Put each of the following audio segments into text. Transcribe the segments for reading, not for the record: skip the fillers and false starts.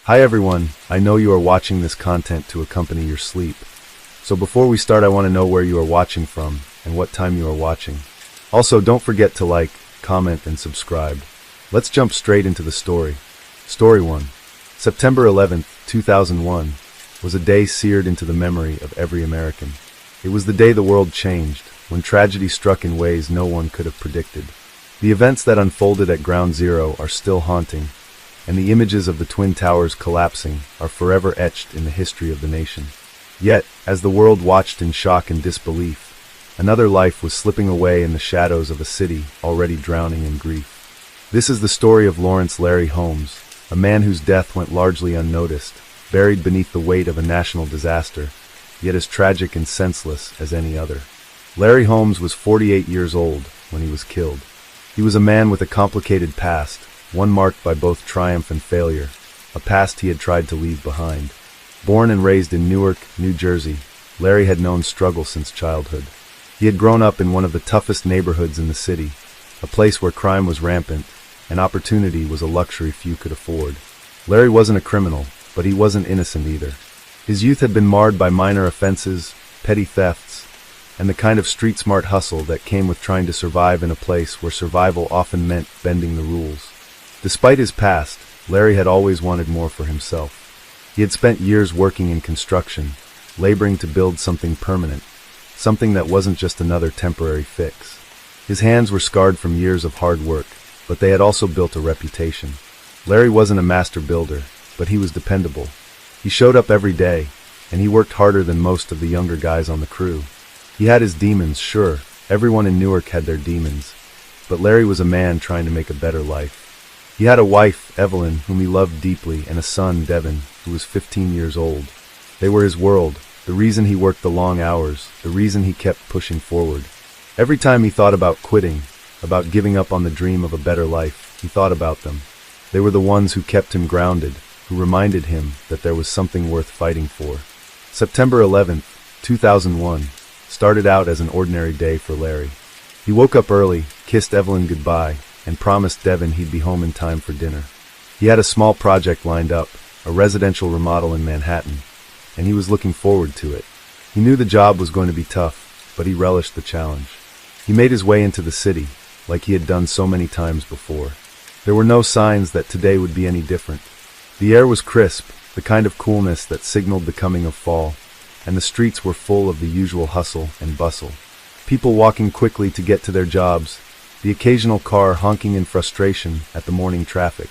Hi everyone, I know you are watching this content to accompany your sleep. So before we start, I want to know where you are watching from and what time you are watching. Also, don't forget to like, comment, and subscribe. Let's jump straight into the story. Story 1. September 11th, 2001 was a day seared into the memory of every American. It was the day the world changed, when tragedy struck in ways no one could have predicted. The events that unfolded at Ground Zero are still haunting, and the images of the Twin Towers collapsing are forever etched in the history of the nation. Yet, as the world watched in shock and disbelief, another life was slipping away in the shadows of a city already drowning in grief. This is the story of Lawrence Larry Holmes, a man whose death went largely unnoticed, buried beneath the weight of a national disaster, yet as tragic and senseless as any other. Larry Holmes was 48 years old when he was killed. He was a man with a complicated past, one marked by both triumph and failure, a past he had tried to leave behind. Born and raised in Newark, New Jersey, Larry had known struggle since childhood. He had grown up in one of the toughest neighborhoods in the city, a place where crime was rampant, and opportunity was a luxury few could afford. Larry wasn't a criminal, but he wasn't innocent either. His youth had been marred by minor offenses, petty thefts, and the kind of street-smart hustle that came with trying to survive in a place where survival often meant bending the rules. Despite his past, Larry had always wanted more for himself. He had spent years working in construction, laboring to build something permanent, something that wasn't just another temporary fix. His hands were scarred from years of hard work, but they had also built a reputation. Larry wasn't a master builder, but he was dependable. He showed up every day, and he worked harder than most of the younger guys on the crew. He had his demons, sure, everyone in Newark had their demons, but Larry was a man trying to make a better life. He had a wife, Evelyn, whom he loved deeply, and a son, Devin, who was 15 years old. They were his world, the reason he worked the long hours, the reason he kept pushing forward. Every time he thought about quitting, about giving up on the dream of a better life, he thought about them. They were the ones who kept him grounded, who reminded him that there was something worth fighting for. September 11th, 2001, started out as an ordinary day for Larry. He woke up early, kissed Evelyn goodbye, and promised Devin he'd be home in time for dinner. He had a small project lined up, a residential remodel in Manhattan, and he was looking forward to it. He knew the job was going to be tough, but he relished the challenge. He made his way into the city, like he had done so many times before. There were no signs that today would be any different. The air was crisp, the kind of coolness that signaled the coming of fall, and the streets were full of the usual hustle and bustle. People walking quickly to get to their jobs, the occasional car honking in frustration at the morning traffic.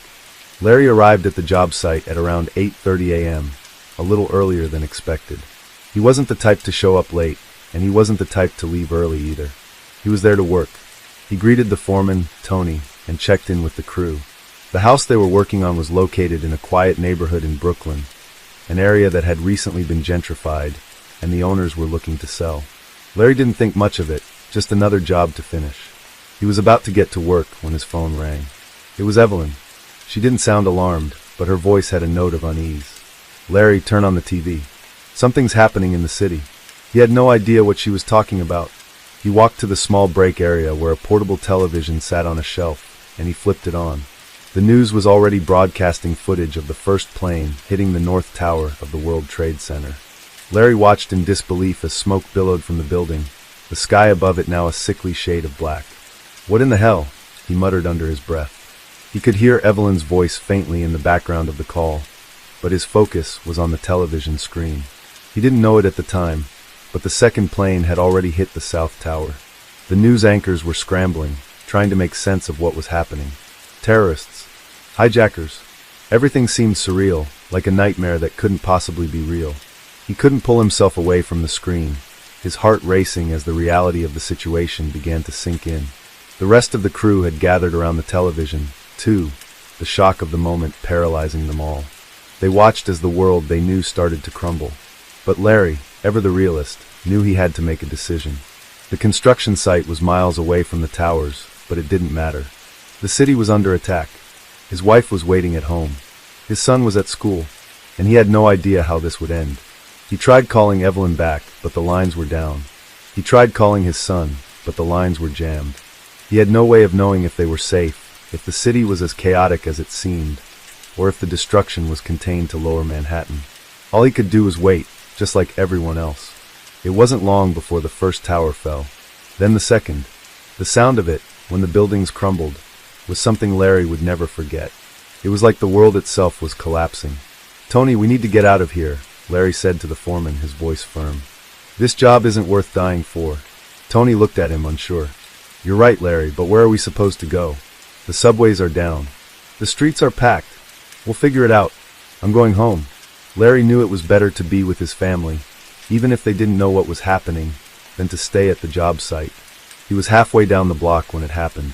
Larry arrived at the job site at around 8:30 a.m., a little earlier than expected. He wasn't the type to show up late, and he wasn't the type to leave early either. He was there to work. He greeted the foreman, Tony, and checked in with the crew. The house they were working on was located in a quiet neighborhood in Brooklyn, an area that had recently been gentrified, and the owners were looking to sell. Larry didn't think much of it, just another job to finish. He was about to get to work when his phone rang. It was Evelyn. She didn't sound alarmed, but her voice had a note of unease. "Larry, turn on the TV. Something's happening in the city." He had no idea what she was talking about. He walked to the small break area where a portable television sat on a shelf, and he flipped it on. The news was already broadcasting footage of the first plane hitting the North Tower of the World Trade Center. Larry watched in disbelief as smoke billowed from the building, the sky above it now a sickly shade of black. "What in the hell?" he muttered under his breath. He could hear Evelyn's voice faintly in the background of the call, but his focus was on the television screen. He didn't know it at the time, but the second plane had already hit the South Tower. The news anchors were scrambling, trying to make sense of what was happening. Terrorists, hijackers, everything seemed surreal, like a nightmare that couldn't possibly be real. He couldn't pull himself away from the screen, his heart racing as the reality of the situation began to sink in. The rest of the crew had gathered around the television, too, the shock of the moment paralyzing them all. They watched as the world they knew started to crumble. But Larry, ever the realist, knew he had to make a decision. The construction site was miles away from the towers, but it didn't matter. The city was under attack. His wife was waiting at home. His son was at school, and he had no idea how this would end. He tried calling Evelyn back, but the lines were down. He tried calling his son, but the lines were jammed. He had no way of knowing if they were safe, if the city was as chaotic as it seemed, or if the destruction was contained to Lower Manhattan. All he could do was wait, just like everyone else. It wasn't long before the first tower fell. Then the second. The sound of it, when the buildings crumbled, was something Larry would never forget. It was like the world itself was collapsing. "Tony, we need to get out of here," Larry said to the foreman, his voice firm. "This job isn't worth dying for." Tony looked at him, unsure. "You're right, Larry, but where are we supposed to go? The subways are down. The streets are packed. We'll figure it out. I'm going home." Larry knew it was better to be with his family, even if they didn't know what was happening, than to stay at the job site. He was halfway down the block when it happened.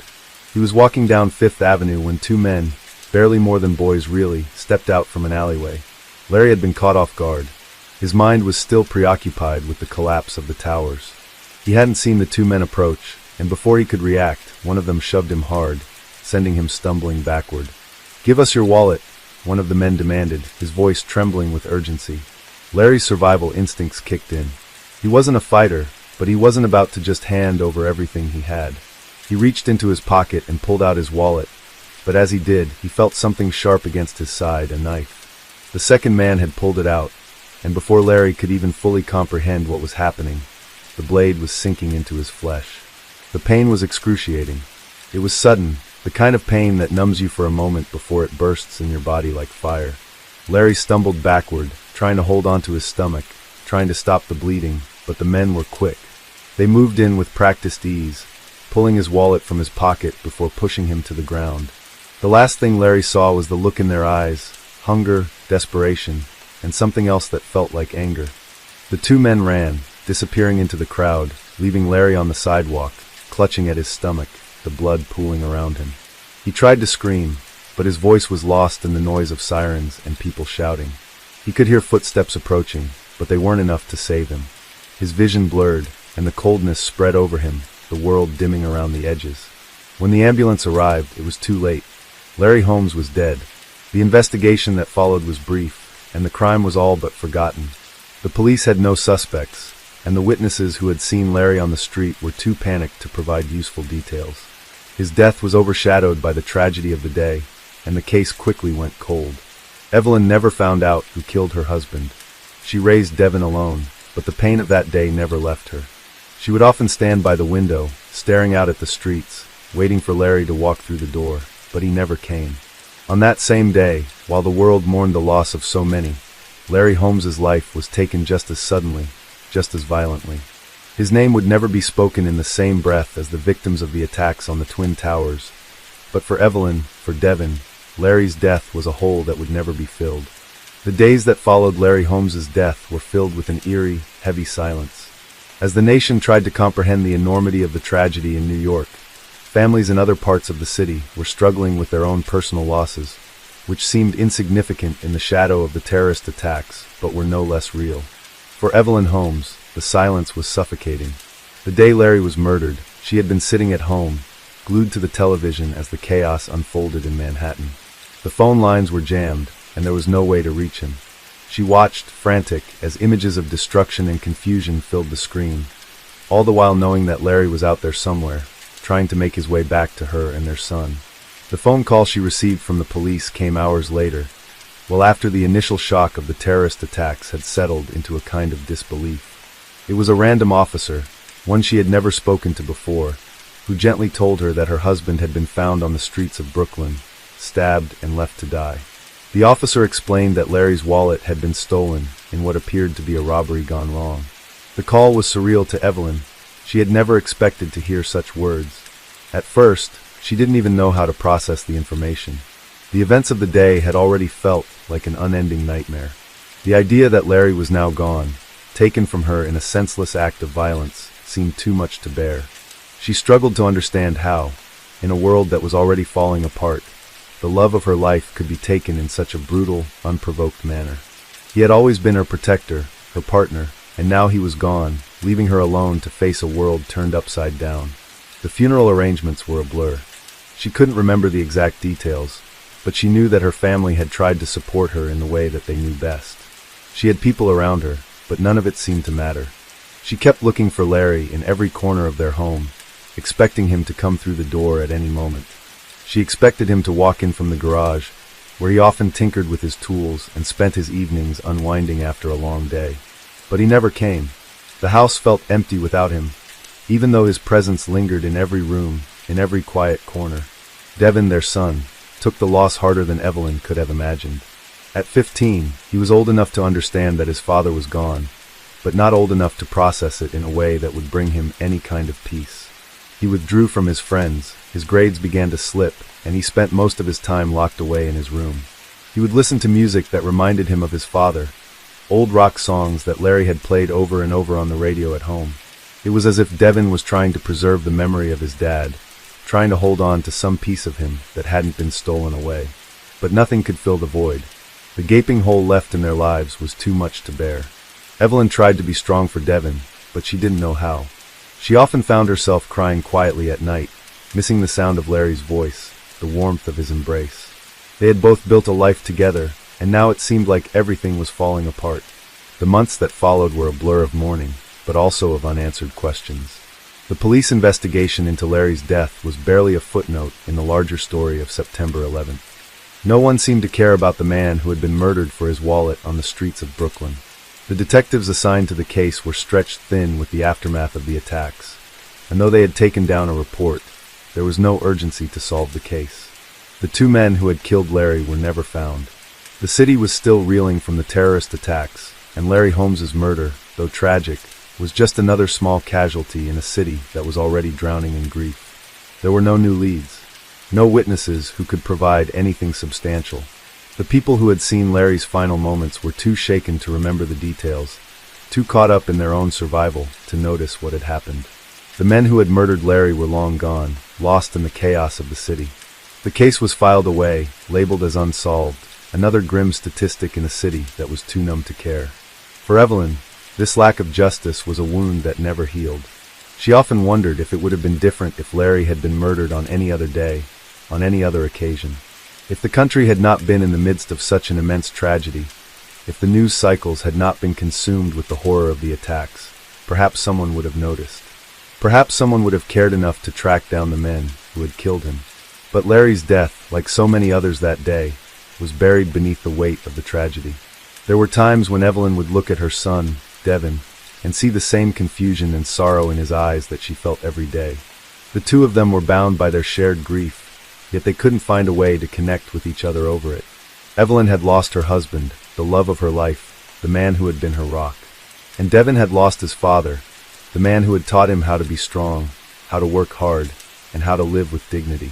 He was walking down Fifth Avenue when two men, barely more than boys really, stepped out from an alleyway. Larry had been caught off guard. His mind was still preoccupied with the collapse of the towers. He hadn't seen the two men approach, and before he could react, one of them shoved him hard, sending him stumbling backward. "Give us your wallet," one of the men demanded, his voice trembling with urgency. Larry's survival instincts kicked in. He wasn't a fighter, but he wasn't about to just hand over everything he had. He reached into his pocket and pulled out his wallet, but as he did, he felt something sharp against his side, a knife. The second man had pulled it out, and before Larry could even fully comprehend what was happening, the blade was sinking into his flesh. The pain was excruciating. It was sudden, the kind of pain that numbs you for a moment before it bursts in your body like fire. Larry stumbled backward, trying to hold onto his stomach, trying to stop the bleeding, but the men were quick. They moved in with practiced ease, pulling his wallet from his pocket before pushing him to the ground. The last thing Larry saw was the look in their eyes, hunger, desperation, and something else that felt like anger. The two men ran, disappearing into the crowd, leaving Larry on the sidewalk, clutching at his stomach, the blood pooling around him. He tried to scream, but his voice was lost in the noise of sirens and people shouting. He could hear footsteps approaching, but they weren't enough to save him. His vision blurred, and the coldness spread over him, the world dimming around the edges. When the ambulance arrived, it was too late. Larry Holmes was dead. The investigation that followed was brief, and the crime was all but forgotten. The police had no suspects, and the witnesses who had seen Larry on the street were too panicked to provide useful details. His death was overshadowed by the tragedy of the day, and the case quickly went cold. Evelyn never found out who killed her husband. She raised Devin alone, but the pain of that day never left her. She would often stand by the window, staring out at the streets, waiting for Larry to walk through the door, but he never came. On that same day, while the world mourned the loss of so many, Larry Holmes's life was taken just as suddenly, just as violently. His name would never be spoken in the same breath as the victims of the attacks on the Twin Towers. But for Evelyn, for Devin, Larry's death was a hole that would never be filled. The days that followed Larry Holmes's death were filled with an eerie, heavy silence. As the nation tried to comprehend the enormity of the tragedy in New York, families in other parts of the city were struggling with their own personal losses, which seemed insignificant in the shadow of the terrorist attacks, but were no less real. For Evelyn Holmes, the silence was suffocating. The day Larry was murdered, she had been sitting at home, glued to the television as the chaos unfolded in Manhattan. The phone lines were jammed, and there was no way to reach him. She watched, frantic, as images of destruction and confusion filled the screen, all the while knowing that Larry was out there somewhere, trying to make his way back to her and their son. The phone call she received from the police came hours later, well after the initial shock of the terrorist attacks had settled into a kind of disbelief. It was a random officer, one she had never spoken to before, who gently told her that her husband had been found on the streets of Brooklyn, stabbed and left to die. The officer explained that Larry's wallet had been stolen in what appeared to be a robbery gone wrong. The call was surreal to Evelyn. She had never expected to hear such words. At first, she didn't even know how to process the information. The events of the day had already felt like an unending nightmare. The idea that Larry was now gone, taken from her in a senseless act of violence, seemed too much to bear. She struggled to understand how, in a world that was already falling apart, the love of her life could be taken in such a brutal, unprovoked manner. He had always been her protector, her partner, and now he was gone, leaving her alone to face a world turned upside down. The funeral arrangements were a blur. She couldn't remember the exact details, but she knew that her family had tried to support her in the way that they knew best. She had people around her, but none of it seemed to matter. She kept looking for Larry in every corner of their home, expecting him to come through the door at any moment. She expected him to walk in from the garage, where he often tinkered with his tools and spent his evenings unwinding after a long day. But he never came. The house felt empty without him, even though his presence lingered in every room, in every quiet corner. Devin, their son, took the loss harder than Evelyn could have imagined. At 15, he was old enough to understand that his father was gone, but not old enough to process it in a way that would bring him any kind of peace. He withdrew from his friends, his grades began to slip, and he spent most of his time locked away in his room. He would listen to music that reminded him of his father, old rock songs that Larry had played over and over on the radio at home. It was as if Devin was trying to preserve the memory of his dad, trying to hold on to some piece of him that hadn't been stolen away. But nothing could fill the void. The gaping hole left in their lives was too much to bear. Evelyn tried to be strong for Devin, but she didn't know how. She often found herself crying quietly at night, missing the sound of Larry's voice, the warmth of his embrace. They had both built a life together, and now it seemed like everything was falling apart. The months that followed were a blur of mourning, but also of unanswered questions. The police investigation into Larry's death was barely a footnote in the larger story of September 11th. No one seemed to care about the man who had been murdered for his wallet on the streets of Brooklyn. The detectives assigned to the case were stretched thin with the aftermath of the attacks, and though they had taken down a report, there was no urgency to solve the case. The two men who had killed Larry were never found. The city was still reeling from the terrorist attacks, and Larry Holmes's murder, though tragic, was just another small casualty in a city that was already drowning in grief. There were no new leads, no witnesses who could provide anything substantial. The people who had seen Larry's final moments were too shaken to remember the details, too caught up in their own survival to notice what had happened. The men who had murdered Larry were long gone, lost in the chaos of the city. The case was filed away, labeled as unsolved, another grim statistic in a city that was too numb to care. For Evelyn, this lack of justice was a wound that never healed. She often wondered if it would have been different if Larry had been murdered on any other day, on any other occasion. If the country had not been in the midst of such an immense tragedy, if the news cycles had not been consumed with the horror of the attacks, perhaps someone would have noticed. Perhaps someone would have cared enough to track down the men who had killed him. But Larry's death, like so many others that day, was buried beneath the weight of the tragedy. There were times when Evelyn would look at her son, Devin, and see the same confusion and sorrow in his eyes that she felt every day. The two of them were bound by their shared grief, yet they couldn't find a way to connect with each other over it. Evelyn had lost her husband, the love of her life, the man who had been her rock. And Devin had lost his father, the man who had taught him how to be strong, how to work hard, and how to live with dignity.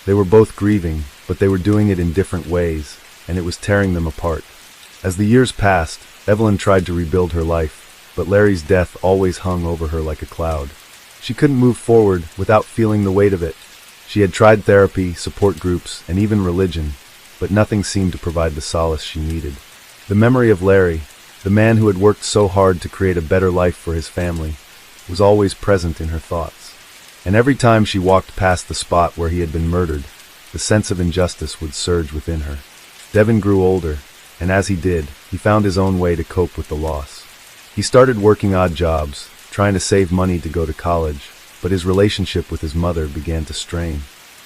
They were both grieving, but they were doing it in different ways, and it was tearing them apart. As the years passed, Evelyn tried to rebuild her life, but Larry's death always hung over her like a cloud. She couldn't move forward without feeling the weight of it. She had tried therapy, support groups, and even religion, but nothing seemed to provide the solace she needed. The memory of Larry, the man who had worked so hard to create a better life for his family, was always present in her thoughts. And every time she walked past the spot where he had been murdered, the sense of injustice would surge within her. Devin grew older, and as he did, he found his own way to cope with the loss. He started working odd jobs, trying to save money to go to college, but his relationship with his mother began to strain.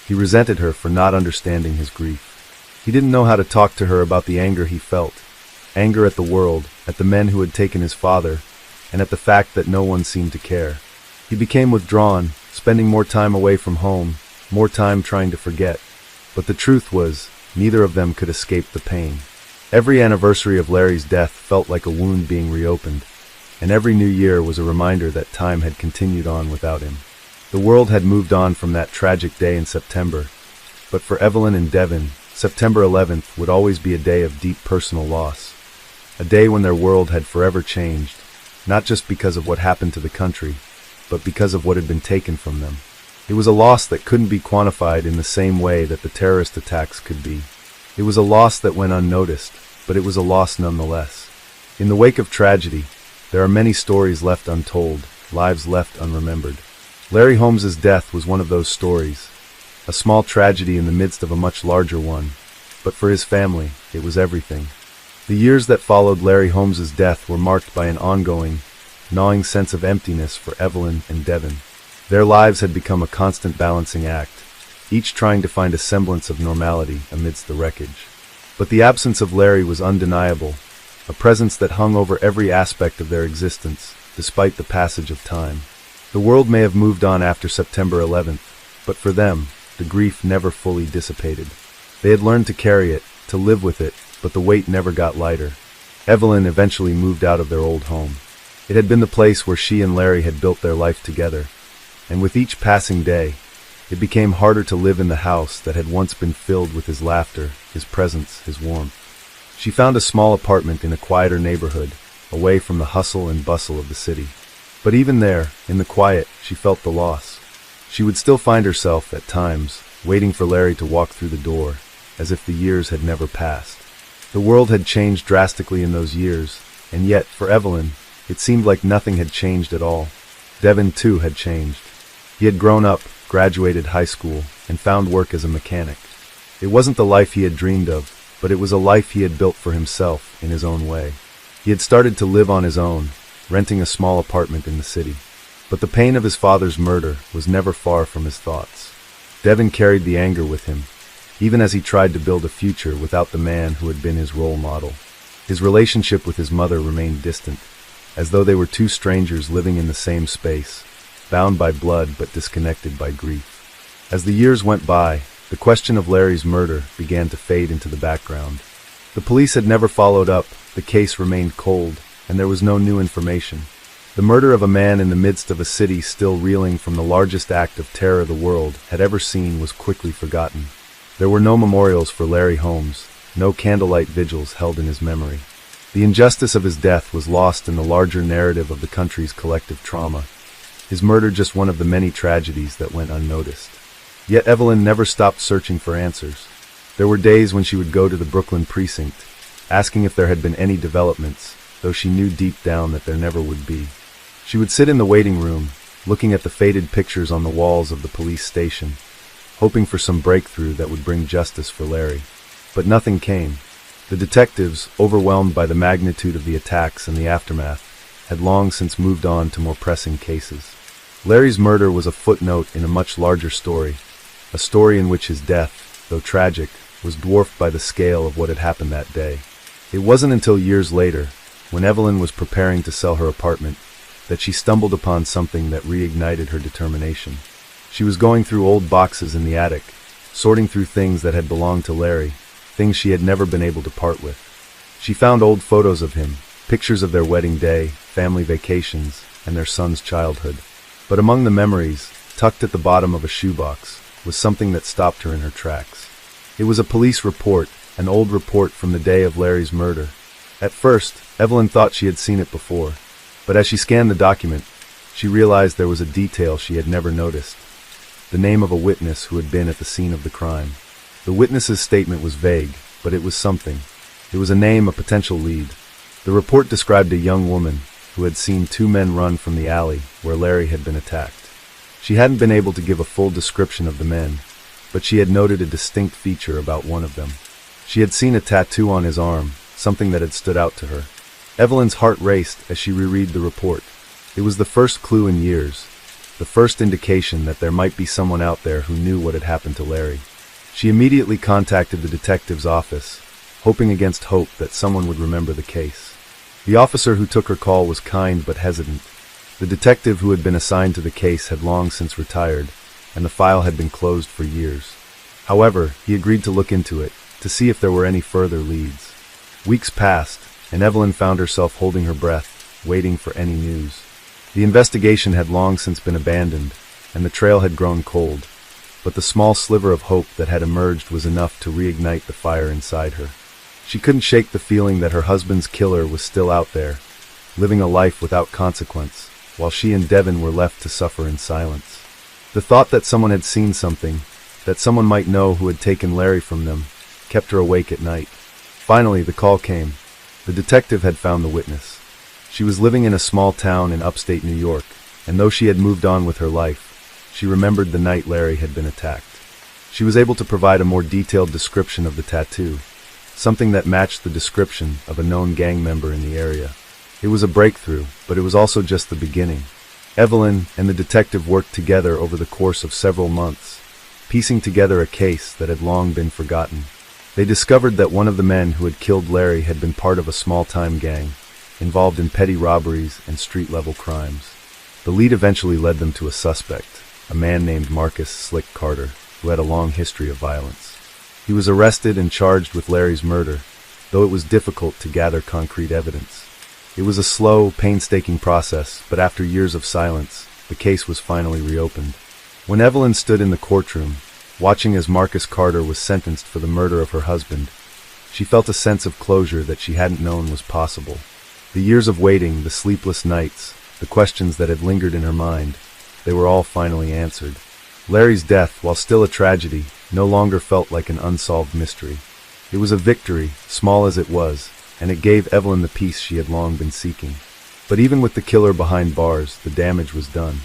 He resented her for not understanding his grief. He didn't know how to talk to her about the anger he felt, anger at the world, at the men who had taken his father, and at the fact that no one seemed to care. He became withdrawn, spending more time away from home, more time trying to forget. But the truth was, neither of them could escape the pain. Every anniversary of Larry's death felt like a wound being reopened, and every new year was a reminder that time had continued on without him. The world had moved on from that tragic day in September, but for Evelyn and Devin, September 11th would always be a day of deep personal loss, a day when their world had forever changed, not just because of what happened to the country, but because of what had been taken from them. It was a loss that couldn't be quantified in the same way that the terrorist attacks could be. It was a loss that went unnoticed, but it was a loss nonetheless. In the wake of tragedy, there are many stories left untold, lives left unremembered. Larry Holmes's death was one of those stories, a small tragedy in the midst of a much larger one, but for his family, it was everything. The years that followed Larry Holmes's death were marked by an ongoing, gnawing sense of emptiness for Evelyn and Devin. Their lives had become a constant balancing act, each trying to find a semblance of normality amidst the wreckage. But the absence of Larry was undeniable, a presence that hung over every aspect of their existence, despite the passage of time. The world may have moved on after September 11th, but for them, the grief never fully dissipated. They had learned to carry it, to live with it, but the weight never got lighter. Evelyn eventually moved out of their old home. It had been the place where she and Larry had built their life together, and with each passing day, it became harder to live in the house that had once been filled with his laughter, his presence, his warmth. She found a small apartment in a quieter neighborhood, away from the hustle and bustle of the city. But even there, in the quiet, she felt the loss. She would still find herself, at times, waiting for Larry to walk through the door, as if the years had never passed. The world had changed drastically in those years, and yet, for Evelyn, it seemed like nothing had changed at all. Devin, too, had changed. He had grown up, graduated high school, and found work as a mechanic. It wasn't the life he had dreamed of, but it was a life he had built for himself in his own way. He had started to live on his own, renting a small apartment in the city. But the pain of his father's murder was never far from his thoughts. Devin carried the anger with him, even as he tried to build a future without the man who had been his role model. His relationship with his mother remained distant, as though they were two strangers living in the same space, bound by blood but disconnected by grief. As the years went by, the question of Larry's murder began to fade into the background. The police had never followed up, the case remained cold, and there was no new information. The murder of a man in the midst of a city still reeling from the largest act of terror the world had ever seen was quickly forgotten. There were no memorials for Larry Holmes, no candlelight vigils held in his memory. The injustice of his death was lost in the larger narrative of the country's collective trauma. His murder just one of the many tragedies that went unnoticed. Yet Evelyn never stopped searching for answers. There were days when she would go to the Brooklyn precinct, asking if there had been any developments, though she knew deep down that there never would be. She would sit in the waiting room, looking at the faded pictures on the walls of the police station, hoping for some breakthrough that would bring justice for Larry. But nothing came. The detectives, overwhelmed by the magnitude of the attacks and the aftermath, had long since moved on to more pressing cases. Larry's murder was a footnote in a much larger story, a story in which his death, though tragic, was dwarfed by the scale of what had happened that day. It wasn't until years later, when Evelyn was preparing to sell her apartment, that she stumbled upon something that reignited her determination. She was going through old boxes in the attic, sorting through things that had belonged to Larry, things she had never been able to part with. She found old photos of him, pictures of their wedding day, family vacations, and their son's childhood. But among the memories, tucked at the bottom of a shoebox, was something that stopped her in her tracks. It was a police report, an old report from the day of Larry's murder. At first, Evelyn thought she had seen it before, but as she scanned the document, she realized there was a detail she had never noticed: the name of a witness who had been at the scene of the crime. The witness's statement was vague, but it was something. It was a name, a potential lead. The report described a young woman who had seen two men run from the alley where Larry had been attacked. She hadn't been able to give a full description of the men, but she had noted a distinct feature about one of them. She had seen a tattoo on his arm, something that had stood out to her. Evelyn's heart raced as she reread the report. It was the first clue in years, the first indication that there might be someone out there who knew what had happened to Larry. She immediately contacted the detective's office, hoping against hope that someone would remember the case. The officer who took her call was kind but hesitant. The detective who had been assigned to the case had long since retired, and the file had been closed for years. However, he agreed to look into it, to see if there were any further leads. Weeks passed, and Evelyn found herself holding her breath, waiting for any news. The investigation had long since been abandoned, and the trail had grown cold, but the small sliver of hope that had emerged was enough to reignite the fire inside her. She couldn't shake the feeling that her husband's killer was still out there, living a life without consequence, while she and Devin were left to suffer in silence. The thought that someone had seen something, that someone might know who had taken Larry from them, kept her awake at night. Finally, the call came. The detective had found the witness. She was living in a small town in upstate New York, and though she had moved on with her life, she remembered the night Larry had been attacked. She was able to provide a more detailed description of the tattoo, something that matched the description of a known gang member in the area. It was a breakthrough, but it was also just the beginning. Evelyn and the detective worked together over the course of several months, piecing together a case that had long been forgotten. They discovered that one of the men who had killed Larry had been part of a small-time gang, involved in petty robberies and street-level crimes. The lead eventually led them to a suspect, a man named Marcus "Slick" Carter, who had a long history of violence. He was arrested and charged with Larry's murder, though it was difficult to gather concrete evidence. It was a slow, painstaking process, but after years of silence, the case was finally reopened. When Evelyn stood in the courtroom, watching as Marcus Carter was sentenced for the murder of her husband, she felt a sense of closure that she hadn't known was possible. The years of waiting, the sleepless nights, the questions that had lingered in her mind, they were all finally answered. Larry's death, while still a tragedy, no longer felt like an unsolved mystery. It was a victory, small as it was, and it gave Evelyn the peace she had long been seeking. But even with the killer behind bars, the damage was done.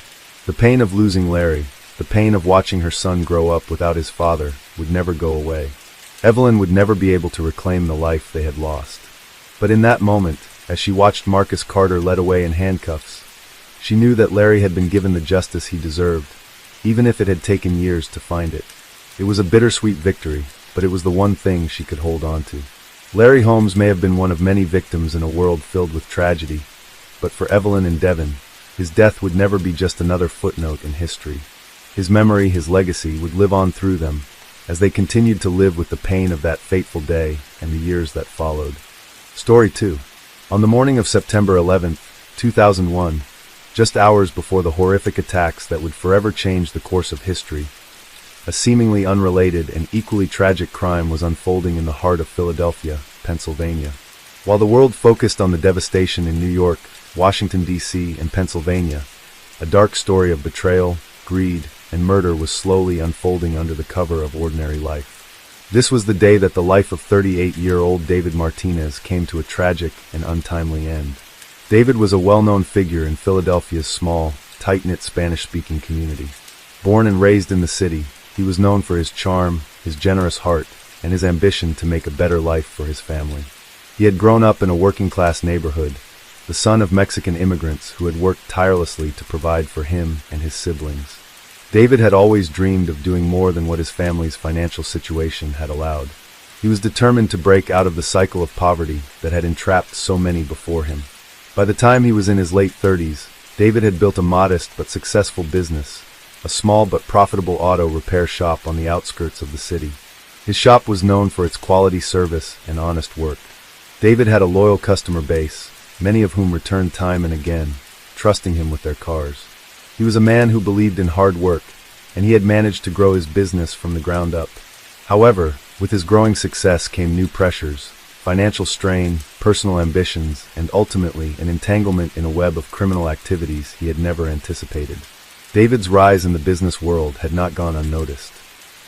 The pain of losing Larry, the pain of watching her son grow up without his father, would never go away. Evelyn would never be able to reclaim the life they had lost. But in that moment, as she watched Marcus Carter led away in handcuffs, she knew that Larry had been given the justice he deserved, even if it had taken years to find it. It was a bittersweet victory, but it was the one thing she could hold on to. Larry Holmes may have been one of many victims in a world filled with tragedy, but for Evelyn and Devin, his death would never be just another footnote in history. His memory, his legacy, would live on through them, as they continued to live with the pain of that fateful day and the years that followed. Story 2. On the morning of September 11th, 2001, just hours before the horrific attacks that would forever change the course of history, a seemingly unrelated and equally tragic crime was unfolding in the heart of Philadelphia, Pennsylvania. While the world focused on the devastation in New York, Washington, D.C., and Pennsylvania, a dark story of betrayal, greed, and murder was slowly unfolding under the cover of ordinary life. This was the day that the life of 38-year-old David Martinez came to a tragic and untimely end. David was a well-known figure in Philadelphia's small, tight-knit Spanish-speaking community. Born and raised in the city, he was known for his charm, his generous heart, and his ambition to make a better life for his family. He had grown up in a working-class neighborhood, the son of Mexican immigrants who had worked tirelessly to provide for him and his siblings. David had always dreamed of doing more than what his family's financial situation had allowed. He was determined to break out of the cycle of poverty that had entrapped so many before him. By the time he was in his late 30s, David had built a modest but successful business, a small but profitable auto repair shop on the outskirts of the city. His shop was known for its quality service and honest work. David had a loyal customer base, many of whom returned time and again, trusting him with their cars. He was a man who believed in hard work, and he had managed to grow his business from the ground up. However, with his growing success came new pressures, financial strain, personal ambitions, and ultimately an entanglement in a web of criminal activities he had never anticipated. David's rise in the business world had not gone unnoticed.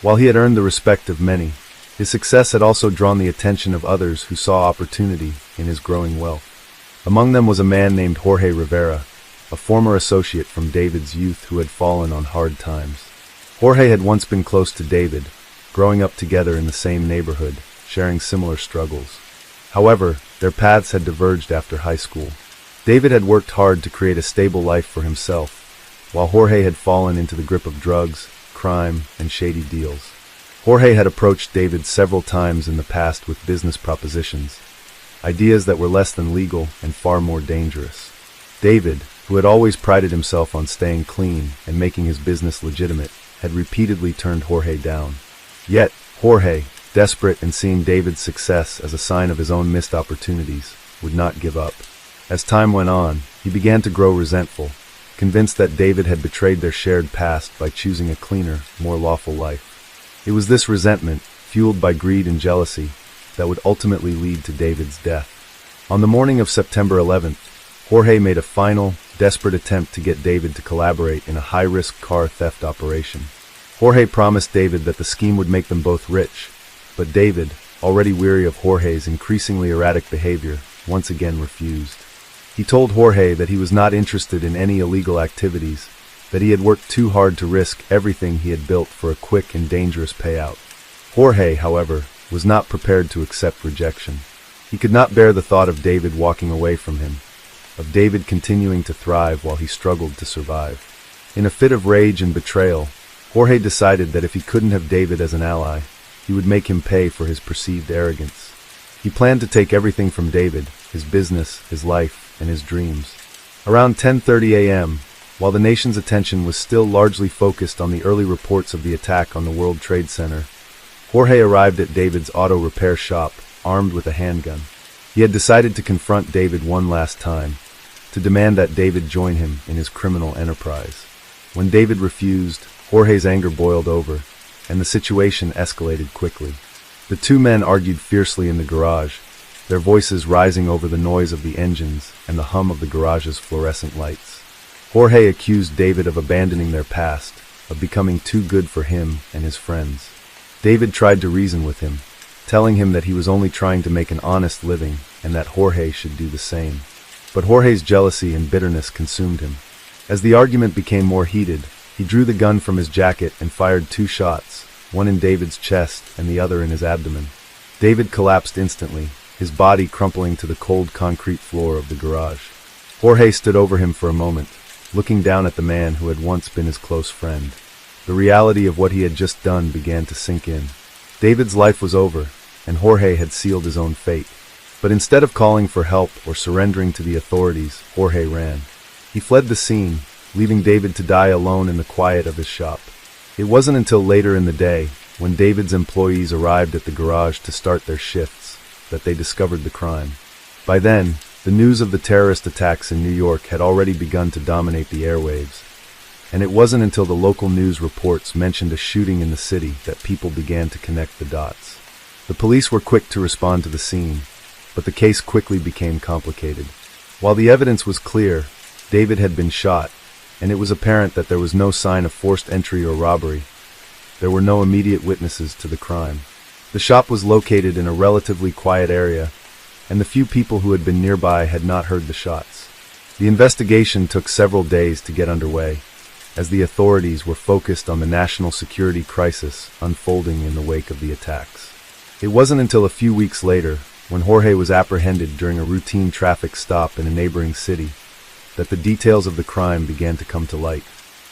While he had earned the respect of many, his success had also drawn the attention of others who saw opportunity in his growing wealth. Among them was a man named Jorge Rivera, a former associate from David's youth who had fallen on hard times. Jorge had once been close to David, growing up together in the same neighborhood, sharing similar struggles. However, their paths had diverged after high school. David had worked hard to create a stable life for himself, while Jorge had fallen into the grip of drugs, crime, and shady deals. Jorge had approached David several times in the past with business propositions, ideas that were less than legal and far more dangerous. David, who had always prided himself on staying clean and making his business legitimate, had repeatedly turned Jorge down. Yet, Jorge, desperate and seeing David's success as a sign of his own missed opportunities, would not give up. As time went on, he began to grow resentful, convinced that David had betrayed their shared past by choosing a cleaner, more lawful life. It was this resentment, fueled by greed and jealousy, that would ultimately lead to David's death. On the morning of September 11th, Jorge made a final, desperate attempt to get David to collaborate in a high-risk car theft operation. Jorge promised David that the scheme would make them both rich, but David, already weary of Jorge's increasingly erratic behavior, once again refused. He told Jorge that he was not interested in any illegal activities, that he had worked too hard to risk everything he had built for a quick and dangerous payout. Jorge, however, was not prepared to accept rejection. He could not bear the thought of David walking away from him, of David continuing to thrive while he struggled to survive. In a fit of rage and betrayal, Jorge decided that if he couldn't have David as an ally, he would make him pay for his perceived arrogance. He planned to take everything from David, his business, his life, and his dreams. Around 10:30 a.m., while the nation's attention was still largely focused on the early reports of the attack on the World Trade Center, Jorge arrived at David's auto repair shop, armed with a handgun. He had decided to confront David one last time, to demand that David join him in his criminal enterprise. When David refused, Jorge's anger boiled over, and the situation escalated quickly. The two men argued fiercely in the garage, their voices rising over the noise of the engines and the hum of the garage's fluorescent lights. Jorge accused David of abandoning their past, of becoming too good for him and his friends. David tried to reason with him, telling him that he was only trying to make an honest living and that Jorge should do the same. But Jorge's jealousy and bitterness consumed him. As the argument became more heated, he drew the gun from his jacket and fired 2 shots, one in David's chest and the other in his abdomen. David collapsed instantly, his body crumpling to the cold concrete floor of the garage. Jorge stood over him for a moment, looking down at the man who had once been his close friend. The reality of what he had just done began to sink in. David's life was over, and Jorge had sealed his own fate. But instead of calling for help or surrendering to the authorities, Jorge ran. He fled the scene, leaving David to die alone in the quiet of his shop. It wasn't until later in the day, when David's employees arrived at the garage to start their shifts, that they discovered the crime. By then, the news of the terrorist attacks in New York had already begun to dominate the airwaves, and it wasn't until the local news reports mentioned a shooting in the city that people began to connect the dots. The police were quick to respond to the scene, but the case quickly became complicated. While the evidence was clear, David had been shot, and it was apparent that there was no sign of forced entry or robbery. There were no immediate witnesses to the crime. The shop was located in a relatively quiet area, and the few people who had been nearby had not heard the shots. The investigation took several days to get underway, as the authorities were focused on the national security crisis unfolding in the wake of the attacks. It wasn't until a few weeks later, when Jorge was apprehended during a routine traffic stop in a neighboring city, that the details of the crime began to come to light.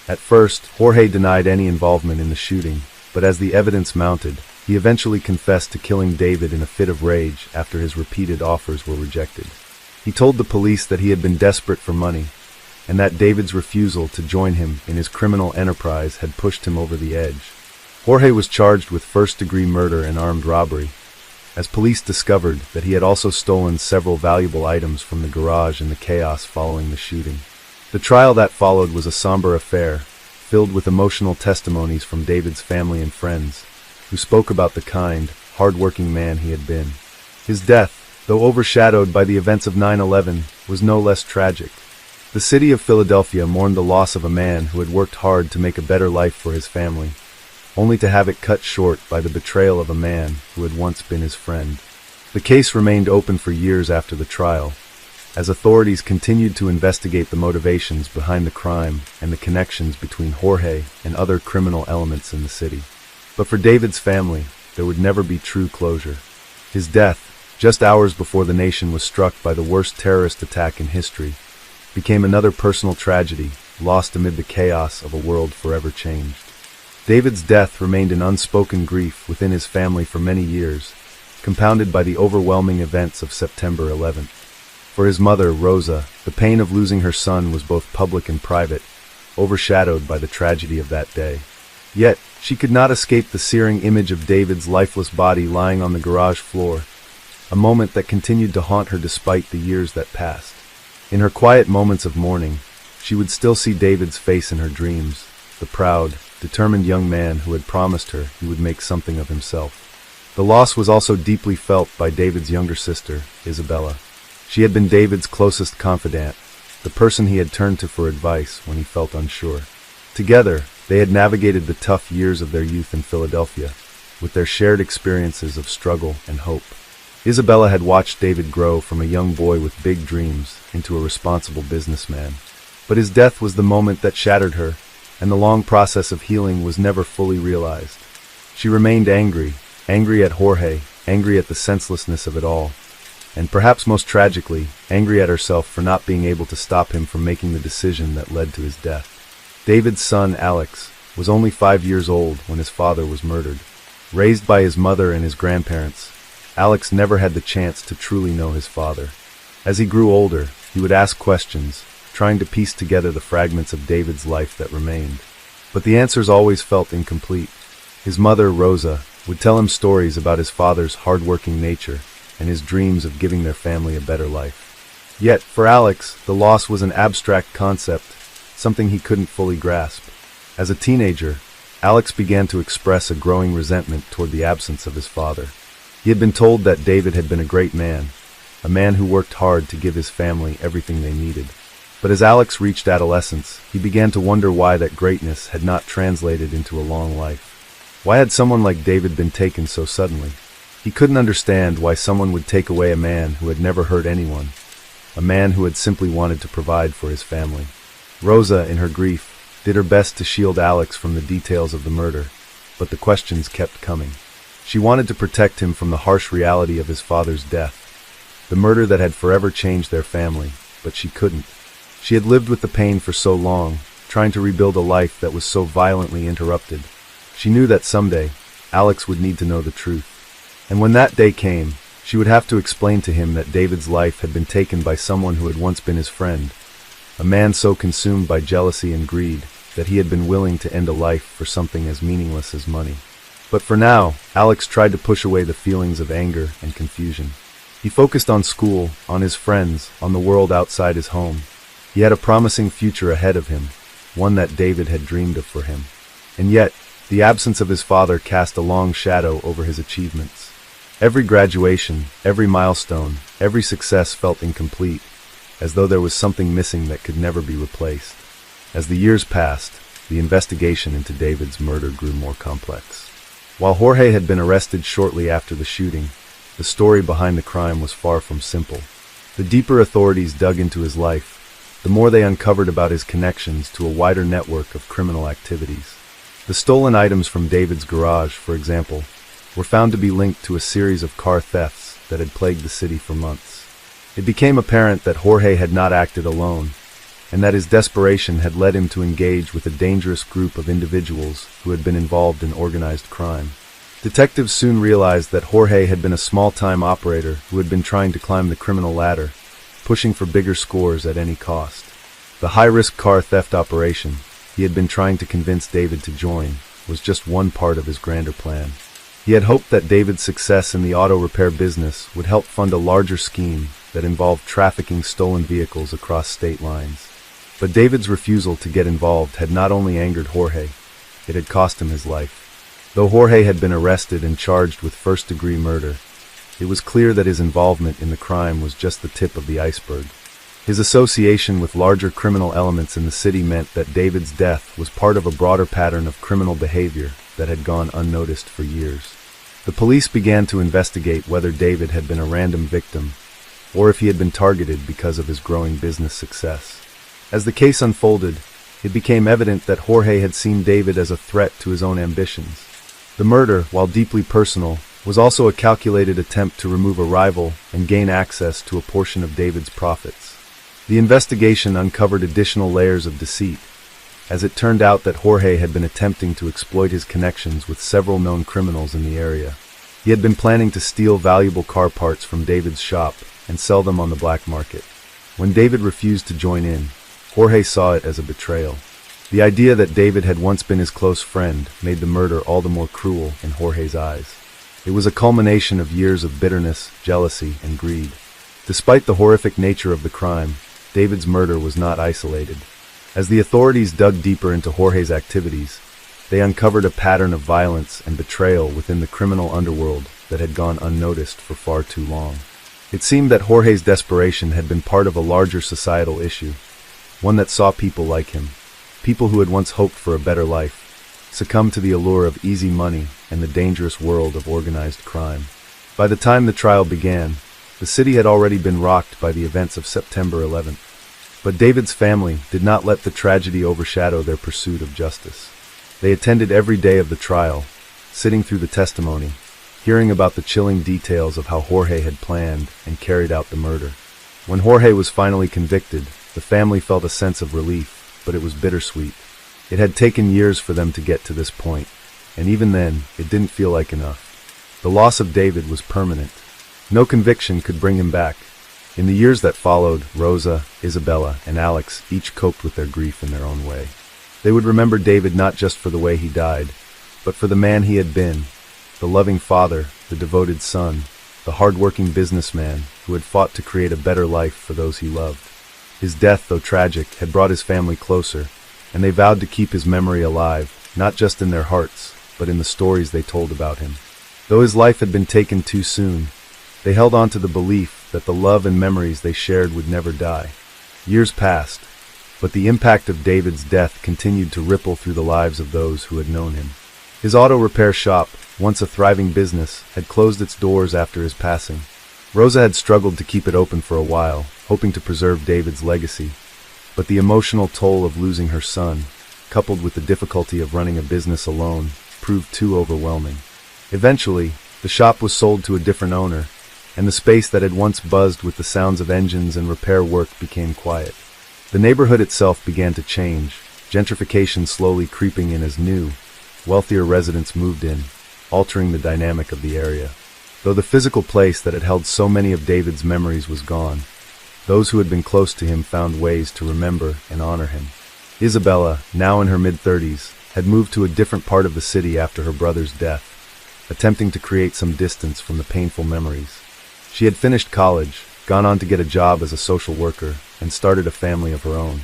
At first, Jorge denied any involvement in the shooting, but as the evidence mounted, he eventually confessed to killing David in a fit of rage after his repeated offers were rejected. He told the police that he had been desperate for money, and that David's refusal to join him in his criminal enterprise had pushed him over the edge. Jorge was charged with first-degree murder and armed robbery, as police discovered that he had also stolen several valuable items from the garage in the chaos following the shooting. The trial that followed was a somber affair, filled with emotional testimonies from David's family and friends, who spoke about the kind, hard-working man he had been. His death, though overshadowed by the events of 9/11, was no less tragic. The city of Philadelphia mourned the loss of a man who had worked hard to make a better life for his family, only to have it cut short by the betrayal of a man who had once been his friend. The case remained open for years after the trial, as authorities continued to investigate the motivations behind the crime and the connections between Jorge and other criminal elements in the city. But for David's family, there would never be true closure. His death, just hours before the nation was struck by the worst terrorist attack in history, became another personal tragedy, lost amid the chaos of a world forever changed. David's death remained an unspoken grief within his family for many years, compounded by the overwhelming events of September 11th. For his mother, Rosa, the pain of losing her son was both public and private, overshadowed by the tragedy of that day. Yet, she could not escape the searing image of David's lifeless body lying on the garage floor, a moment that continued to haunt her despite the years that passed. In her quiet moments of mourning, she would still see David's face in her dreams, the proud, determined young man who had promised her he would make something of himself. The loss was also deeply felt by David's younger sister, Isabella. She had been David's closest confidant, the person he had turned to for advice when he felt unsure. Together, they had navigated the tough years of their youth in Philadelphia, with their shared experiences of struggle and hope. Isabella had watched David grow from a young boy with big dreams into a responsible businessman. But his death was the moment that shattered her, and the long process of healing was never fully realized. She remained angry at Jorge, angry at the senselessness of it all, and perhaps most tragically, angry at herself for not being able to stop him from making the decision that led to his death. David's son, Alex, was only 5 years old when his father was murdered. Raised by his mother and his grandparents, Alex never had the chance to truly know his father. As he grew older, he would ask questions, trying to piece together the fragments of David's life that remained. But the answers always felt incomplete. His mother, Rosa, would tell him stories about his father's hard-working nature and his dreams of giving their family a better life. Yet, for Alex, the loss was an abstract concept, something he couldn't fully grasp. As a teenager, Alex began to express a growing resentment toward the absence of his father. He had been told that David had been a great man, a man who worked hard to give his family everything they needed. But as Alex reached adolescence, he began to wonder why that greatness had not translated into a long life. Why had someone like David been taken so suddenly? He couldn't understand why someone would take away a man who had never hurt anyone, a man who had simply wanted to provide for his family. Rosa, in her grief, did her best to shield Alex from the details of the murder, but the questions kept coming. She wanted to protect him from the harsh reality of his father's death, the murder that had forever changed their family, but she couldn't. She had lived with the pain for so long, trying to rebuild a life that was so violently interrupted. She knew that someday, Alex would need to know the truth. And when that day came, she would have to explain to him that David's life had been taken by someone who had once been his friend, a man so consumed by jealousy and greed that he had been willing to end a life for something as meaningless as money. But for now, Alex tried to push away the feelings of anger and confusion. He focused on school, on his friends, on the world outside his home. He had a promising future ahead of him, one that David had dreamed of for him. And yet, the absence of his father cast a long shadow over his achievements. Every graduation, every milestone, every success felt incomplete, as though there was something missing that could never be replaced. As the years passed, the investigation into David's murder grew more complex. While Jorge had been arrested shortly after the shooting, the story behind the crime was far from simple. The deeper authorities dug into his life, the more they uncovered about his connections to a wider network of criminal activities. The stolen items from David's garage, for example, were found to be linked to a series of car thefts that had plagued the city for months. It became apparent that Jorge had not acted alone, and that his desperation had led him to engage with a dangerous group of individuals who had been involved in organized crime. Detectives soon realized that Jorge had been a small-time operator who had been trying to climb the criminal ladder, pushing for bigger scores at any cost. The high-risk car theft operation he had been trying to convince David to join was just one part of his grander plan. He had hoped that David's success in the auto repair business would help fund a larger scheme that involved trafficking stolen vehicles across state lines. But David's refusal to get involved had not only angered Jorge, it had cost him his life. Though Jorge had been arrested and charged with first-degree murder, it was clear that his involvement in the crime was just the tip of the iceberg. His association with larger criminal elements in the city meant that David's death was part of a broader pattern of criminal behavior that had gone unnoticed for years. The police began to investigate whether David had been a random victim, or if he had been targeted because of his growing business success. As the case unfolded, it became evident that Jorge had seen David as a threat to his own ambitions. The murder, while deeply personal, was also a calculated attempt to remove a rival and gain access to a portion of David's profits. The investigation uncovered additional layers of deceit, as it turned out that Jorge had been attempting to exploit his connections with several known criminals in the area. He had been planning to steal valuable car parts from David's shop and sell them on the black market. When David refused to join in, Jorge saw it as a betrayal. The idea that David had once been his close friend made the murder all the more cruel in Jorge's eyes. It was a culmination of years of bitterness, jealousy, and greed. Despite the horrific nature of the crime, David's murder was not isolated. As the authorities dug deeper into Jorge's activities, they uncovered a pattern of violence and betrayal within the criminal underworld that had gone unnoticed for far too long. It seemed that Jorge's desperation had been part of a larger societal issue, one that saw people like him, people who had once hoped for a better life, succumb to the allure of easy money and the dangerous world of organized crime. By the time the trial began, the city had already been rocked by the events of September 11th. But David's family did not let the tragedy overshadow their pursuit of justice. They attended every day of the trial, sitting through the testimony, hearing about the chilling details of how Jorge had planned and carried out the murder. When Jorge was finally convicted, the family felt a sense of relief, but it was bittersweet. It had taken years for them to get to this point, and even then, it didn't feel like enough. The loss of David was permanent. No conviction could bring him back. In the years that followed, Rosa, Isabella, and Alex each coped with their grief in their own way. They would remember David not just for the way he died, but for the man he had been, the loving father, the devoted son, the hard-working businessman who had fought to create a better life for those he loved. His death, though tragic, had brought his family closer, and they vowed to keep his memory alive, not just in their hearts, but in the stories they told about him. Though his life had been taken too soon, they held on to the belief that the love and memories they shared would never die. Years passed, but the impact of David's death continued to ripple through the lives of those who had known him. His auto repair shop, once a thriving business, had closed its doors after his passing. Rosa had struggled to keep it open for a while, hoping to preserve David's legacy, but the emotional toll of losing her son, coupled with the difficulty of running a business alone, proved too overwhelming. Eventually, the shop was sold to a different owner, and the space that had once buzzed with the sounds of engines and repair work became quiet. The neighborhood itself began to change, gentrification slowly creeping in as new, wealthier residents moved in, altering the dynamic of the area. Though the physical place that had held so many of David's memories was gone, those who had been close to him found ways to remember and honor him. Isabella, now in her mid-30s, had moved to a different part of the city after her brother's death, attempting to create some distance from the painful memories. She had finished college, gone on to get a job as a social worker, and started a family of her own.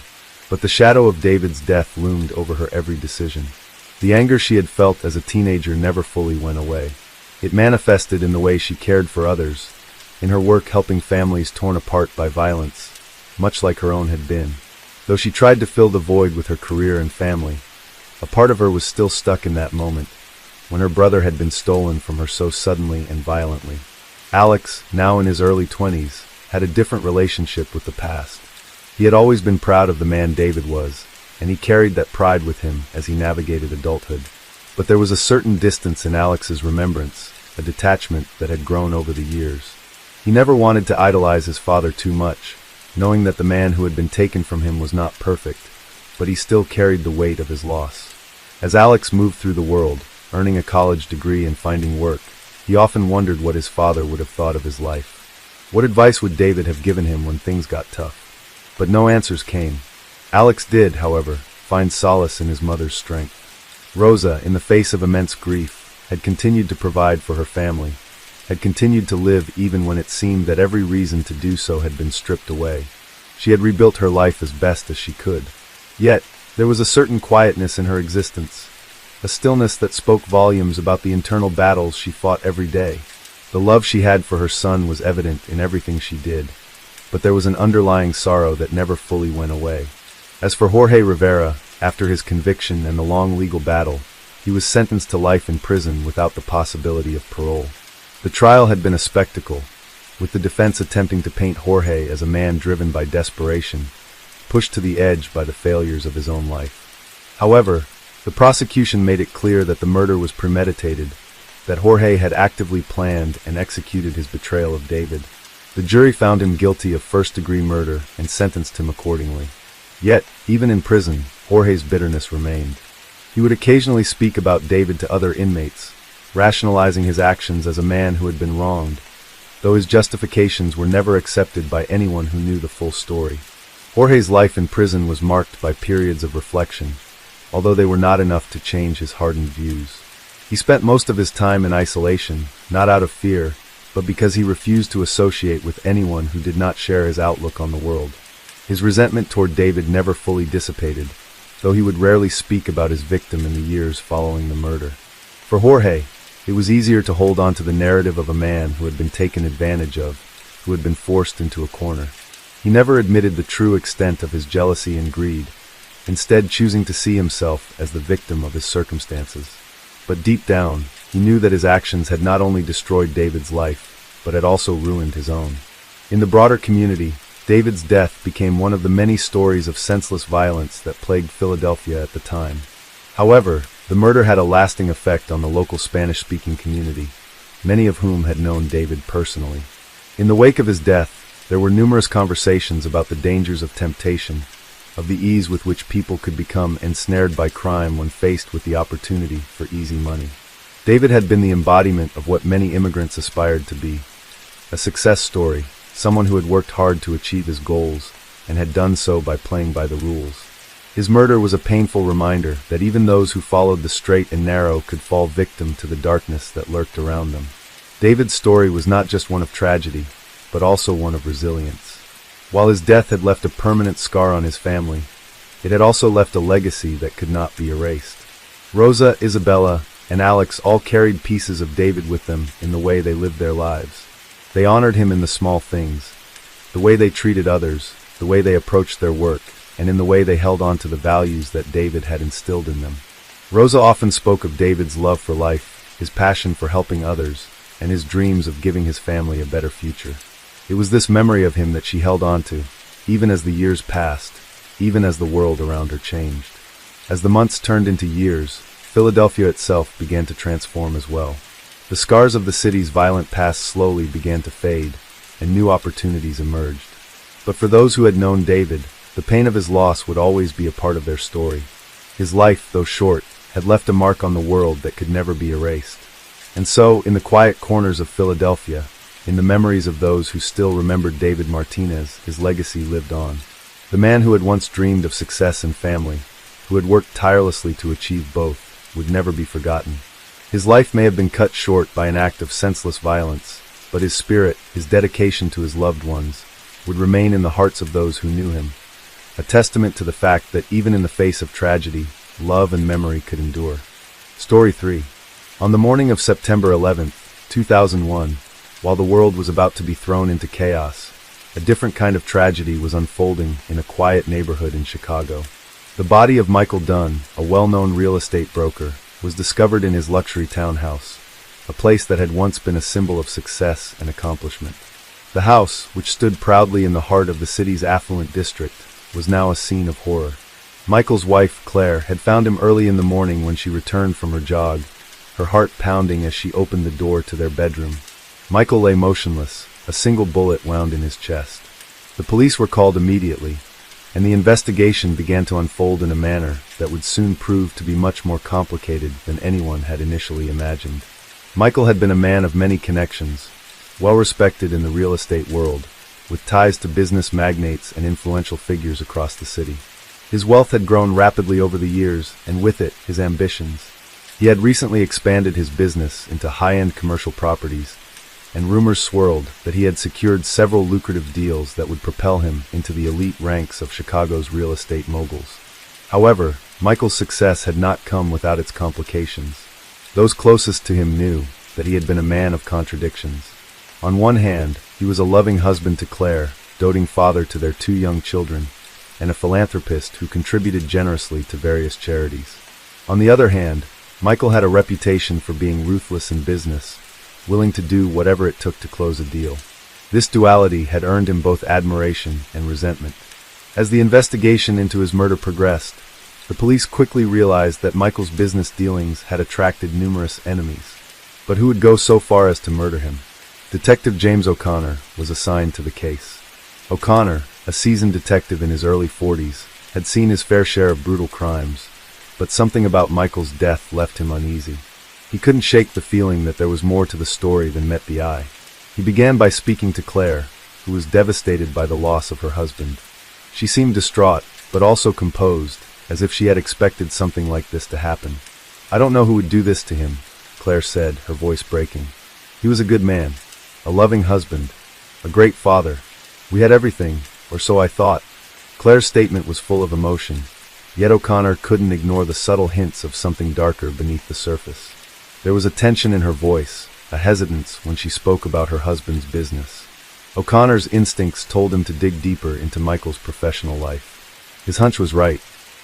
But the shadow of David's death loomed over her every decision. The anger she had felt as a teenager never fully went away. It manifested in the way she cared for others, in her work helping families torn apart by violence, much like her own had been. Though she tried to fill the void with her career and family, a part of her was still stuck in that moment, when her brother had been stolen from her so suddenly and violently. Alex, now in his early 20s, had a different relationship with the past. He had always been proud of the man David was, and he carried that pride with him as he navigated adulthood. But there was a certain distance in Alex's remembrance, a detachment that had grown over the years. He never wanted to idolize his father too much, knowing that the man who had been taken from him was not perfect, but he still carried the weight of his loss. As Alex moved through the world, earning a college degree and finding work, he often wondered what his father would have thought of his life. What advice would David have given him when things got tough? But no answers came. Alex did, however, find solace in his mother's strength. Rosa, in the face of immense grief, had continued to provide for her family, had continued to live even when it seemed that every reason to do so had been stripped away. She had rebuilt her life as best as she could. Yet, there was a certain quietness in her existence, a stillness that spoke volumes about the internal battles she fought every day. The love she had for her son was evident in everything she did, but there was an underlying sorrow that never fully went away. As for Jorge Rivera, after his conviction and the long legal battle, he was sentenced to life in prison without the possibility of parole. The trial had been a spectacle, with the defense attempting to paint Jorge as a man driven by desperation, pushed to the edge by the failures of his own life. However, the prosecution made it clear that the murder was premeditated, that Jorge had actively planned and executed his betrayal of David. The jury found him guilty of first-degree murder and sentenced him accordingly. Yet, even in prison, Jorge's bitterness remained. He would occasionally speak about David to other inmates, rationalizing his actions as a man who had been wronged, though his justifications were never accepted by anyone who knew the full story. Jorge's life in prison was marked by periods of reflection, although they were not enough to change his hardened views. He spent most of his time in isolation, not out of fear, but because he refused to associate with anyone who did not share his outlook on the world. His resentment toward David never fully dissipated, though he would rarely speak about his victim in the years following the murder. For Jorge, it was easier to hold on to the narrative of a man who had been taken advantage of, who had been forced into a corner. He never admitted the true extent of his jealousy and greed, instead choosing to see himself as the victim of his circumstances. But deep down, he knew that his actions had not only destroyed David's life, but had also ruined his own. In the broader community, David's death became one of the many stories of senseless violence that plagued Philadelphia at the time. However, the murder had a lasting effect on the local Spanish-speaking community, many of whom had known David personally. In the wake of his death, there were numerous conversations about the dangers of temptation, of the ease with which people could become ensnared by crime when faced with the opportunity for easy money. David had been the embodiment of what many immigrants aspired to be. A success story, someone who had worked hard to achieve his goals, and had done so by playing by the rules. His murder was a painful reminder that even those who followed the straight and narrow could fall victim to the darkness that lurked around them. David's story was not just one of tragedy, but also one of resilience. While his death had left a permanent scar on his family, it had also left a legacy that could not be erased. Rosa, Isabella, and Alex all carried pieces of David with them in the way they lived their lives. They honored him in the small things, the way they treated others, the way they approached their work, and in the way they held on to the values that David had instilled in them. Rosa often spoke of David's love for life, his passion for helping others, and his dreams of giving his family a better future. It was this memory of him that she held on to, even as the years passed, even as the world around her changed. As the months turned into years, Philadelphia itself began to transform as well. The scars of the city's violent past slowly began to fade, and new opportunities emerged. But for those who had known David, the pain of his loss would always be a part of their story. His life, though short, had left a mark on the world that could never be erased. And so, in the quiet corners of Philadelphia, in the memories of those who still remembered David Martinez, his legacy lived on. The man who had once dreamed of success and family, who had worked tirelessly to achieve both, would never be forgotten. His life may have been cut short by an act of senseless violence, but his spirit, his dedication to his loved ones, would remain in the hearts of those who knew him, a testament to the fact that even in the face of tragedy, love and memory could endure. Story 3. On the morning of September 11th, 2001, while the world was about to be thrown into chaos, a different kind of tragedy was unfolding in a quiet neighborhood in Chicago. The body of Michael Dunn, a well-known real estate broker, was discovered in his luxury townhouse, a place that had once been a symbol of success and accomplishment. The house, which stood proudly in the heart of the city's affluent district, was now a scene of horror. Michael's wife, Claire, had found him early in the morning when she returned from her jog, her heart pounding as she opened the door to their bedroom. Michael lay motionless, a single bullet wound in his chest. The police were called immediately, and the investigation began to unfold in a manner that would soon prove to be much more complicated than anyone had initially imagined. Michael had been a man of many connections, well respected in the real estate world, with ties to business magnates and influential figures across the city. His wealth had grown rapidly over the years, and with it, his ambitions. He had recently expanded his business into high-end commercial properties, and rumors swirled that he had secured several lucrative deals that would propel him into the elite ranks of Chicago's real estate moguls. However, Michael's success had not come without its complications. Those closest to him knew that he had been a man of contradictions. On one hand, he was a loving husband to Claire, doting father to their 2 young children, and a philanthropist who contributed generously to various charities. On the other hand, Michael had a reputation for being ruthless in business, willing to do whatever it took to close a deal. This duality had earned him both admiration and resentment. As the investigation into his murder progressed, the police quickly realized that Michael's business dealings had attracted numerous enemies. But who would go so far as to murder him? Detective James O'Connor was assigned to the case. O'Connor, a seasoned detective in his early 40s, had seen his fair share of brutal crimes, but something about Michael's death left him uneasy. He couldn't shake the feeling that there was more to the story than met the eye. He began by speaking to Claire, who was devastated by the loss of her husband. She seemed distraught, but also composed, as if she had expected something like this to happen. "I don't know who would do this to him," Claire said, her voice breaking. "He was a good man, a loving husband, a great father. We had everything, or so I thought." Claire's statement was full of emotion, yet O'Connor couldn't ignore the subtle hints of something darker beneath the surface. There was a tension in her voice, a hesitance when she spoke about her husband's business. O'Connor's instincts told him to dig deeper into Michael's professional life. His hunch was right.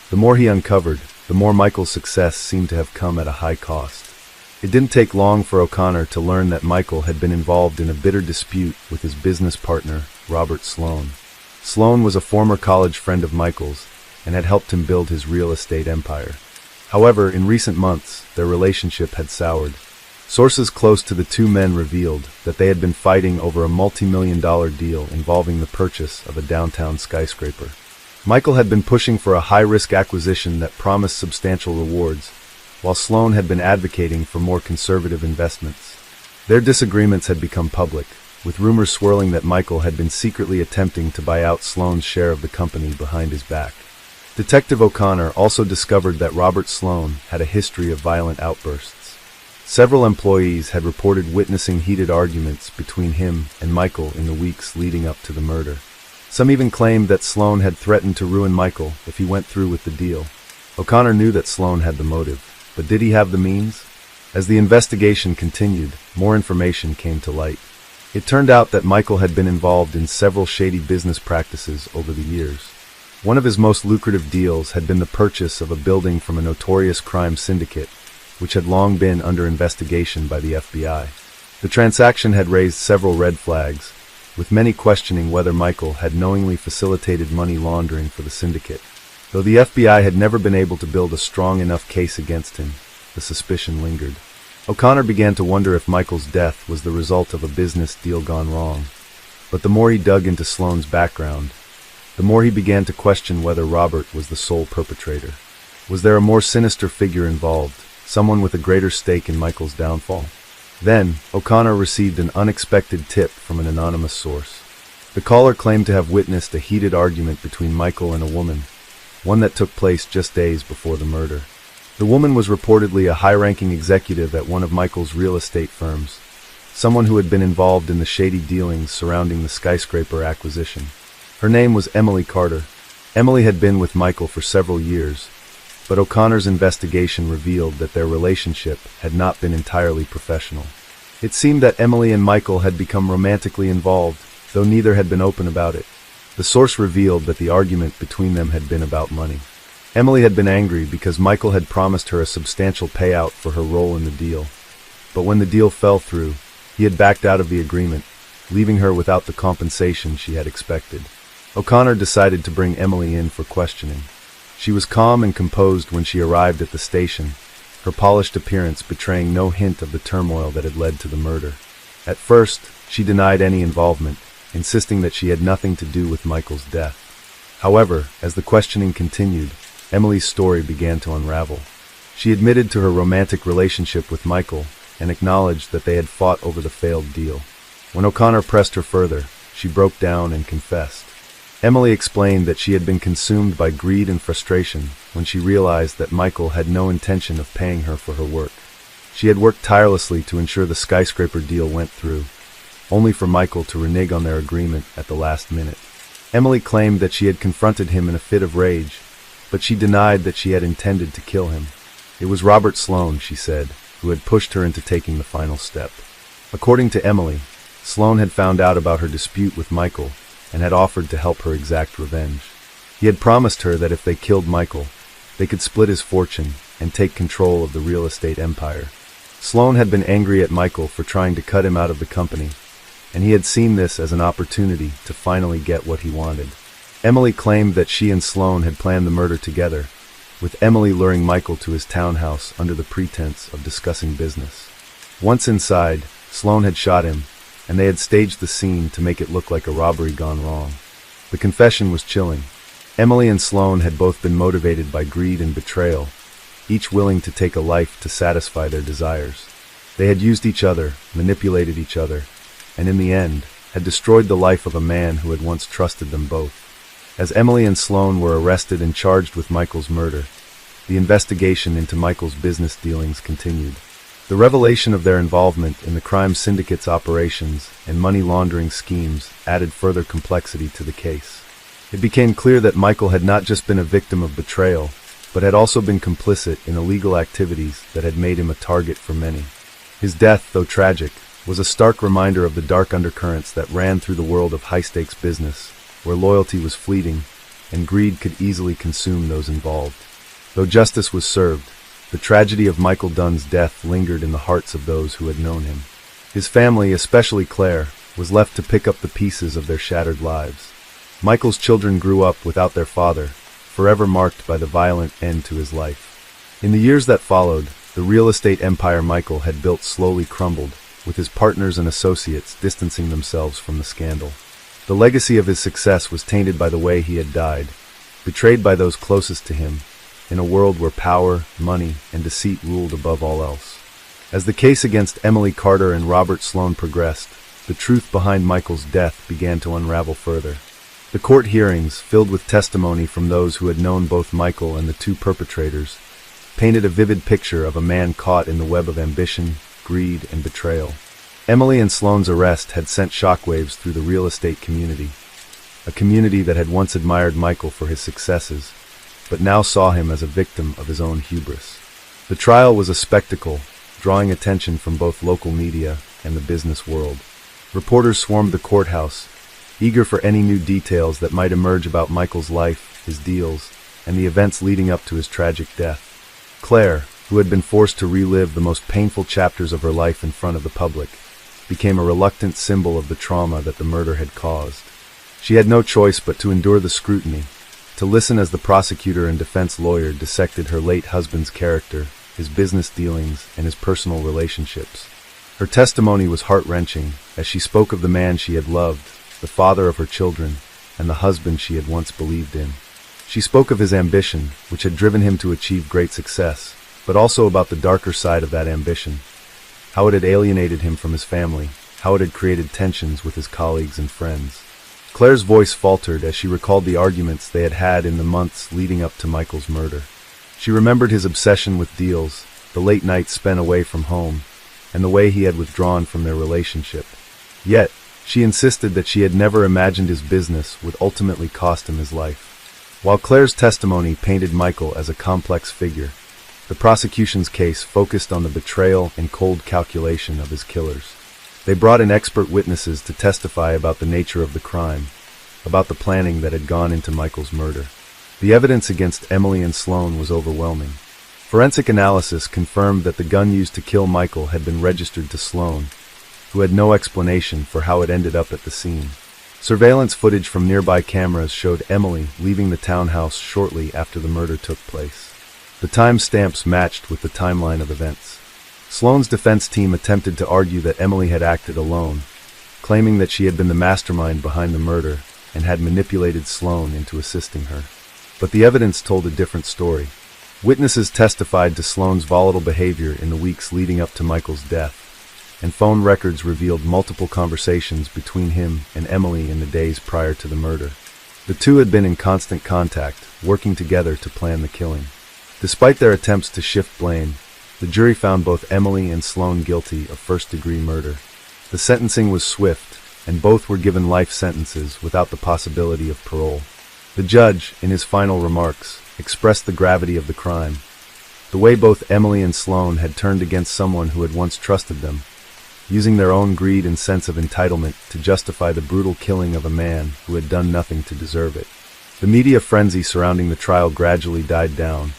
The more he uncovered, the more Michael's success seemed to have come at a high cost. It didn't take long for O'Connor to learn that Michael had been involved in a bitter dispute with his business partner, Robert Sloan. Sloan was a former college friend of Michael's and had helped him build his real estate empire. However, in recent months, their relationship had soured. Sources close to the 2 men revealed that they had been fighting over a multi-million-dollar deal involving the purchase of a downtown skyscraper. Michael had been pushing for a high-risk acquisition that promised substantial rewards, while Sloan had been advocating for more conservative investments. Their disagreements had become public, with rumors swirling that Michael had been secretly attempting to buy out Sloan's share of the company behind his back. Detective O'Connor also discovered that Robert Sloan had a history of violent outbursts. Several employees had reported witnessing heated arguments between him and Michael in the weeks leading up to the murder. Some even claimed that Sloan had threatened to ruin Michael if he went through with the deal. O'Connor knew that Sloan had the motive, but did he have the means? As the investigation continued, more information came to light. It turned out that Michael had been involved in several shady business practices over the years. One of his most lucrative deals had been the purchase of a building from a notorious crime syndicate, which had long been under investigation by the FBI. The transaction had raised several red flags, with many questioning whether Michael had knowingly facilitated money laundering for the syndicate. Though the FBI had never been able to build a strong enough case against him, the suspicion lingered. O'Connor began to wonder if Michael's death was the result of a business deal gone wrong. But the more he dug into Sloan's background, the more he began to question whether Robert was the sole perpetrator. Was there a more sinister figure involved, someone with a greater stake in Michael's downfall? Then, O'Connor received an unexpected tip from an anonymous source. The caller claimed to have witnessed a heated argument between Michael and a woman, one that took place just days before the murder. The woman was reportedly a high-ranking executive at one of Michael's real estate firms, someone who had been involved in the shady dealings surrounding the skyscraper acquisition. Her name was Emily Carter. Emily had been with Michael for several years, but O'Connor's investigation revealed that their relationship had not been entirely professional. It seemed that Emily and Michael had become romantically involved, though neither had been open about it. The source revealed that the argument between them had been about money. Emily had been angry because Michael had promised her a substantial payout for her role in the deal. But when the deal fell through, he had backed out of the agreement, leaving her without the compensation she had expected. O'Connor decided to bring Emily in for questioning. She was calm and composed when she arrived at the station, her polished appearance betraying no hint of the turmoil that had led to the murder. At first, she denied any involvement, insisting that she had nothing to do with Michael's death. However, as the questioning continued, Emily's story began to unravel. She admitted to her romantic relationship with Michael and acknowledged that they had fought over the failed deal. When O'Connor pressed her further, she broke down and confessed. Emily explained that she had been consumed by greed and frustration when she realized that Michael had no intention of paying her for her work. She had worked tirelessly to ensure the skyscraper deal went through, only for Michael to renege on their agreement at the last minute. Emily claimed that she had confronted him in a fit of rage, but she denied that she had intended to kill him. It was Robert Sloan, she said, who had pushed her into taking the final step. According to Emily, Sloan had found out about her dispute with Michael and had offered to help her exact revenge. He had promised her that if they killed Michael, they could split his fortune and take control of the real estate empire. Sloan had been angry at Michael for trying to cut him out of the company, and he had seen this as an opportunity to finally get what he wanted. Emily claimed that she and Sloan had planned the murder together, with Emily luring Michael to his townhouse under the pretense of discussing business. Once inside, Sloan had shot him, and they had staged the scene to make it look like a robbery gone wrong. The confession was chilling. Emily and Sloan had both been motivated by greed and betrayal, each willing to take a life to satisfy their desires. They had used each other, manipulated each other, and in the end, had destroyed the life of a man who had once trusted them both. As Emily and Sloan were arrested and charged with Michael's murder, the investigation into Michael's business dealings continued. The revelation of their involvement in the crime syndicate's operations and money laundering schemes added further complexity to the case. It became clear that Michael had not just been a victim of betrayal, but had also been complicit in illegal activities that had made him a target for many. His death, though tragic, was a stark reminder of the dark undercurrents that ran through the world of high-stakes business, where loyalty was fleeting and greed could easily consume those involved. Though justice was served, the tragedy of Michael Dunn's death lingered in the hearts of those who had known him. His family, especially Claire, was left to pick up the pieces of their shattered lives. Michael's children grew up without their father, forever marked by the violent end to his life. In the years that followed, the real estate empire Michael had built slowly crumbled, with his partners and associates distancing themselves from the scandal. The legacy of his success was tainted by the way he had died, betrayed by those closest to him, in a world where power, money, and deceit ruled above all else. As the case against Emily Carter and Robert Sloan progressed, the truth behind Michael's death began to unravel further. The court hearings, filled with testimony from those who had known both Michael and the two perpetrators, painted a vivid picture of a man caught in the web of ambition, greed, and betrayal. Emily and Sloan's arrest had sent shockwaves through the real estate community, a community that had once admired Michael for his successes, but now saw him as a victim of his own hubris. The trial was a spectacle, drawing attention from both local media and the business world. Reporters swarmed the courthouse, eager for any new details that might emerge about Michael's life, his deals, and the events leading up to his tragic death. Claire, who had been forced to relive the most painful chapters of her life in front of the public, became a reluctant symbol of the trauma that the murder had caused. She had no choice but to endure the scrutiny, to listen as the prosecutor and defense lawyer dissected her late husband's character, his business dealings, and his personal relationships. Her testimony was heart-wrenching as she spoke of the man she had loved, the father of her children, and the husband she had once believed in. She spoke of his ambition, which had driven him to achieve great success, but also about the darker side of that ambition, how it had alienated him from his family, how it had created tensions with his colleagues and friends. Claire's voice faltered as she recalled the arguments they had had in the months leading up to Michael's murder. She remembered his obsession with deals, the late nights spent away from home, and the way he had withdrawn from their relationship. Yet, she insisted that she had never imagined his business would ultimately cost him his life. While Claire's testimony painted Michael as a complex figure, the prosecution's case focused on the betrayal and cold calculation of his killers. They brought in expert witnesses to testify about the nature of the crime, about the planning that had gone into Michael's murder. The evidence against Emily and Sloan was overwhelming. Forensic analysis confirmed that the gun used to kill Michael had been registered to Sloan, who had no explanation for how it ended up at the scene. Surveillance footage from nearby cameras showed Emily leaving the townhouse shortly after the murder took place. The timestamps matched with the timeline of events. Sloan's defense team attempted to argue that Emily had acted alone, claiming that she had been the mastermind behind the murder and had manipulated Sloan into assisting her. But the evidence told a different story. Witnesses testified to Sloan's volatile behavior in the weeks leading up to Michael's death, and phone records revealed multiple conversations between him and Emily in the days prior to the murder. The two had been in constant contact, working together to plan the killing. Despite their attempts to shift blame, the jury found both Emily and Sloan guilty of first-degree murder. The sentencing was swift, and both were given life sentences without the possibility of parole. The judge, in his final remarks, expressed the gravity of the crime, the way both Emily and Sloan had turned against someone who had once trusted them, using their own greed and sense of entitlement to justify the brutal killing of a man who had done nothing to deserve it. The media frenzy surrounding the trial gradually died down,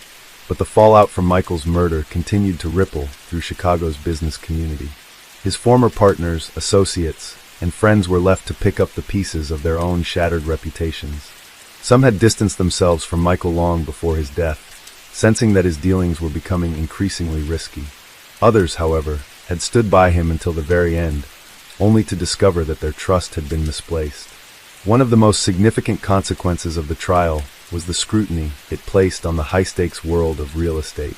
but the fallout from Michael's murder continued to ripple through Chicago's business community. His former partners, associates, and friends were left to pick up the pieces of their own shattered reputations. Some had distanced themselves from Michael long before his death, sensing that his dealings were becoming increasingly risky. Others, however, had stood by him until the very end, only to discover that their trust had been misplaced. One of the most significant consequences of the trial was the scrutiny it placed on the high-stakes world of real estate.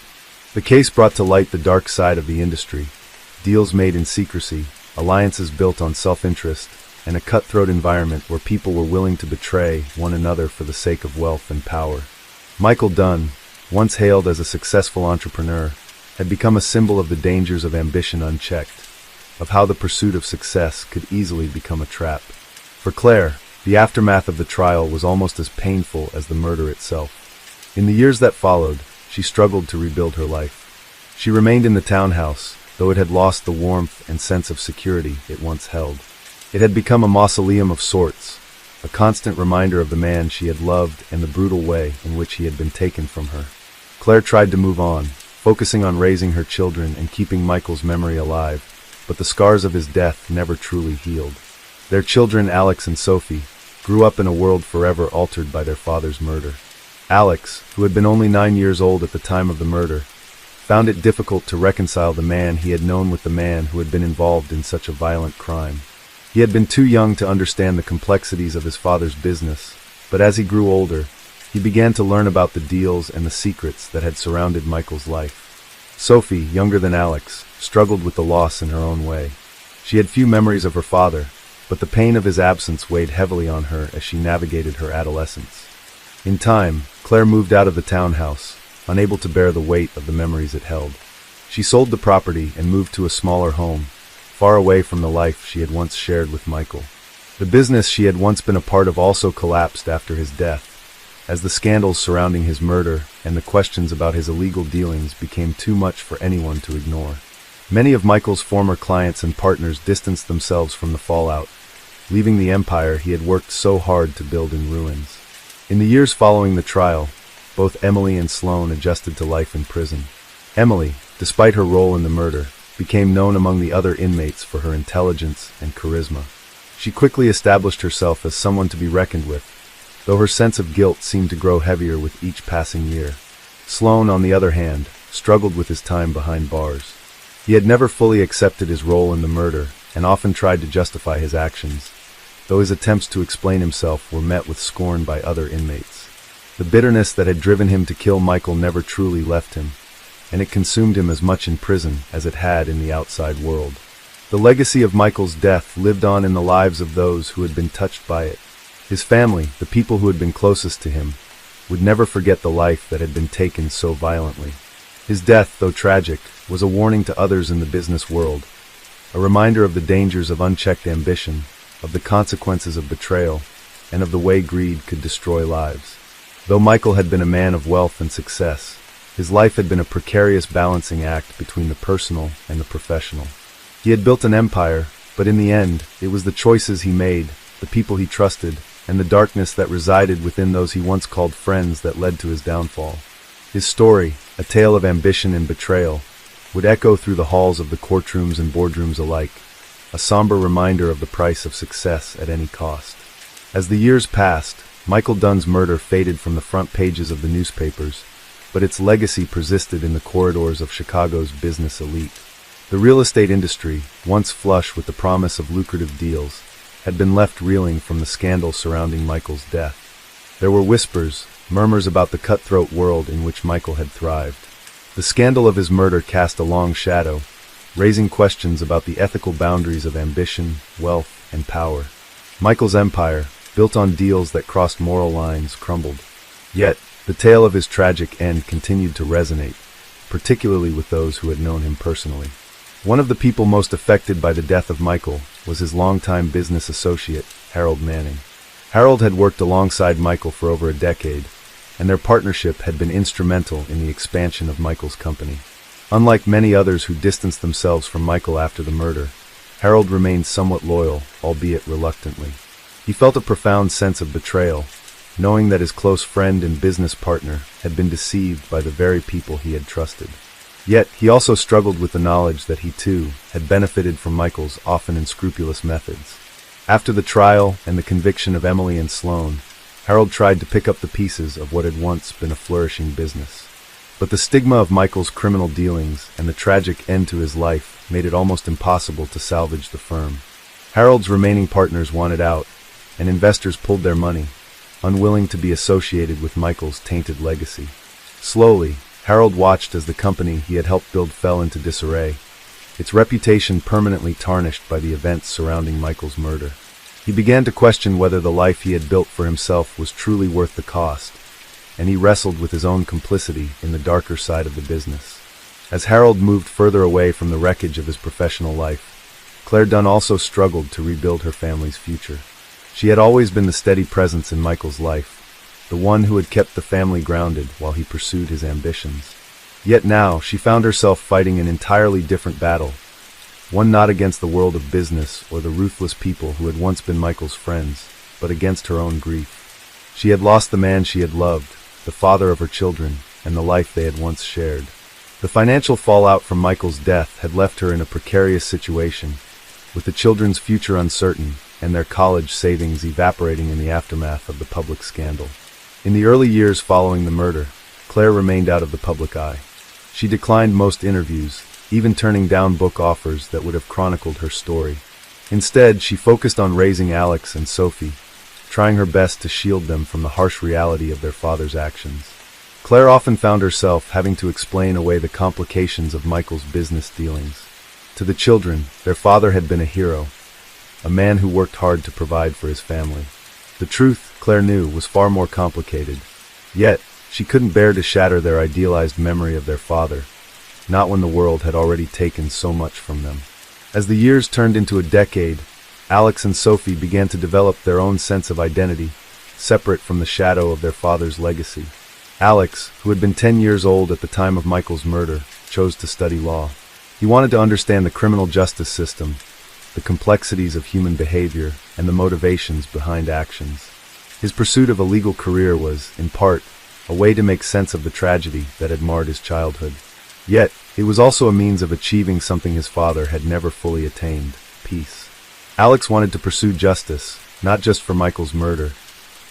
The case brought to light the dark side of the industry, deals made in secrecy, alliances built on self-interest, and a cutthroat environment where people were willing to betray one another for the sake of wealth and power. Michael Dunn, once hailed as a successful entrepreneur, had become a symbol of the dangers of ambition unchecked, of how the pursuit of success could easily become a trap. For Claire, the aftermath of the trial was almost as painful as the murder itself. In the years that followed, she struggled to rebuild her life. She remained in the townhouse, though it had lost the warmth and sense of security it once held. It had become a mausoleum of sorts, a constant reminder of the man she had loved and the brutal way in which he had been taken from her. Claire tried to move on, focusing on raising her children and keeping Michael's memory alive, but the scars of his death never truly healed. Their children, Alex and Sophie, grew up in a world forever altered by their father's murder. Alex, who had been only 9 years old at the time of the murder, found it difficult to reconcile the man he had known with the man who had been involved in such a violent crime. He had been too young to understand the complexities of his father's business, but as he grew older, he began to learn about the deals and the secrets that had surrounded Michael's life. Sophie, younger than Alex, struggled with the loss in her own way. She had few memories of her father, but the pain of his absence weighed heavily on her as she navigated her adolescence. In time, Claire moved out of the townhouse, unable to bear the weight of the memories it held. She sold the property and moved to a smaller home, far away from the life she had once shared with Michael. The business she had once been a part of also collapsed after his death, as the scandals surrounding his murder and the questions about his illegal dealings became too much for anyone to ignore. Many of Michael's former clients and partners distanced themselves from the fallout, leaving the empire he had worked so hard to build in ruins. In the years following the trial, both Emily and Sloane adjusted to life in prison. Emily, despite her role in the murder, became known among the other inmates for her intelligence and charisma. She quickly established herself as someone to be reckoned with, though her sense of guilt seemed to grow heavier with each passing year. Sloane, on the other hand, struggled with his time behind bars. He had never fully accepted his role in the murder and often tried to justify his actions, though his attempts to explain himself were met with scorn by other inmates. The bitterness that had driven him to kill Michael never truly left him, and it consumed him as much in prison as it had in the outside world. The legacy of Michael's death lived on in the lives of those who had been touched by it. His family, the people who had been closest to him, would never forget the life that had been taken so violently. His death, though tragic, was a warning to others in the business world, a reminder of the dangers of unchecked ambition, of the consequences of betrayal, and of the way greed could destroy lives. Though Michael had been a man of wealth and success, his life had been a precarious balancing act between the personal and the professional. He had built an empire, but in the end, it was the choices he made, the people he trusted, and the darkness that resided within those he once called friends that led to his downfall. His story, a tale of ambition and betrayal, would echo through the halls of the courtrooms and boardrooms alike, a somber reminder of the price of success at any cost. As the years passed, Michael Dunn's murder faded from the front pages of the newspapers, but its legacy persisted in the corridors of Chicago's business elite. The real estate industry, once flush with the promise of lucrative deals, had been left reeling from the scandal surrounding Michael's death. There were whispers, murmurs about the cutthroat world in which Michael had thrived. The scandal of his murder cast a long shadow, raising questions about the ethical boundaries of ambition, wealth, and power. Michael's empire, built on deals that crossed moral lines, crumbled. Yet, the tale of his tragic end continued to resonate, particularly with those who had known him personally. One of the people most affected by the death of Michael was his longtime business associate, Harold Manning. Harold had worked alongside Michael for over a decade, and their partnership had been instrumental in the expansion of Michael's company. Unlike many others who distanced themselves from Michael after the murder, Harold remained somewhat loyal, albeit reluctantly. He felt a profound sense of betrayal, knowing that his close friend and business partner had been deceived by the very people he had trusted. Yet, he also struggled with the knowledge that he, too, had benefited from Michael's often unscrupulous methods. After the trial and the conviction of Emily and Sloane, Harold tried to pick up the pieces of what had once been a flourishing business. But the stigma of Michael's criminal dealings and the tragic end to his life made it almost impossible to salvage the firm. Harold's remaining partners wanted out, and investors pulled their money, unwilling to be associated with Michael's tainted legacy. Slowly, Harold watched as the company he had helped build fell into disarray, its reputation permanently tarnished by the events surrounding Michael's murder. He began to question whether the life he had built for himself was truly worth the cost, and he wrestled with his own complicity in the darker side of the business. As Harold moved further away from the wreckage of his professional life, Claire Dunn also struggled to rebuild her family's future. She had always been the steady presence in Michael's life, the one who had kept the family grounded while he pursued his ambitions. Yet now she found herself fighting an entirely different battle, one not against the world of business or the ruthless people who had once been Michael's friends, but against her own grief. She had lost the man she had loved, the father of her children, and the life they had once shared. The financial fallout from Michael's death had left her in a precarious situation, with the children's future uncertain and their college savings evaporating in the aftermath of the public scandal. In the early years following the murder, Claire remained out of the public eye. She declined most interviews, even turning down book offers that would have chronicled her story. Instead, she focused on raising Alex and Sophie, trying her best to shield them from the harsh reality of their father's actions. Claire often found herself having to explain away the complications of Michael's business dealings. To the children, their father had been a hero, a man who worked hard to provide for his family. The truth, Claire knew, was far more complicated. Yet, she couldn't bear to shatter their idealized memory of their father, not when the world had already taken so much from them. As the years turned into a decade, Alex and Sophie began to develop their own sense of identity, separate from the shadow of their father's legacy. Alex, who had been 10 years old at the time of Michael's murder, chose to study law. He wanted to understand the criminal justice system, the complexities of human behavior, and the motivations behind actions. His pursuit of a legal career was, in part, a way to make sense of the tragedy that had marred his childhood. Yet, it was also a means of achieving something his father had never fully attained: peace. Alex wanted to pursue justice, not just for Michael's murder,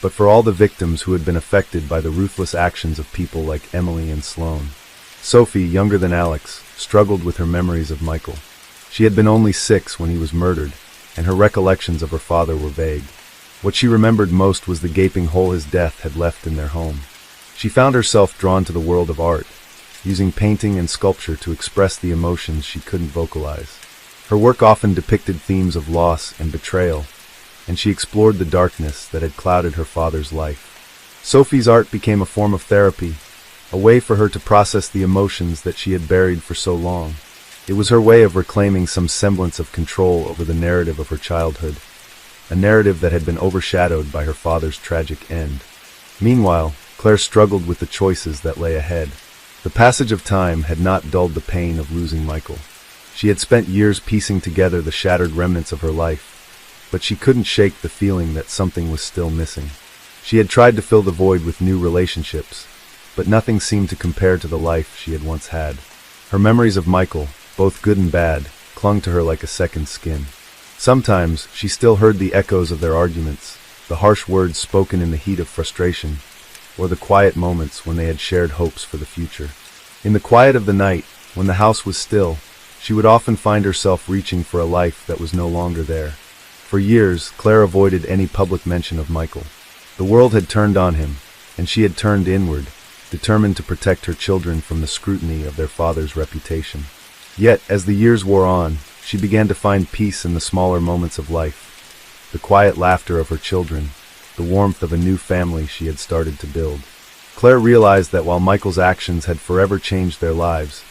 but for all the victims who had been affected by the ruthless actions of people like Emily and Sloane. Sophie, younger than Alex, struggled with her memories of Michael. She had been only 6 when he was murdered, and her recollections of her father were vague. What she remembered most was the gaping hole his death had left in their home. She found herself drawn to the world of art, using painting and sculpture to express the emotions she couldn't vocalize. Her work often depicted themes of loss and betrayal, and she explored the darkness that had clouded her father's life. Sophie's art became a form of therapy, a way for her to process the emotions that she had buried for so long. It was her way of reclaiming some semblance of control over the narrative of her childhood, a narrative that had been overshadowed by her father's tragic end. Meanwhile, Claire struggled with the choices that lay ahead. The passage of time had not dulled the pain of losing Michael. She had spent years piecing together the shattered remnants of her life, but she couldn't shake the feeling that something was still missing. She had tried to fill the void with new relationships, but nothing seemed to compare to the life she had once had. Her memories of Michael, both good and bad, clung to her like a second skin. Sometimes she still heard the echoes of their arguments, the harsh words spoken in the heat of frustration, or the quiet moments when they had shared hopes for the future. In the quiet of the night, when the house was still, she would often find herself reaching for a life that was no longer there. For years, Claire avoided any public mention of Michael. The world had turned on him, and she had turned inward, determined to protect her children from the scrutiny of their father's reputation. Yet, as the years wore on, she began to find peace in the smaller moments of life, the quiet laughter of her children, the warmth of a new family she had started to build. Claire realized that while Michael's actions had forever changed their lives,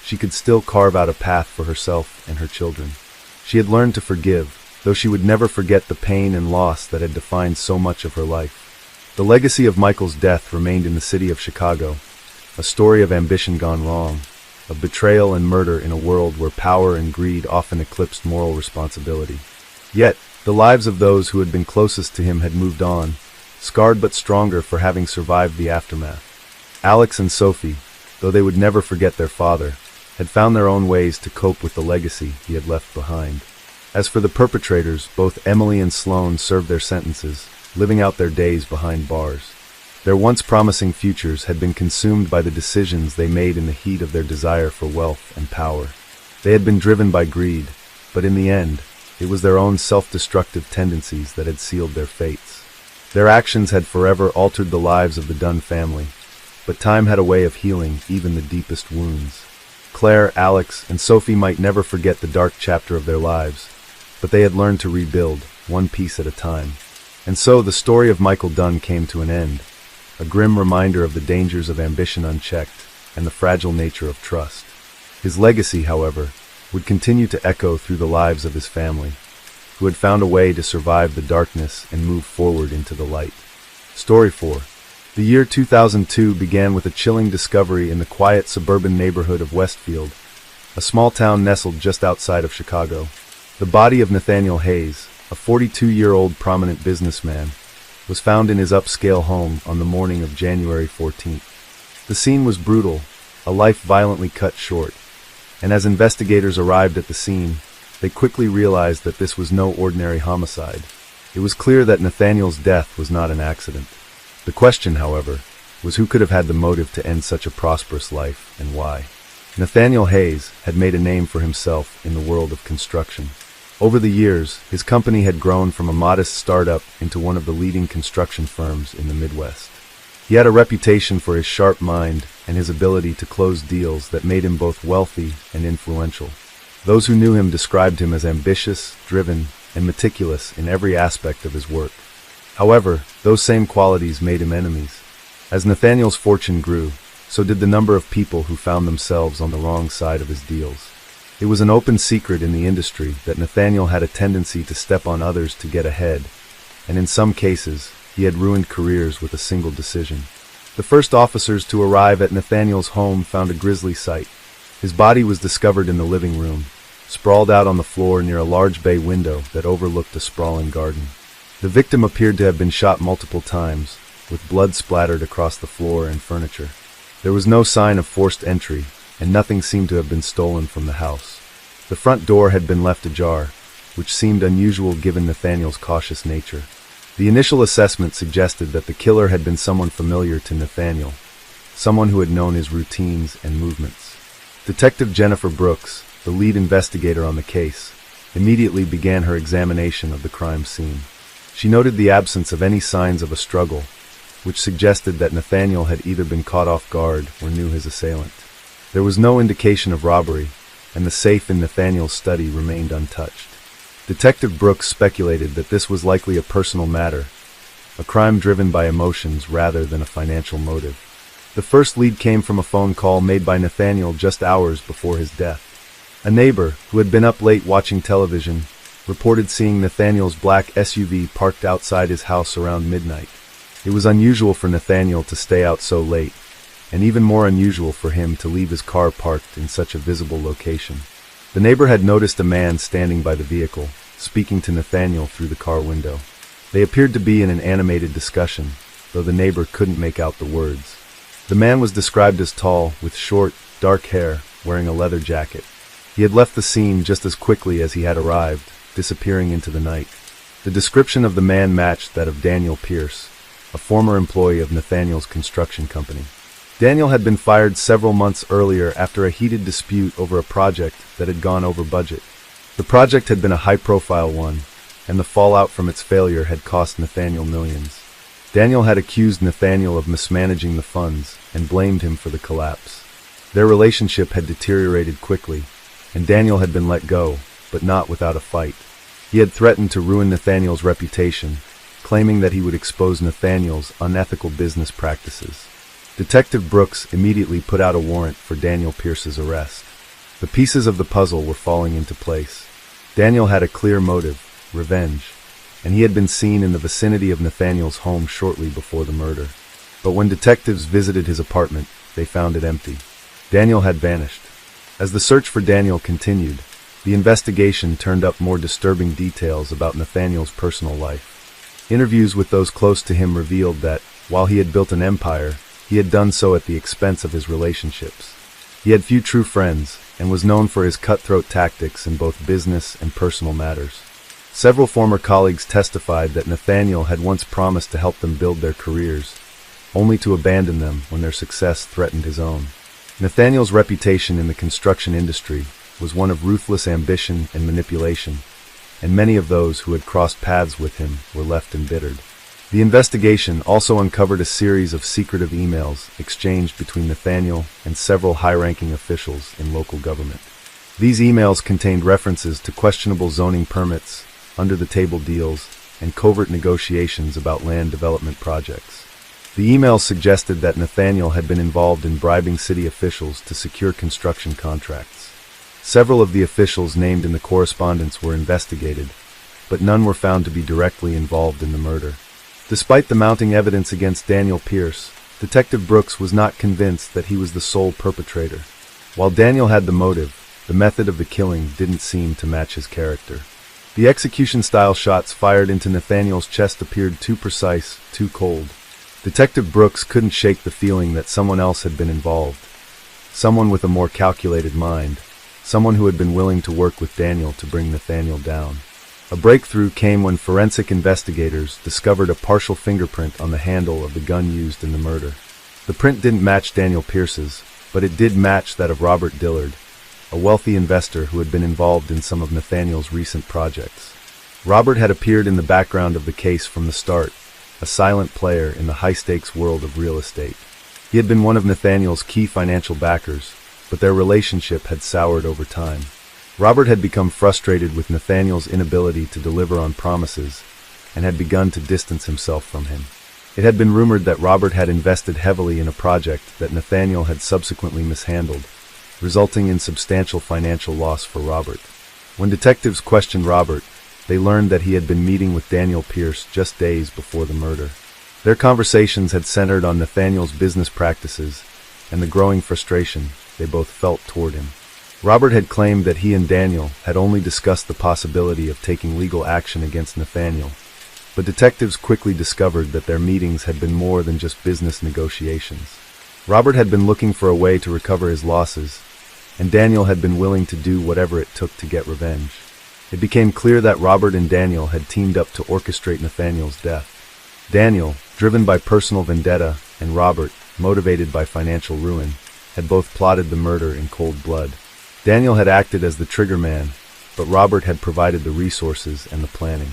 she could still carve out a path for herself and her children. She had learned to forgive, though she would never forget the pain and loss that had defined so much of her life. The legacy of Michael's death remained in the city of Chicago, a story of ambition gone wrong, of betrayal and murder in a world where power and greed often eclipsed moral responsibility. Yet, the lives of those who had been closest to him had moved on, scarred but stronger for having survived the aftermath. Alex and Sophie, though they would never forget their father, had found their own ways to cope with the legacy he had left behind. As for the perpetrators, both Emily and Sloane served their sentences, living out their days behind bars. Their once promising futures had been consumed by the decisions they made in the heat of their desire for wealth and power. They had been driven by greed, but in the end, it was their own self-destructive tendencies that had sealed their fates. Their actions had forever altered the lives of the Dunn family, but time had a way of healing even the deepest wounds. Claire, Alex, and Sophie might never forget the dark chapter of their lives, but they had learned to rebuild, one piece at a time. And so the story of Michael Dunn came to an end, a grim reminder of the dangers of ambition unchecked and the fragile nature of trust. His legacy, however, would continue to echo through the lives of his family, who had found a way to survive the darkness and move forward into the light. Story 4. The year 2002 began with a chilling discovery in the quiet suburban neighborhood of Westfield, a small town nestled just outside of Chicago. The body of Nathaniel Hayes, a 42-year-old prominent businessman, was found in his upscale home on the morning of January 14th. The scene was brutal, a life violently cut short, and as investigators arrived at the scene, they quickly realized that this was no ordinary homicide. It was clear that Nathaniel's death was not an accident. The question, however, was who could have had the motive to end such a prosperous life, and why? Nathaniel Hayes had made a name for himself in the world of construction. Over the years, his company had grown from a modest startup into one of the leading construction firms in the Midwest. He had a reputation for his sharp mind and his ability to close deals that made him both wealthy and influential. Those who knew him described him as ambitious, driven, and meticulous in every aspect of his work. However, those same qualities made him enemies. As Nathaniel's fortune grew, so did the number of people who found themselves on the wrong side of his deals. It was an open secret in the industry that Nathaniel had a tendency to step on others to get ahead, and in some cases, he had ruined careers with a single decision. The first officers to arrive at Nathaniel's home found a grisly sight. His body was discovered in the living room, sprawled out on the floor near a large bay window that overlooked a sprawling garden. The victim appeared to have been shot multiple times, with blood splattered across the floor and furniture. There was no sign of forced entry, and nothing seemed to have been stolen from the house. The front door had been left ajar, which seemed unusual given Nathaniel's cautious nature. The initial assessment suggested that the killer had been someone familiar to Nathaniel, someone who had known his routines and movements. Detective Jennifer Brooks, the lead investigator on the case, immediately began her examination of the crime scene. She noted the absence of any signs of a struggle, which suggested that Nathaniel had either been caught off guard or knew his assailant. There was no indication of robbery, and the safe in Nathaniel's study remained untouched. Detective Brooks speculated that this was likely a personal matter, a crime driven by emotions rather than a financial motive. The first lead came from a phone call made by Nathaniel just hours before his death. A neighbor, who had been up late watching television, reported seeing Nathaniel's black SUV parked outside his house around midnight. It was unusual for Nathaniel to stay out so late, and even more unusual for him to leave his car parked in such a visible location. The neighbor had noticed a man standing by the vehicle, speaking to Nathaniel through the car window. They appeared to be in an animated discussion, though the neighbor couldn't make out the words. The man was described as tall, with short, dark hair, wearing a leather jacket. He had left the scene just as quickly as he had arrived, disappearing into the night. The description of the man matched that of Daniel Pierce, a former employee of Nathaniel's construction company. Daniel had been fired several months earlier after a heated dispute over a project that had gone over budget. The project had been a high-profile one, and the fallout from its failure had cost Nathaniel millions. Daniel had accused Nathaniel of mismanaging the funds and blamed him for the collapse. Their relationship had deteriorated quickly, and Daniel had been let go, but not without a fight. He had threatened to ruin Nathaniel's reputation, claiming that he would expose Nathaniel's unethical business practices. Detective Brooks immediately put out a warrant for Daniel Pierce's arrest. The pieces of the puzzle were falling into place. Daniel had a clear motive, revenge, and he had been seen in the vicinity of Nathaniel's home shortly before the murder. But when detectives visited his apartment, they found it empty. Daniel had vanished. As the search for Daniel continued, the investigation turned up more disturbing details about Nathaniel's personal life. Interviews with those close to him revealed that, while he had built an empire, he had done so at the expense of his relationships. He had few true friends, and was known for his cutthroat tactics in both business and personal matters. Several former colleagues testified that Nathaniel had once promised to help them build their careers, only to abandon them when their success threatened his own. Nathaniel's reputation in the construction industry was one of ruthless ambition and manipulation, and many of those who had crossed paths with him were left embittered. The investigation also uncovered a series of secretive emails exchanged between Nathaniel and several high-ranking officials in local government. These emails contained references to questionable zoning permits, under-the-table deals, and covert negotiations about land development projects. The emails suggested that Nathaniel had been involved in bribing city officials to secure construction contracts. Several of the officials named in the correspondence were investigated, but none were found to be directly involved in the murder. Despite the mounting evidence against Daniel Pierce, Detective Brooks was not convinced that he was the sole perpetrator. While Daniel had the motive, the method of the killing didn't seem to match his character. The execution-style shots fired into Nathaniel's chest appeared too precise, too cold. Detective Brooks couldn't shake the feeling that someone else had been involved. Someone with a more calculated mind. Someone who had been willing to work with Daniel to bring Nathaniel down. A breakthrough came when forensic investigators discovered a partial fingerprint on the handle of the gun used in the murder. The print didn't match Daniel Pierce's, but it did match that of Robert Dillard, a wealthy investor who had been involved in some of Nathaniel's recent projects. Robert had appeared in the background of the case from the start, a silent player in the high-stakes world of real estate. He had been one of Nathaniel's key financial backers, but their relationship had soured over time. Robert had become frustrated with Nathaniel's inability to deliver on promises and had begun to distance himself from him. It had been rumored that Robert had invested heavily in a project that Nathaniel had subsequently mishandled, resulting in substantial financial loss for Robert. When detectives questioned Robert, they learned that he had been meeting with Daniel Pierce just days before the murder. Their conversations had centered on Nathaniel's business practices and the growing frustration they both felt toward him. Robert had claimed that he and Daniel had only discussed the possibility of taking legal action against Nathaniel, but detectives quickly discovered that their meetings had been more than just business negotiations. Robert had been looking for a way to recover his losses, and Daniel had been willing to do whatever it took to get revenge. It became clear that Robert and Daniel had teamed up to orchestrate Nathaniel's death. Daniel, driven by personal vendetta, and Robert, motivated by financial ruin, had both plotted the murder in cold blood. Daniel had acted as the trigger man, but Robert had provided the resources and the planning.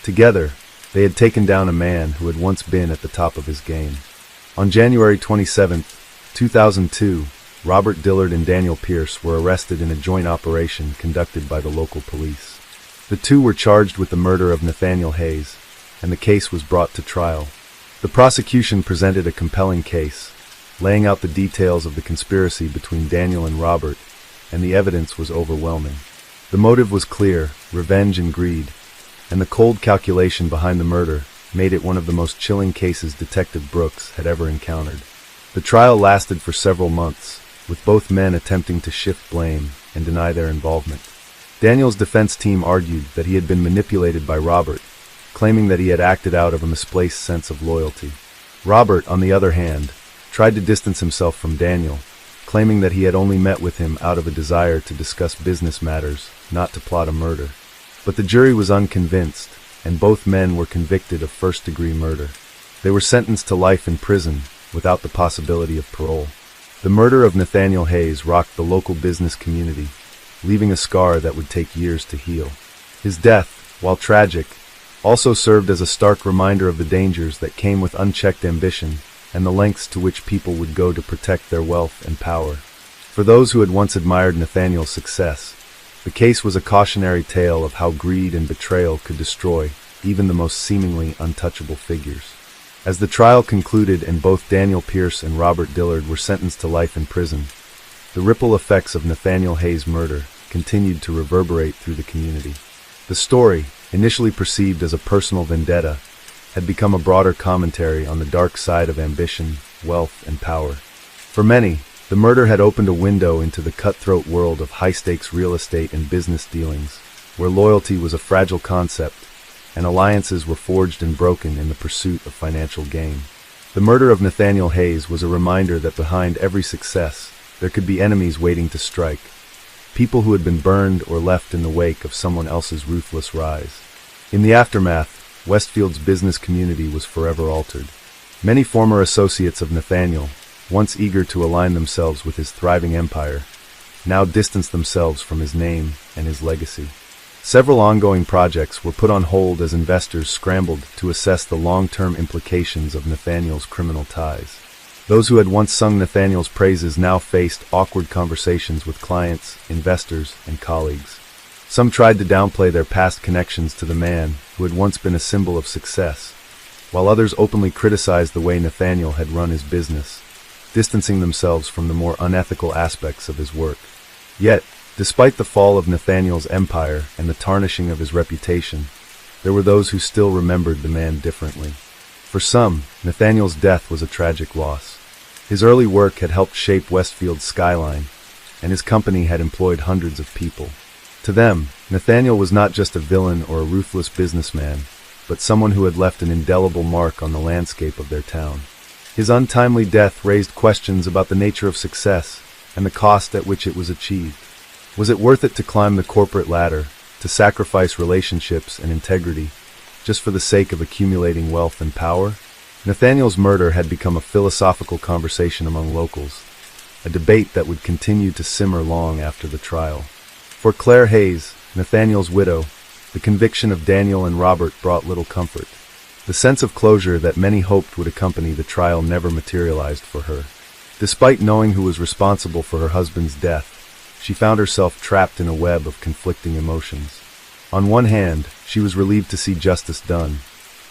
Together, they had taken down a man who had once been at the top of his game. On January 27, 2002, Robert Dillard and Daniel Pierce were arrested in a joint operation conducted by the local police. The two were charged with the murder of Nathaniel Hayes, and the case was brought to trial. The prosecution presented a compelling case, laying out the details of the conspiracy between Daniel and Robert, and the evidence was overwhelming. The motive was clear: revenge and greed, and the cold calculation behind the murder made it one of the most chilling cases Detective Brooks had ever encountered. The trial lasted for several months, with both men attempting to shift blame and deny their involvement. Daniel's defense team argued that he had been manipulated by Robert, claiming that he had acted out of a misplaced sense of loyalty. Robert, on the other hand, tried to distance himself from Daniel, claiming that he had only met with him out of a desire to discuss business matters, not to plot a murder. But the jury was unconvinced, and both men were convicted of first-degree murder. They were sentenced to life in prison, without the possibility of parole. The murder of Nathaniel Hayes rocked the local business community, leaving a scar that would take years to heal. His death, while tragic, also served as a stark reminder of the dangers that came with unchecked ambition and the lengths to which people would go to protect their wealth and power. For those who had once admired Nathaniel's success, the case was a cautionary tale of how greed and betrayal could destroy even the most seemingly untouchable figures. As the trial concluded and both Daniel Pierce and Robert Dillard were sentenced to life in prison, the ripple effects of Nathaniel Hayes' murder continued to reverberate through the community. The story, initially perceived as a personal vendetta, had become a broader commentary on the dark side of ambition, wealth, and power. For many, the murder had opened a window into the cutthroat world of high-stakes real estate and business dealings, where loyalty was a fragile concept, and alliances were forged and broken in the pursuit of financial gain. The murder of Nathaniel Hayes was a reminder that behind every success, there could be enemies waiting to strike, people who had been burned or left in the wake of someone else's ruthless rise. In the aftermath, Westfield's business community was forever altered. Many former associates of Nathaniel, once eager to align themselves with his thriving empire, now distanced themselves from his name and his legacy. Several ongoing projects were put on hold as investors scrambled to assess the long-term implications of Nathaniel's criminal ties. Those who had once sung Nathaniel's praises now faced awkward conversations with clients, investors, and colleagues. Some tried to downplay their past connections to the man who had once been a symbol of success, while others openly criticized the way Nathaniel had run his business, distancing themselves from the more unethical aspects of his work. Yet, despite the fall of Nathaniel's empire and the tarnishing of his reputation, there were those who still remembered the man differently. For some, Nathaniel's death was a tragic loss. His early work had helped shape Westfield's skyline, and his company had employed hundreds of people. To them, Nathaniel was not just a villain or a ruthless businessman, but someone who had left an indelible mark on the landscape of their town. His untimely death raised questions about the nature of success and the cost at which it was achieved. Was it worth it to climb the corporate ladder, to sacrifice relationships and integrity, just for the sake of accumulating wealth and power? Nathaniel's murder had become a philosophical conversation among locals, a debate that would continue to simmer long after the trial. For Claire Hayes, Nathaniel's widow, the conviction of Daniel and Robert brought little comfort. The sense of closure that many hoped would accompany the trial never materialized for her. Despite knowing who was responsible for her husband's death, she found herself trapped in a web of conflicting emotions. On one hand, she was relieved to see justice done,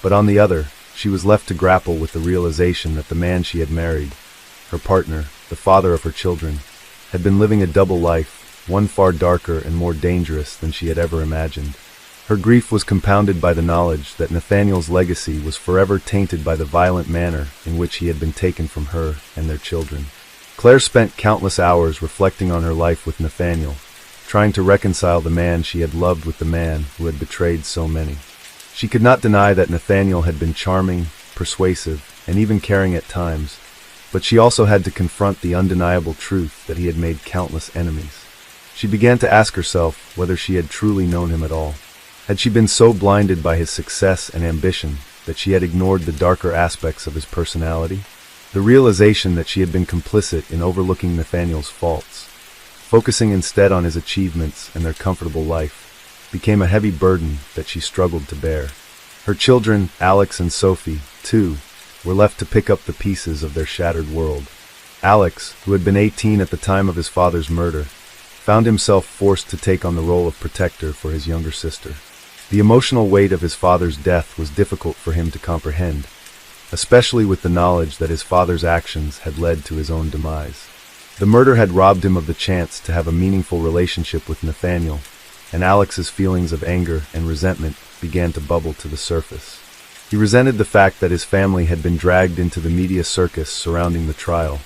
but on the other, she was left to grapple with the realization that the man she had married, her partner, the father of her children, had been living a double life, one far darker and more dangerous than she had ever imagined. Her grief was compounded by the knowledge that Nathaniel's legacy was forever tainted by the violent manner in which he had been taken from her and their children. Claire spent countless hours reflecting on her life with Nathaniel, trying to reconcile the man she had loved with the man who had betrayed so many. She could not deny that Nathaniel had been charming, persuasive, and even caring at times, but she also had to confront the undeniable truth that he had made countless enemies. She began to ask herself whether she had truly known him at all. Had she been so blinded by his success and ambition that she had ignored the darker aspects of his personality? The realization that she had been complicit in overlooking Nathaniel's faults, focusing instead on his achievements and their comfortable life, became a heavy burden that she struggled to bear. Her children, Alex and Sophie, too, were left to pick up the pieces of their shattered world. Alex, who had been 18 at the time of his father's murder, found himself forced to take on the role of protector for his younger sister. The emotional weight of his father's death was difficult for him to comprehend, especially with the knowledge that his father's actions had led to his own demise. The murder had robbed him of the chance to have a meaningful relationship with Nathaniel, and Alex's feelings of anger and resentment began to bubble to the surface. He resented the fact that his family had been dragged into the media circus surrounding the trial,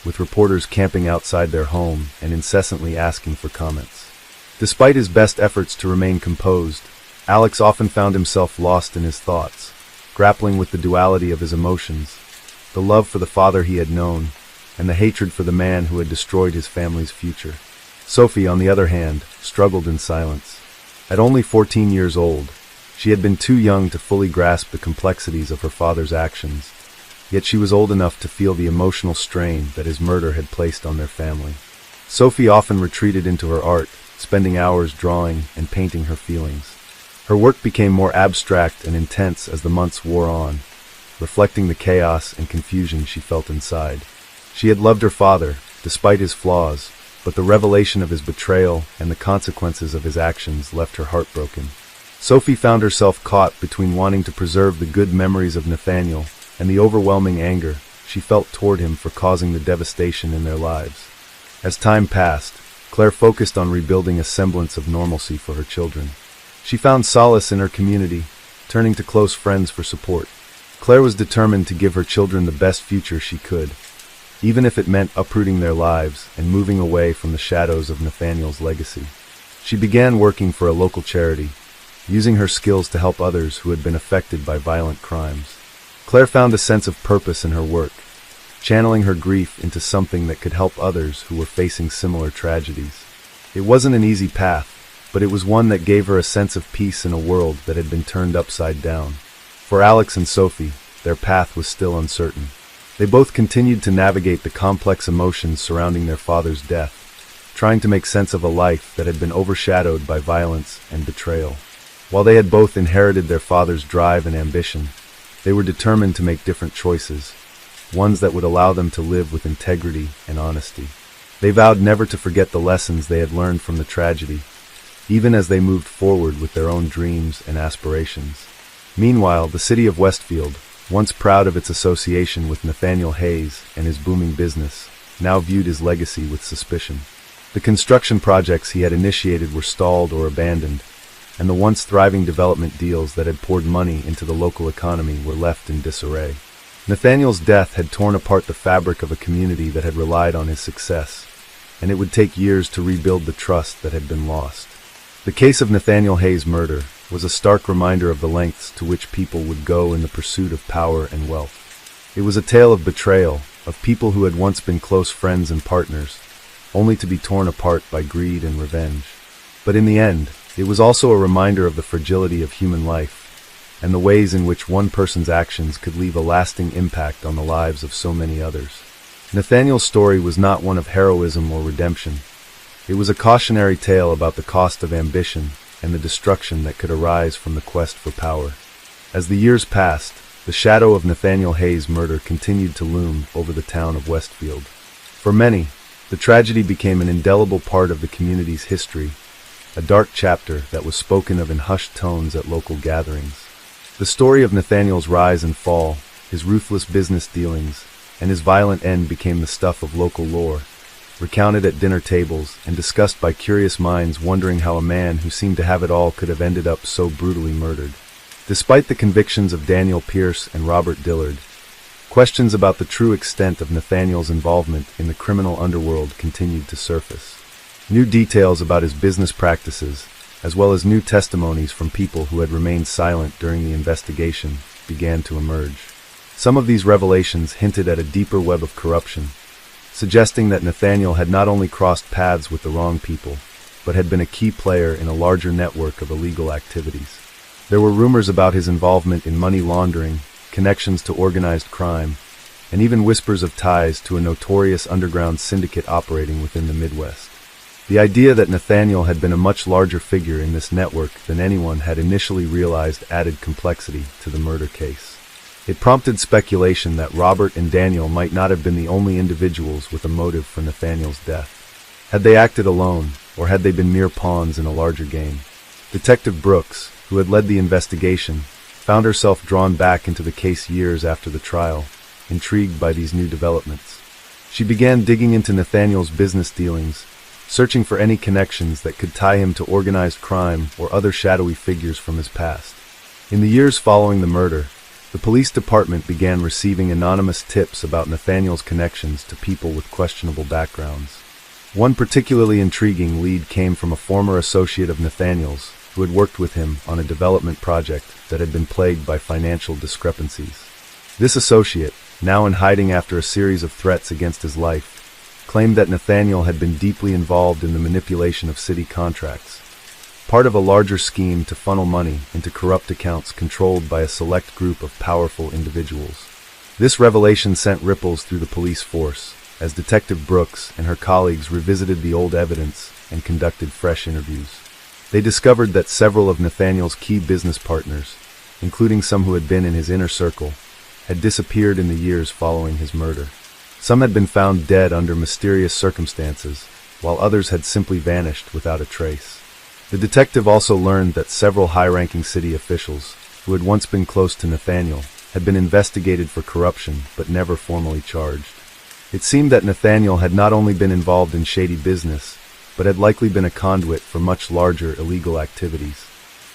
with reporters camping outside their home and incessantly asking for comments. Despite his best efforts to remain composed, Alex often found himself lost in his thoughts, grappling with the duality of his emotions, the love for the father he had known, and the hatred for the man who had destroyed his family's future. Sophie, on the other hand, struggled in silence. At only 14 years old, she had been too young to fully grasp the complexities of her father's actions, yet she was old enough to feel the emotional strain that his murder had placed on their family. Sophie often retreated into her art, spending hours drawing and painting her feelings. Her work became more abstract and intense as the months wore on, reflecting the chaos and confusion she felt inside. She had loved her father, despite his flaws, but the revelation of his betrayal and the consequences of his actions left her heartbroken. Sophie found herself caught between wanting to preserve the good memories of Nathaniel and the overwhelming anger she felt toward him for causing the devastation in their lives. As time passed, Claire focused on rebuilding a semblance of normalcy for her children. She found solace in her community, turning to close friends for support. Claire was determined to give her children the best future she could, even if it meant uprooting their lives and moving away from the shadows of Nathaniel's legacy. She began working for a local charity, using her skills to help others who had been affected by violent crimes. Claire found a sense of purpose in her work, channeling her grief into something that could help others who were facing similar tragedies. It wasn't an easy path, but it was one that gave her a sense of peace in a world that had been turned upside down. For Alex and Sophie, their path was still uncertain. They both continued to navigate the complex emotions surrounding their father's death, trying to make sense of a life that had been overshadowed by violence and betrayal. While they had both inherited their father's drive and ambition, they were determined to make different choices, ones that would allow them to live with integrity and honesty. They vowed never to forget the lessons they had learned from the tragedy, even as they moved forward with their own dreams and aspirations. Meanwhile, the city of Westfield, once proud of its association with Nathaniel Hayes and his booming business, now viewed his legacy with suspicion. The construction projects he had initiated were stalled or abandoned, and the once thriving development deals that had poured money into the local economy were left in disarray. Nathaniel's death had torn apart the fabric of a community that had relied on his success, and it would take years to rebuild the trust that had been lost. The case of Nathaniel Hayes' murder was a stark reminder of the lengths to which people would go in the pursuit of power and wealth. It was a tale of betrayal, of people who had once been close friends and partners, only to be torn apart by greed and revenge. But in the end, it was also a reminder of the fragility of human life, and the ways in which one person's actions could leave a lasting impact on the lives of so many others. Nathaniel's story was not one of heroism or redemption. It was a cautionary tale about the cost of ambition and the destruction that could arise from the quest for power. As the years passed, the shadow of Nathaniel Hayes' murder continued to loom over the town of Westfield. For many, the tragedy became an indelible part of the community's history, a dark chapter that was spoken of in hushed tones at local gatherings. The story of Nathaniel's rise and fall, his ruthless business dealings, and his violent end became the stuff of local lore, recounted at dinner tables and discussed by curious minds wondering how a man who seemed to have it all could have ended up so brutally murdered. Despite the convictions of Daniel Pierce and Robert Dillard, questions about the true extent of Nathaniel's involvement in the criminal underworld continued to surface. New details about his business practices, as well as new testimonies from people who had remained silent during the investigation, began to emerge. Some of these revelations hinted at a deeper web of corruption, suggesting that Nathaniel had not only crossed paths with the wrong people, but had been a key player in a larger network of illegal activities. There were rumors about his involvement in money laundering, connections to organized crime, and even whispers of ties to a notorious underground syndicate operating within the Midwest. The idea that Nathaniel had been a much larger figure in this network than anyone had initially realized added complexity to the murder case. It prompted speculation that Robert and Daniel might not have been the only individuals with a motive for Nathaniel's death. Had they acted alone, or had they been mere pawns in a larger game? Detective Brooks, who had led the investigation, found herself drawn back into the case years after the trial, intrigued by these new developments. She began digging into Nathaniel's business dealings, searching for any connections that could tie him to organized crime or other shadowy figures from his past. In the years following the murder, the police department began receiving anonymous tips about Nathaniel's connections to people with questionable backgrounds. One particularly intriguing lead came from a former associate of Nathaniel's, who had worked with him on a development project that had been plagued by financial discrepancies. This associate, now in hiding after a series of threats against his life, claimed that Nathaniel had been deeply involved in the manipulation of city contracts, part of a larger scheme to funnel money into corrupt accounts controlled by a select group of powerful individuals. This revelation sent ripples through the police force, as Detective Brooks and her colleagues revisited the old evidence and conducted fresh interviews. They discovered that several of Nathaniel's key business partners, including some who had been in his inner circle, had disappeared in the years following his murder. Some had been found dead under mysterious circumstances, while others had simply vanished without a trace. The detective also learned that several high-ranking city officials, who had once been close to Nathaniel, had been investigated for corruption but never formally charged. It seemed that Nathaniel had not only been involved in shady business, but had likely been a conduit for much larger illegal activities.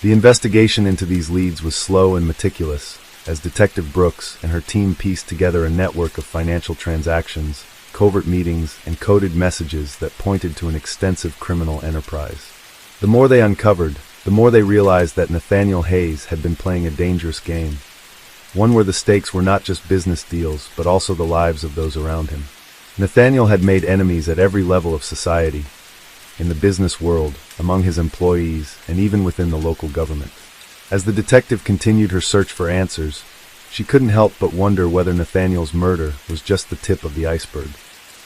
The investigation into these leads was slow and meticulous, as Detective Brooks and her team pieced together a network of financial transactions, covert meetings, and coded messages that pointed to an extensive criminal enterprise. The more they uncovered, the more they realized that Nathaniel Hayes had been playing a dangerous game, one where the stakes were not just business deals, but also the lives of those around him. Nathaniel had made enemies at every level of society, in the business world, among his employees, and even within the local government. As the detective continued her search for answers, she couldn't help but wonder whether Nathaniel's murder was just the tip of the iceberg.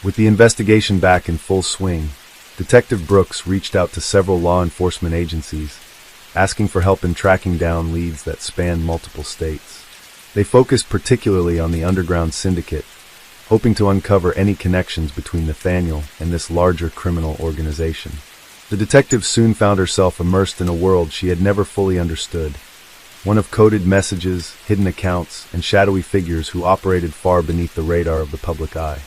With the investigation back in full swing, Detective Brooks reached out to several law enforcement agencies, asking for help in tracking down leads that spanned multiple states. They focused particularly on the underground syndicate, hoping to uncover any connections between Nathaniel and this larger criminal organization. The detective soon found herself immersed in a world she had never fully understood, one of coded messages, hidden accounts, and shadowy figures who operated far beneath the radar of the public eye.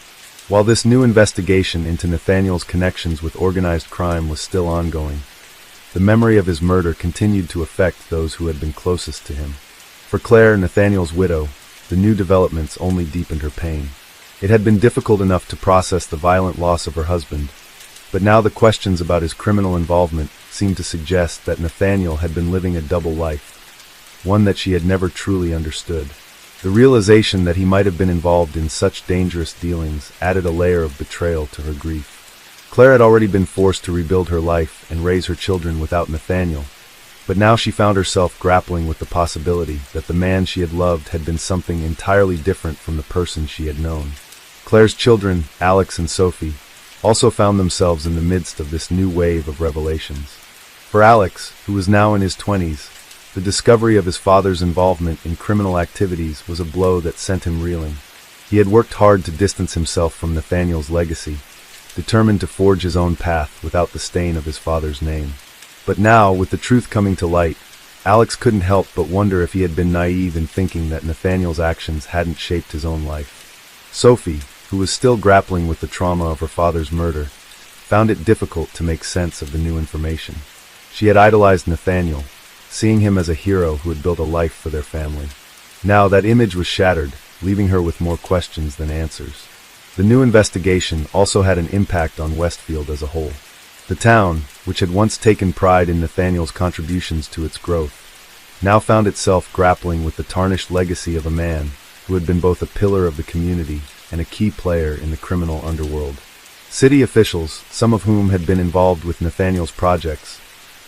While this new investigation into Nathaniel's connections with organized crime was still ongoing, the memory of his murder continued to affect those who had been closest to him. For Claire, Nathaniel's widow, the new developments only deepened her pain. It had been difficult enough to process the violent loss of her husband, but now the questions about his criminal involvement seemed to suggest that Nathaniel had been living a double life, one that she had never truly understood. The realization that he might have been involved in such dangerous dealings added a layer of betrayal to her grief. Claire had already been forced to rebuild her life and raise her children without Nathaniel, but now she found herself grappling with the possibility that the man she had loved had been something entirely different from the person she had known. Claire's children, Alex and Sophie, also found themselves in the midst of this new wave of revelations. For Alex, who was now in his 20s, the discovery of his father's involvement in criminal activities was a blow that sent him reeling. He had worked hard to distance himself from Nathaniel's legacy, determined to forge his own path without the stain of his father's name. But now, with the truth coming to light, Alex couldn't help but wonder if he had been naive in thinking that Nathaniel's actions hadn't shaped his own life. Sophie, who was still grappling with the trauma of her father's murder, found it difficult to make sense of the new information. She had idolized Nathaniel, seeing him as a hero who had built a life for their family. Now that image was shattered, leaving her with more questions than answers. The new investigation also had an impact on Westfield as a whole. The town, which had once taken pride in Nathaniel's contributions to its growth, now found itself grappling with the tarnished legacy of a man who had been both a pillar of the community and a key player in the criminal underworld. City officials, some of whom had been involved with Nathaniel's projects,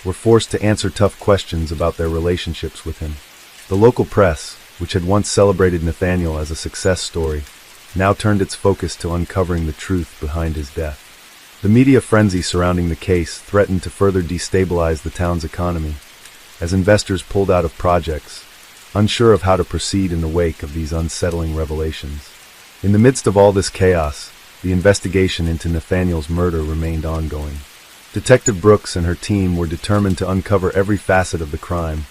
were forced to answer tough questions about their relationships with him. The local press, which had once celebrated Nathaniel as a success story, now turned its focus to uncovering the truth behind his death. The media frenzy surrounding the case threatened to further destabilize the town's economy, as investors pulled out of projects, unsure of how to proceed in the wake of these unsettling revelations. In the midst of all this chaos, the investigation into Nathaniel's murder remained ongoing. Detective Brooks and her team were determined to uncover every facet of the crime,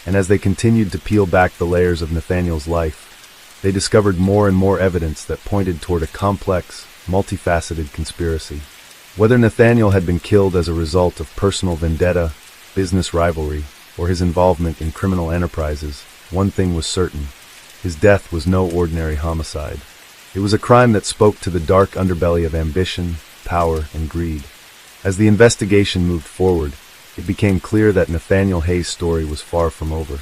and as they continued to peel back the layers of Nathaniel's life, they discovered more and more evidence that pointed toward a complex, multifaceted conspiracy. Whether Nathaniel had been killed as a result of personal vendetta, business rivalry, or his involvement in criminal enterprises, one thing was certain: his death was no ordinary homicide. It was a crime that spoke to the dark underbelly of ambition, power, and greed. As the investigation moved forward, it became clear that Nathaniel Hayes' story was far from over.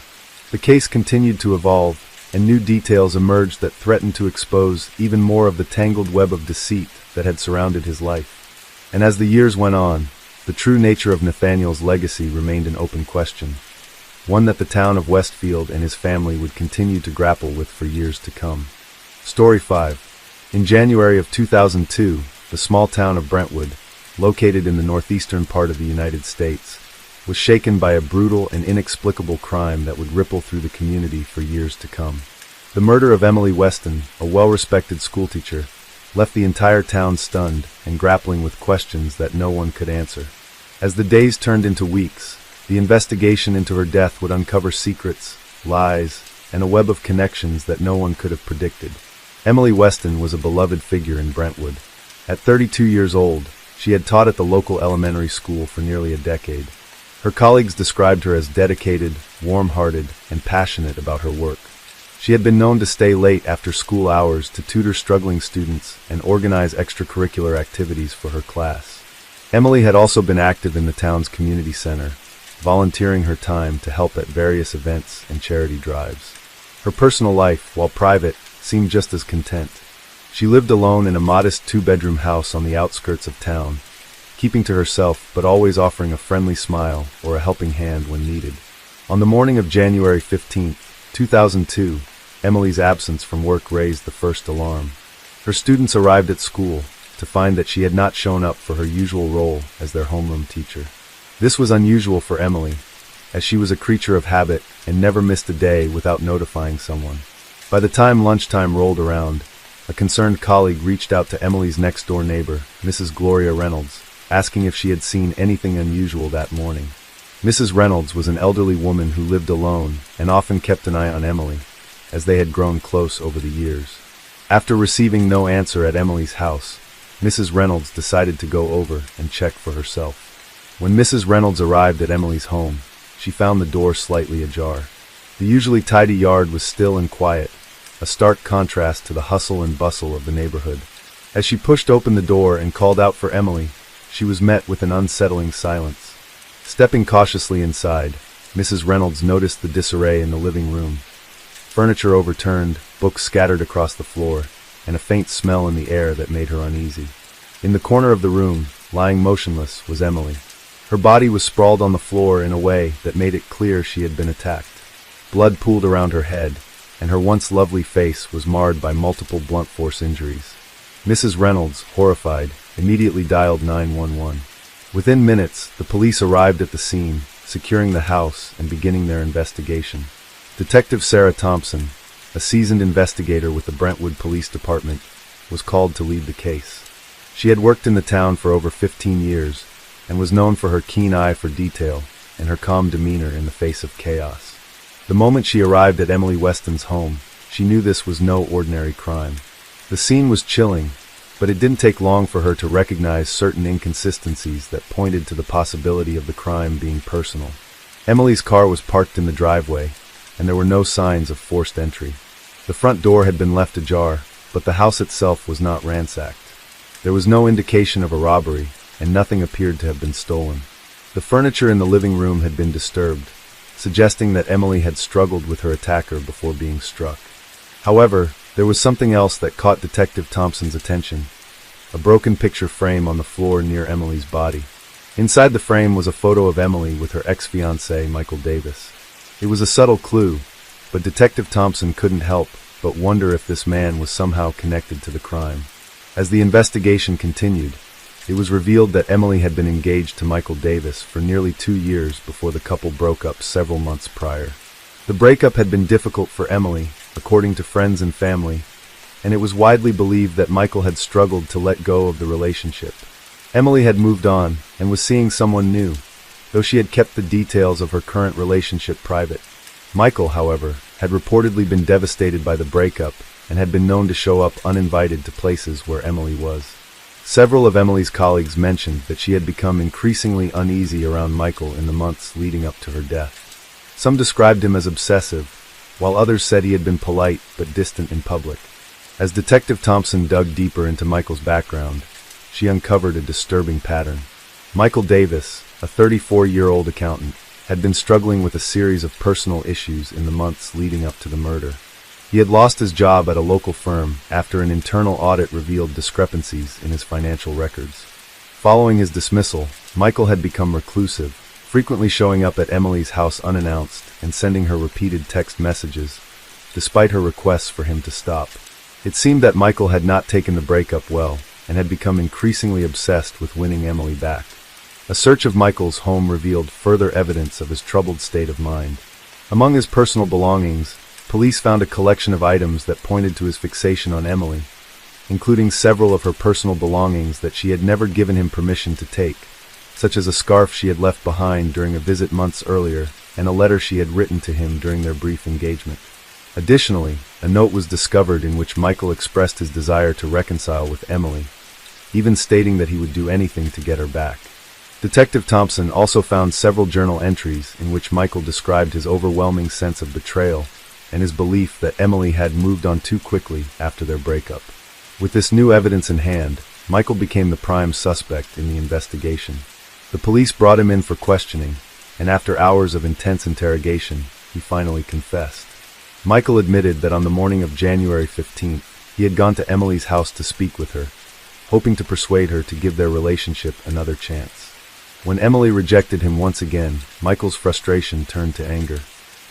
The case continued to evolve, and new details emerged that threatened to expose even more of the tangled web of deceit that had surrounded his life. And as the years went on, the true nature of Nathaniel's legacy remained an open question, one that the town of Westfield and his family would continue to grapple with for years to come. Story 5. In January of 2002, the small town of Brentwood, located in the northeastern part of the United States, was shaken by a brutal and inexplicable crime that would ripple through the community for years to come. The murder of Emily Weston, a well-respected schoolteacher, left the entire town stunned and grappling with questions that no one could answer. As the days turned into weeks, the investigation into her death would uncover secrets, lies, and a web of connections that no one could have predicted. Emily Weston was a beloved figure in Brentwood. At 32 years old, she had taught at the local elementary school for nearly a decade. Her colleagues described her as dedicated, warm-hearted, and passionate about her work. She had been known to stay late after school hours to tutor struggling students and organize extracurricular activities for her class. Emily had also been active in the town's community center, volunteering her time to help at various events and charity drives. Her personal life, while private, seemed just as content. She lived alone in a modest two-bedroom house on the outskirts of town, keeping to herself but always offering a friendly smile or a helping hand when needed. On the morning of January 15, 2002, Emily's absence from work raised the first alarm. Her students arrived at school to find that she had not shown up for her usual role as their homeroom teacher. This was unusual for Emily, as she was a creature of habit and never missed a day without notifying someone. By the time lunchtime rolled around, a concerned colleague reached out to Emily's next-door neighbor, Mrs. Gloria Reynolds, asking if she had seen anything unusual that morning. Mrs. Reynolds was an elderly woman who lived alone and often kept an eye on Emily, as they had grown close over the years. After receiving no answer at Emily's house, Mrs. Reynolds decided to go over and check for herself. When Mrs. Reynolds arrived at Emily's home, she found the door slightly ajar. The usually tidy yard was still and quiet, a stark contrast to the hustle and bustle of the neighborhood. As she pushed open the door and called out for Emily, she was met with an unsettling silence. Stepping cautiously inside, Mrs. Reynolds noticed the disarray in the living room. Furniture overturned, books scattered across the floor, and a faint smell in the air that made her uneasy. In the corner of the room, lying motionless, was Emily. Her body was sprawled on the floor in a way that made it clear she had been attacked. Blood pooled around her head, and her once lovely face was marred by multiple blunt force injuries. Mrs. Reynolds, horrified, immediately dialed 911. Within minutes, the police arrived at the scene, securing the house and beginning their investigation. Detective Sarah Thompson, a seasoned investigator with the Brentwood Police Department, was called to lead the case. She had worked in the town for over 15 years and was known for her keen eye for detail and her calm demeanor in the face of chaos. The moment she arrived at Emily Weston's home, she knew this was no ordinary crime. The scene was chilling, but it didn't take long for her to recognize certain inconsistencies that pointed to the possibility of the crime being personal. Emily's car was parked in the driveway, and there were no signs of forced entry. The front door had been left ajar, but the house itself was not ransacked. There was no indication of a robbery, and nothing appeared to have been stolen. The furniture in the living room had been disturbed, suggesting that Emily had struggled with her attacker before being struck. However, there was something else that caught Detective Thompson's attention: a broken picture frame on the floor near Emily's body. Inside the frame was a photo of Emily with her ex-fiancé, Michael Davis. It was a subtle clue, but Detective Thompson couldn't help but wonder if this man was somehow connected to the crime. As the investigation continued, it was revealed that Emily had been engaged to Michael Davis for nearly 2 years before the couple broke up several months prior. The breakup had been difficult for Emily, according to friends and family, and it was widely believed that Michael had struggled to let go of the relationship. Emily had moved on and was seeing someone new, though she had kept the details of her current relationship private. Michael, however, had reportedly been devastated by the breakup and had been known to show up uninvited to places where Emily was. Several of Emily's colleagues mentioned that she had become increasingly uneasy around Michael in the months leading up to her death. Some described him as obsessive, while others said he had been polite but distant in public. As Detective Thompson dug deeper into Michael's background, she uncovered a disturbing pattern. Michael Davis, a 34-year-old accountant, had been struggling with a series of personal issues in the months leading up to the murder. He had lost his job at a local firm after an internal audit revealed discrepancies in his financial records. Following his dismissal, Michael had become reclusive, frequently showing up at Emily's house unannounced and sending her repeated text messages, despite her requests for him to stop. It seemed that Michael had not taken the breakup well and had become increasingly obsessed with winning Emily back. A search of Michael's home revealed further evidence of his troubled state of mind. Among his personal belongings, police found a collection of items that pointed to his fixation on Emily, including several of her personal belongings that she had never given him permission to take, such as a scarf she had left behind during a visit months earlier and a letter she had written to him during their brief engagement. Additionally, a note was discovered in which Michael expressed his desire to reconcile with Emily, even stating that he would do anything to get her back. Detective Thompson also found several journal entries in which Michael described his overwhelming sense of betrayal and his belief that Emily had moved on too quickly after their breakup. With this new evidence in hand, Michael became the prime suspect in the investigation. The police brought him in for questioning, and after hours of intense interrogation, he finally confessed. Michael admitted that on the morning of January 15th, he had gone to Emily's house to speak with her, hoping to persuade her to give their relationship another chance. When Emily rejected him once again, Michael's frustration turned to anger.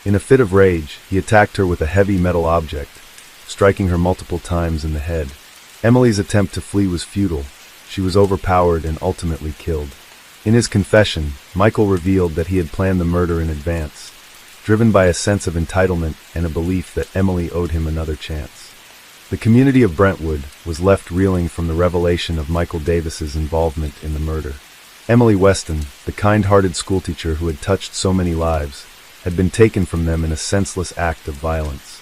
In a fit of rage, he attacked her with a heavy metal object, striking her multiple times in the head. Emily's attempt to flee was futile. She was overpowered and ultimately killed. In his confession, Michael revealed that he had planned the murder in advance, driven by a sense of entitlement and a belief that Emily owed him another chance. The community of Brentwood was left reeling from the revelation of Michael Davis's involvement in the murder. Emily Weston, the kind-hearted schoolteacher who had touched so many lives, had been taken from them in a senseless act of violence.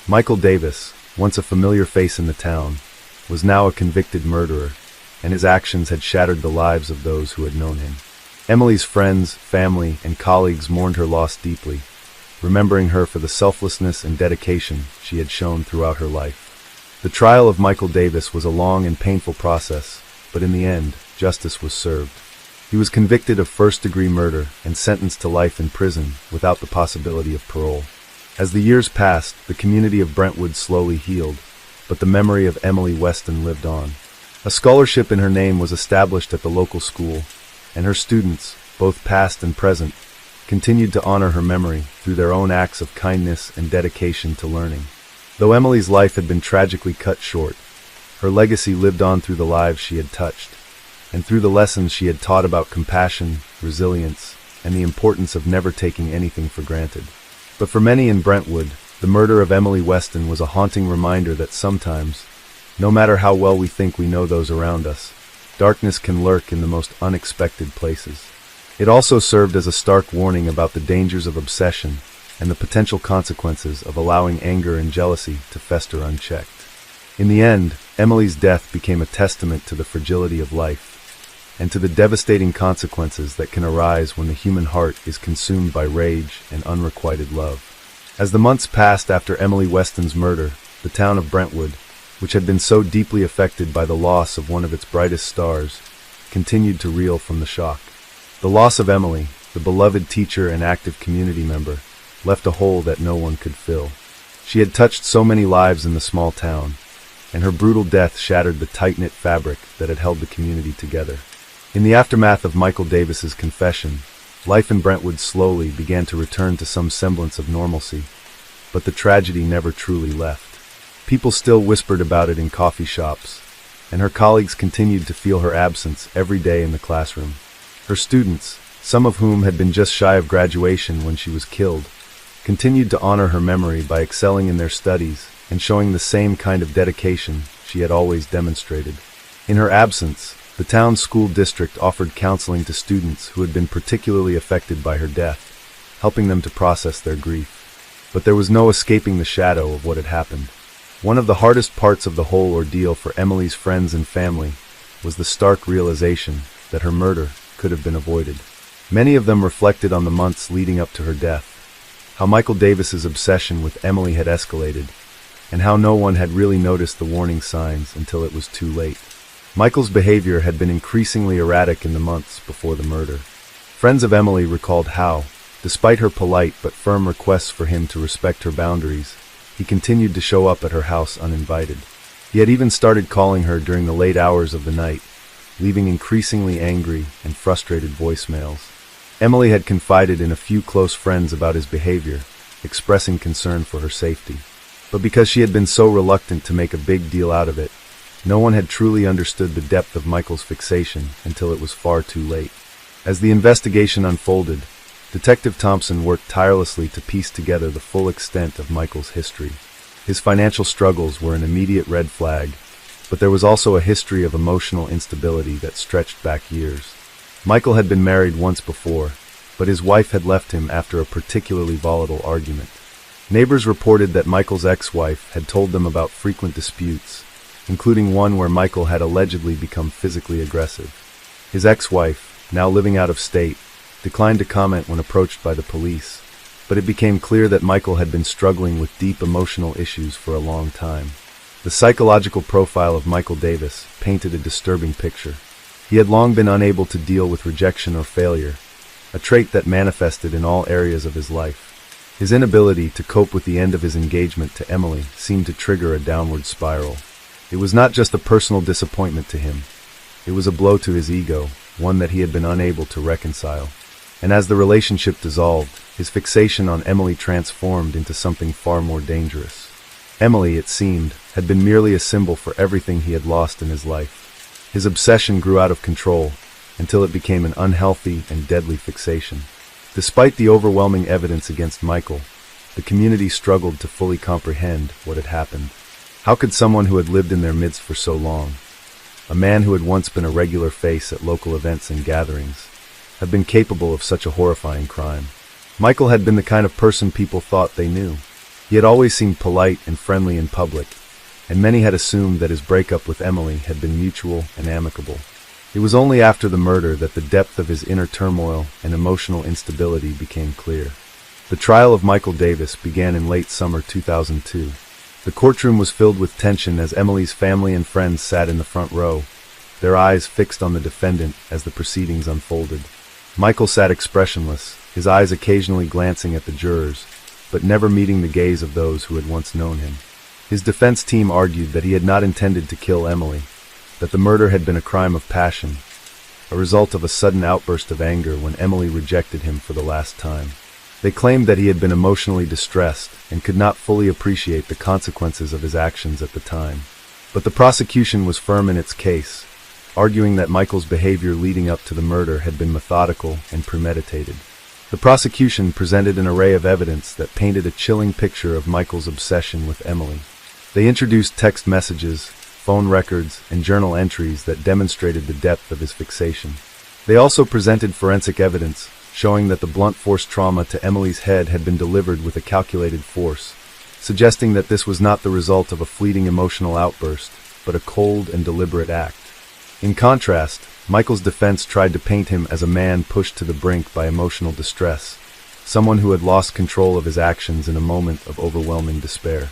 Michael Davis, once a familiar face in the town, was now a convicted murderer, and his actions had shattered the lives of those who had known him. Emily's friends, family, and colleagues mourned her loss deeply, remembering her for the selflessness and dedication she had shown throughout her life. The trial of Michael Davis was a long and painful process, but in the end, justice was served. He was convicted of first-degree murder and sentenced to life in prison without the possibility of parole. As the years passed, the community of Brentwood slowly healed, but the memory of Emily Weston lived on. A scholarship in her name was established at the local school, and her students, both past and present, continued to honor her memory through their own acts of kindness and dedication to learning. Though Emily's life had been tragically cut short, Her legacy lived on through the lives she had touched, and through the lessons she had taught about compassion, resilience, and the importance of never taking anything for granted. But for many in Brentwood, the murder of Emily Weston was a haunting reminder that sometimes, no matter how well we think we know those around us, darkness can lurk in the most unexpected places. It also served as a stark warning about the dangers of obsession and the potential consequences of allowing anger and jealousy to fester unchecked. In the end, Emily's death became a testament to the fragility of life and to the devastating consequences that can arise when the human heart is consumed by rage and unrequited love. As the months passed after Emily Weston's murder, the town of Brentwood, which had been so deeply affected by the loss of one of its brightest stars, continued to reel from the shock. The loss of Emily, the beloved teacher and active community member, left a hole that no one could fill. She had touched so many lives in the small town, and her brutal death shattered the tight-knit fabric that had held the community together. In the aftermath of Michael Davis's confession, life in Brentwood slowly began to return to some semblance of normalcy, but the tragedy never truly left. People still whispered about it in coffee shops, and her colleagues continued to feel her absence every day in the classroom. Her students, some of whom had been just shy of graduation when she was killed, continued to honor her memory by excelling in their studies and showing the same kind of dedication she had always demonstrated. In her absence, the town's school district offered counseling to students who had been particularly affected by her death, helping them to process their grief. But there was no escaping the shadow of what had happened. One of the hardest parts of the whole ordeal for Emily's friends and family was the stark realization that her murder could have been avoided. Many of them reflected on the months leading up to her death, how Michael Davis's obsession with Emily had escalated, and how no one had really noticed the warning signs until it was too late. Michael's behavior had been increasingly erratic in the months before the murder. Friends of Emily recalled how, despite her polite but firm requests for him to respect her boundaries, he continued to show up at her house uninvited. He had even started calling her during the late hours of the night, leaving increasingly angry and frustrated voicemails. Emily had confided in a few close friends about his behavior, expressing concern for her safety. But because she had been so reluctant to make a big deal out of it, no one had truly understood the depth of Michael's fixation until it was far too late. As the investigation unfolded, Detective Thompson worked tirelessly to piece together the full extent of Michael's history. His financial struggles were an immediate red flag, but there was also a history of emotional instability that stretched back years. Michael had been married once before, but his wife had left him after a particularly volatile argument. Neighbors reported that Michael's ex-wife had told them about frequent disputes, including one where Michael had allegedly become physically aggressive. His ex-wife, now living out of state, declined to comment when approached by the police, but it became clear that Michael had been struggling with deep emotional issues for a long time. The psychological profile of Michael Davis painted a disturbing picture. He had long been unable to deal with rejection or failure, a trait that manifested in all areas of his life. His inability to cope with the end of his engagement to Emily seemed to trigger a downward spiral. It was not just a personal disappointment to him. It was a blow to his ego, one that he had been unable to reconcile. And as the relationship dissolved, his fixation on Emily transformed into something far more dangerous. Emily, it seemed, had been merely a symbol for everything he had lost in his life. His obsession grew out of control, until it became an unhealthy and deadly fixation. Despite the overwhelming evidence against Michael, the community struggled to fully comprehend what had happened. How could someone who had lived in their midst for so long, a man who had once been a regular face at local events and gatherings, have been capable of such a horrifying crime? Michael had been the kind of person people thought they knew. He had always seemed polite and friendly in public, and many had assumed that his breakup with Emily had been mutual and amicable. It was only after the murder that the depth of his inner turmoil and emotional instability became clear. The trial of Michael Davis began in late summer 2002. The courtroom was filled with tension as Emily's family and friends sat in the front row, their eyes fixed on the defendant as the proceedings unfolded. Michael sat expressionless, his eyes occasionally glancing at the jurors, but never meeting the gaze of those who had once known him. His defense team argued that he had not intended to kill Emily, that the murder had been a crime of passion, a result of a sudden outburst of anger when Emily rejected him for the last time. They claimed that he had been emotionally distressed and could not fully appreciate the consequences of his actions at the time. But the prosecution was firm in its case, arguing that Michael's behavior leading up to the murder had been methodical and premeditated. The prosecution presented an array of evidence that painted a chilling picture of Michael's obsession with Emily. They introduced text messages, phone records, and journal entries that demonstrated the depth of his fixation. They also presented forensic evidence, showing that the blunt force trauma to Emily's head had been delivered with a calculated force, suggesting that this was not the result of a fleeting emotional outburst, but a cold and deliberate act. In contrast, Michael's defense tried to paint him as a man pushed to the brink by emotional distress, someone who had lost control of his actions in a moment of overwhelming despair.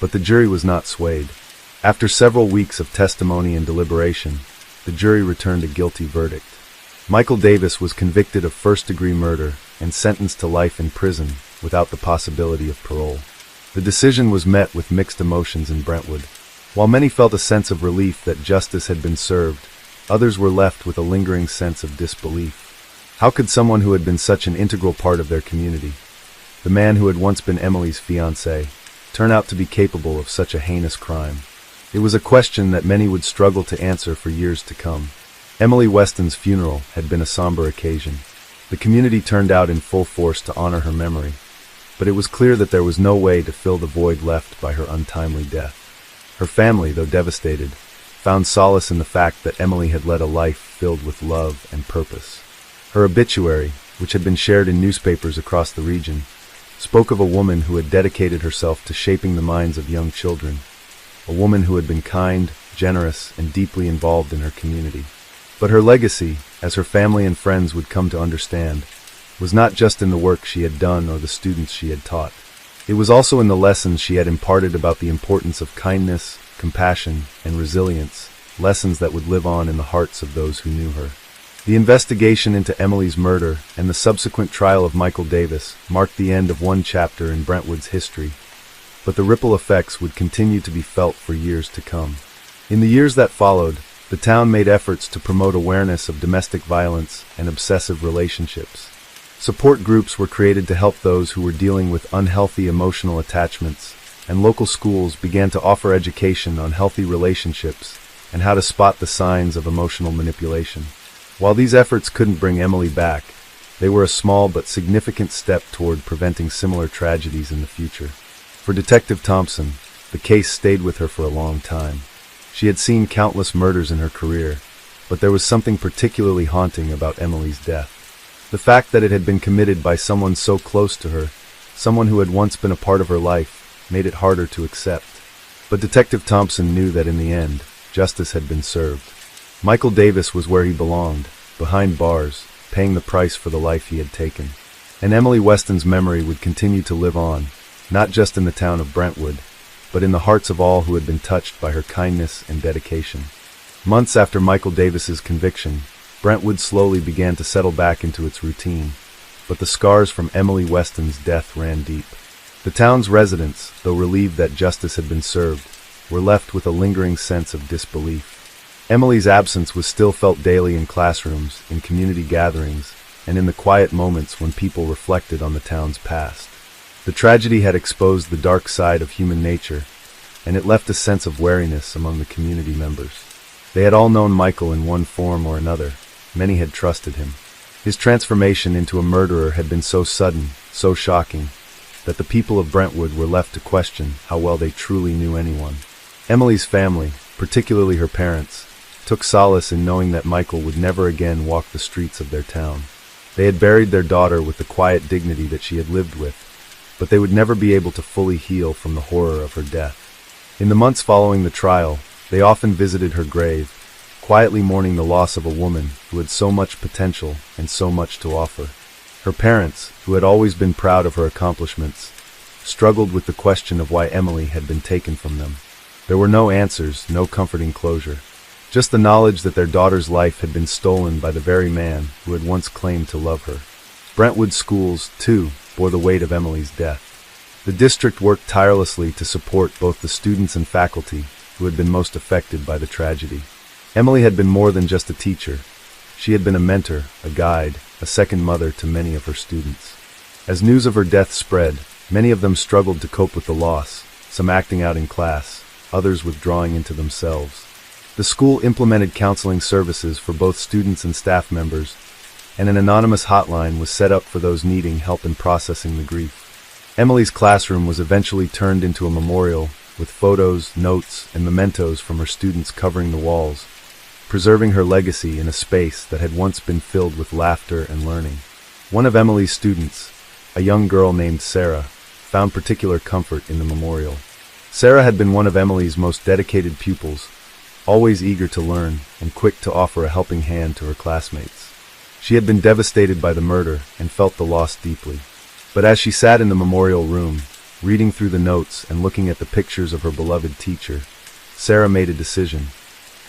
But the jury was not swayed. After several weeks of testimony and deliberation, the jury returned a guilty verdict. Michael Davis was convicted of first-degree murder and sentenced to life in prison without the possibility of parole. The decision was met with mixed emotions in Brentwood. While many felt a sense of relief that justice had been served, others were left with a lingering sense of disbelief. How could someone who had been such an integral part of their community, the man who had once been Emily's fiancé, turn out to be capable of such a heinous crime? It was a question that many would struggle to answer for years to come. Emily Weston's funeral had been a somber occasion. The community turned out in full force to honor her memory, but it was clear that there was no way to fill the void left by her untimely death. Her family, though devastated, found solace in the fact that Emily had led a life filled with love and purpose. Her obituary, which had been shared in newspapers across the region, spoke of a woman who had dedicated herself to shaping the minds of young children, a woman who had been kind, generous, and deeply involved in her community. But her legacy, as her family and friends would come to understand, was not just in the work she had done or the students she had taught. It was also in the lessons she had imparted about the importance of kindness, compassion, and resilience, lessons that would live on in the hearts of those who knew her. The investigation into Emily's murder and the subsequent trial of Michael Davis marked the end of one chapter in Brentwood's history, but the ripple effects would continue to be felt for years to come. In the years that followed, the town made efforts to promote awareness of domestic violence and obsessive relationships. Support groups were created to help those who were dealing with unhealthy emotional attachments, and local schools began to offer education on healthy relationships and how to spot the signs of emotional manipulation. While these efforts couldn't bring Emily back, they were a small but significant step toward preventing similar tragedies in the future. For Detective Thompson, the case stayed with her for a long time. She had seen countless murders in her career, but there was something particularly haunting about Emily's death. The fact that it had been committed by someone so close to her, someone who had once been a part of her life, made it harder to accept. But Detective Thompson knew that in the end, justice had been served. Michael Davis was where he belonged, behind bars, paying the price for the life he had taken. And Emily Weston's memory would continue to live on, not just in the town of Brentwood, but in the hearts of all who had been touched by her kindness and dedication. Months after Michael Davis's conviction, Brentwood slowly began to settle back into its routine, but the scars from Emily Weston's death ran deep. The town's residents, though relieved that justice had been served, were left with a lingering sense of disbelief. Emily's absence was still felt daily in classrooms, in community gatherings, and in the quiet moments when people reflected on the town's past. The tragedy had exposed the dark side of human nature, and it left a sense of wariness among the community members. They had all known Michael in one form or another. Many had trusted him. His transformation into a murderer had been so sudden, so shocking, that the people of Brentwood were left to question how well they truly knew anyone. Emily's family, particularly her parents, took solace in knowing that Michael would never again walk the streets of their town. They had buried their daughter with the quiet dignity that she had lived with, but they would never be able to fully heal from the horror of her death. In the months following the trial, they often visited her grave, quietly mourning the loss of a woman who had so much potential and so much to offer. Her parents, who had always been proud of her accomplishments, struggled with the question of why Emily had been taken from them. There were no answers, no comforting closure. Just the knowledge that their daughter's life had been stolen by the very man who had once claimed to love her. Brentwood schools, too, bore the weight of Emily's death. The district worked tirelessly to support both the students and faculty who had been most affected by the tragedy. Emily had been more than just a teacher. She had been a mentor, a guide, a second mother to many of her students. As news of her death spread, many of them struggled to cope with the loss, some acting out in class, others withdrawing into themselves. The school implemented counseling services for both students and staff members, and an anonymous hotline was set up for those needing help in processing the grief. Emily's classroom was eventually turned into a memorial, with photos, notes, and mementos from her students covering the walls, preserving her legacy in a space that had once been filled with laughter and learning. One of Emily's students, a young girl named Sarah, found particular comfort in the memorial. Sarah had been one of Emily's most dedicated pupils, always eager to learn and quick to offer a helping hand to her classmates. She had been devastated by the murder and felt the loss deeply. But as she sat in the memorial room, reading through the notes and looking at the pictures of her beloved teacher, Sarah made a decision.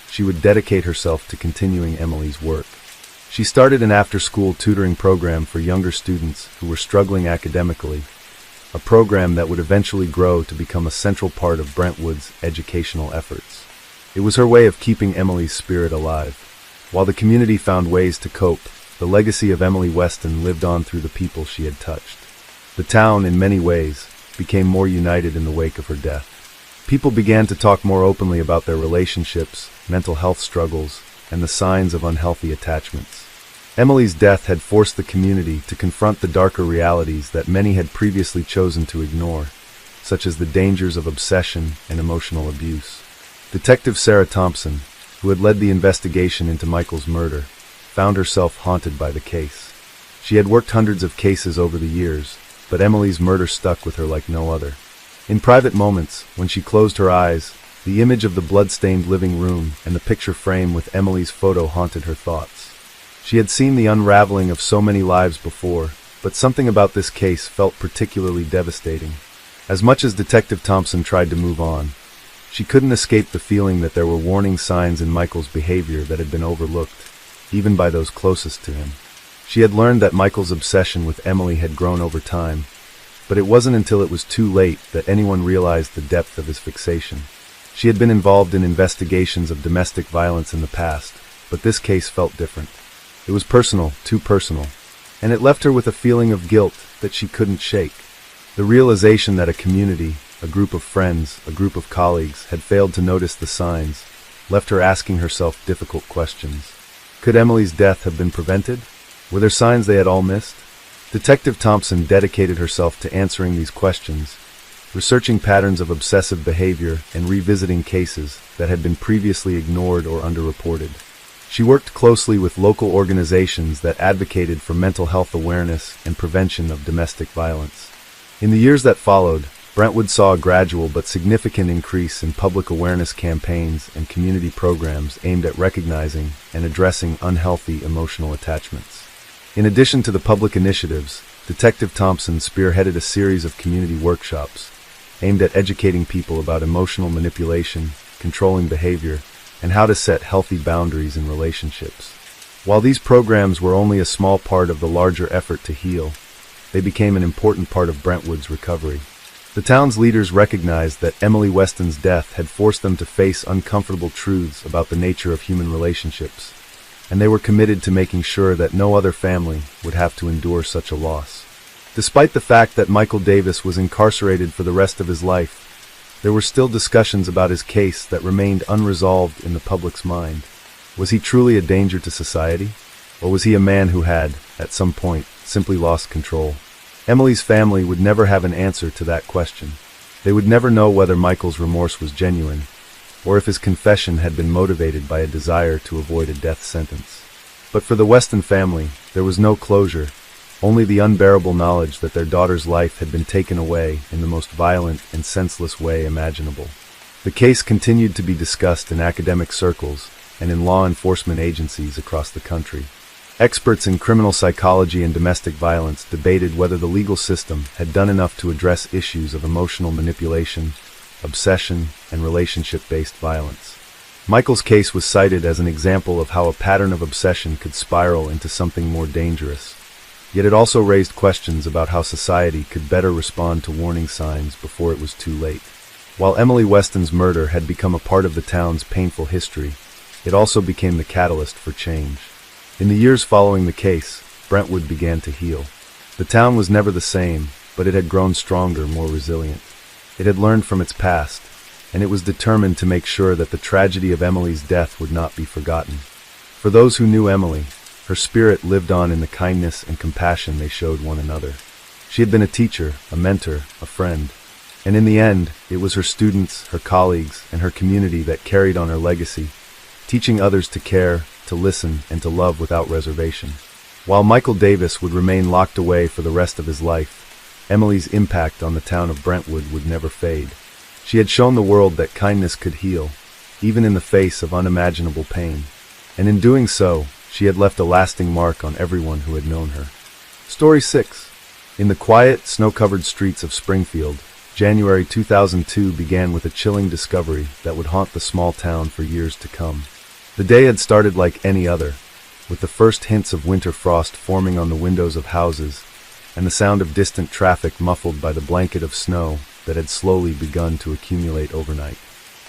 She would dedicate herself to continuing Emily's work. She started an after-school tutoring program for younger students who were struggling academically, a program that would eventually grow to become a central part of Brentwood's educational efforts. It was her way of keeping Emily's spirit alive. While the community found ways to cope, the legacy of Emily Weston lived on through the people she had touched. The town, in many ways, became more united in the wake of her death. People began to talk more openly about their relationships, mental health struggles, and the signs of unhealthy attachments. Emily's death had forced the community to confront the darker realities that many had previously chosen to ignore, such as the dangers of obsession and emotional abuse. Detective Sarah Thompson, who had led the investigation into Michael's murder, found herself haunted by the case. She had worked hundreds of cases over the years, but Emily's murder stuck with her like no other. In private moments, when she closed her eyes, the image of the blood-stained living room and the picture frame with Emily's photo haunted her thoughts. She had seen the unraveling of so many lives before, but something about this case felt particularly devastating. As much as Detective Thompson tried to move on, she couldn't escape the feeling that there were warning signs in Michael's behavior that had been overlooked, even by those closest to him. She had learned that Michael's obsession with Emily had grown over time, but it wasn't until it was too late that anyone realized the depth of his fixation. She had been involved in investigations of domestic violence in the past, but this case felt different. It was personal, too personal, and it left her with a feeling of guilt that she couldn't shake. The realization that a community, a group of friends, a group of colleagues had failed to notice the signs left her asking herself difficult questions. Could Emily's death have been prevented? Were there signs they had all missed? Detective Thompson dedicated herself to answering these questions, researching patterns of obsessive behavior and revisiting cases that had been previously ignored or underreported. She worked closely with local organizations that advocated for mental health awareness and prevention of domestic violence. In the years that followed, Brentwood saw a gradual but significant increase in public awareness campaigns and community programs aimed at recognizing and addressing unhealthy emotional attachments. In addition to the public initiatives, Detective Thompson spearheaded a series of community workshops aimed at educating people about emotional manipulation, controlling behavior, and how to set healthy boundaries in relationships. While these programs were only a small part of the larger effort to heal, they became an important part of Brentwood's recovery. The town's leaders recognized that Emily Weston's death had forced them to face uncomfortable truths about the nature of human relationships, and they were committed to making sure that no other family would have to endure such a loss. Despite the fact that Michael Davis was incarcerated for the rest of his life, there were still discussions about his case that remained unresolved in the public's mind. Was he truly a danger to society? Or was he a man who had, at some point, simply lost control? Emily's family would never have an answer to that question. They would never know whether Michael's remorse was genuine, or if his confession had been motivated by a desire to avoid a death sentence. But for the Weston family, there was no closure, only the unbearable knowledge that their daughter's life had been taken away in the most violent and senseless way imaginable. The case continued to be discussed in academic circles and in law enforcement agencies across the country. Experts in criminal psychology and domestic violence debated whether the legal system had done enough to address issues of emotional manipulation, obsession, and relationship-based violence. Michael's case was cited as an example of how a pattern of obsession could spiral into something more dangerous. Yet it also raised questions about how society could better respond to warning signs before it was too late. While Emily Weston's murder had become a part of the town's painful history, it also became the catalyst for change. In the years following the case, Brentwood began to heal. The town was never the same, but it had grown stronger, more resilient. It had learned from its past, and it was determined to make sure that the tragedy of Emily's death would not be forgotten. For those who knew Emily, her spirit lived on in the kindness and compassion they showed one another. She had been a teacher, a mentor, a friend, and in the end, it was her students, her colleagues, and her community that carried on her legacy, teaching others to care, to listen, and to love without reservation. While Michael Davis would remain locked away for the rest of his life, Emily's impact on the town of Brentwood would never fade. She had shown the world that kindness could heal, even in the face of unimaginable pain, and in doing so, she had left a lasting mark on everyone who had known her. Story 6. In the quiet, snow-covered streets of Springfield, January 2002 began with a chilling discovery that would haunt the small town for years to come. The day had started like any other, with the first hints of winter frost forming on the windows of houses, and the sound of distant traffic muffled by the blanket of snow that had slowly begun to accumulate overnight.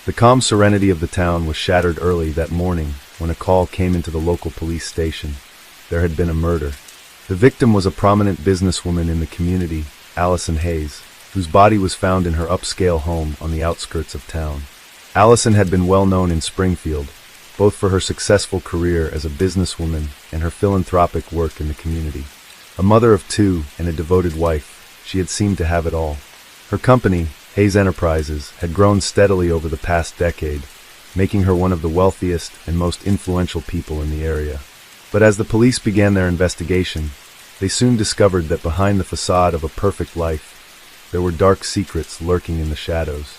The calm serenity of the town was shattered early that morning when a call came into the local police station. There had been a murder. The victim was a prominent businesswoman in the community, Allison Hayes, whose body was found in her upscale home on the outskirts of town. Allison had been well known in Springfield, both for her successful career as a businesswoman and her philanthropic work in the community. A mother of two and a devoted wife, she had seemed to have it all. Her company, Hayes Enterprises, had grown steadily over the past decade, making her one of the wealthiest and most influential people in the area. But as the police began their investigation, they soon discovered that behind the facade of a perfect life, there were dark secrets lurking in the shadows.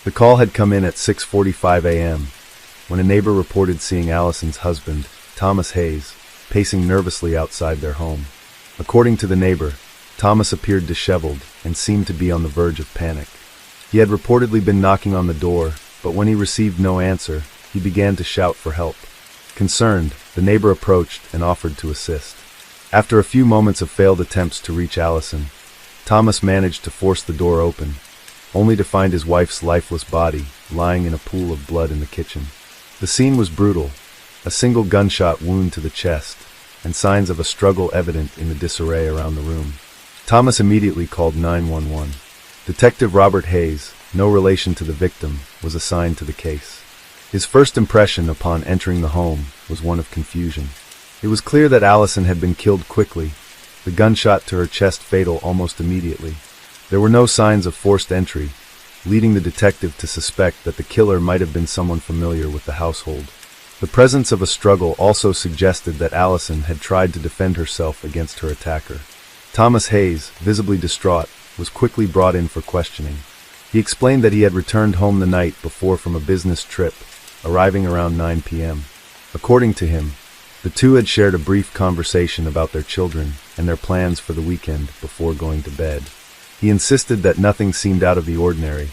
The call had come in at 6:45 a.m., when a neighbor reported seeing Allison's husband, Thomas Hayes, pacing nervously outside their home. According to the neighbor, Thomas appeared disheveled and seemed to be on the verge of panic. He had reportedly been knocking on the door, but when he received no answer, he began to shout for help. Concerned, the neighbor approached and offered to assist. After a few moments of failed attempts to reach Allison, Thomas managed to force the door open, only to find his wife's lifeless body lying in a pool of blood in the kitchen. The scene was brutal, a single gunshot wound to the chest, and signs of a struggle evident in the disarray around the room. Thomas immediately called 911. Detective Robert Hayes, no relation to the victim, was assigned to the case. His first impression upon entering the home was one of confusion. It was clear that Allison had been killed quickly, the gunshot to her chest fatal almost immediately. There were no signs of forced entry, leading the detective to suspect that the killer might have been someone familiar with the household. The presence of a struggle also suggested that Allison had tried to defend herself against her attacker. Thomas Hayes, visibly distraught, was quickly brought in for questioning. He explained that he had returned home the night before from a business trip, arriving around 9 p.m. According to him, the two had shared a brief conversation about their children and their plans for the weekend before going to bed. He insisted that nothing seemed out of the ordinary,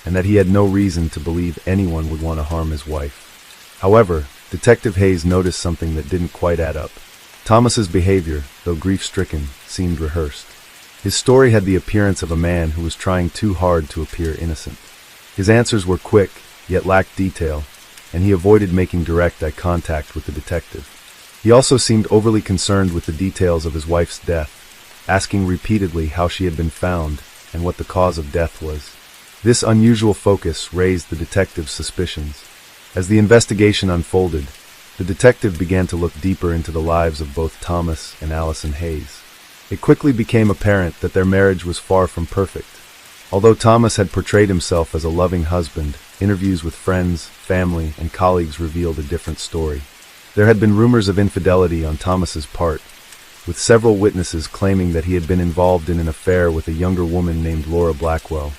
and that he had no reason to believe anyone would want to harm his wife. However, Detective Hayes noticed something that didn't quite add up. Thomas's behavior, though grief-stricken, seemed rehearsed. His story had the appearance of a man who was trying too hard to appear innocent. His answers were quick, yet lacked detail, and he avoided making direct eye contact with the detective. He also seemed overly concerned with the details of his wife's death, asking repeatedly how she had been found and what the cause of death was. This unusual focus raised the detective's suspicions. As the investigation unfolded, the detective began to look deeper into the lives of both Thomas and Allison Hayes. It quickly became apparent that their marriage was far from perfect. Although Thomas had portrayed himself as a loving husband, interviews with friends, family, and colleagues revealed a different story. There had been rumors of infidelity on Thomas's part, with several witnesses claiming that he had been involved in an affair with a younger woman named Laura Blackwell,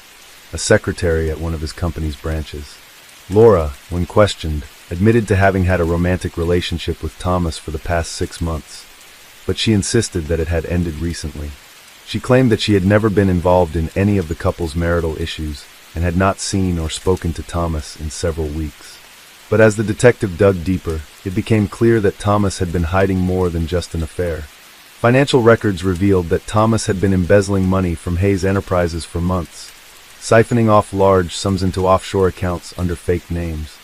a secretary at one of his company's branches. Laura, when questioned, admitted to having had a romantic relationship with Thomas for the past 6 months, but she insisted that it had ended recently. She claimed that she had never been involved in any of the couple's marital issues and had not seen or spoken to Thomas in several weeks. But as the detective dug deeper, it became clear that Thomas had been hiding more than just an affair. Financial records revealed that Thomas had been embezzling money from Hayes Enterprises for months, siphoning off large sums into offshore accounts under fake names.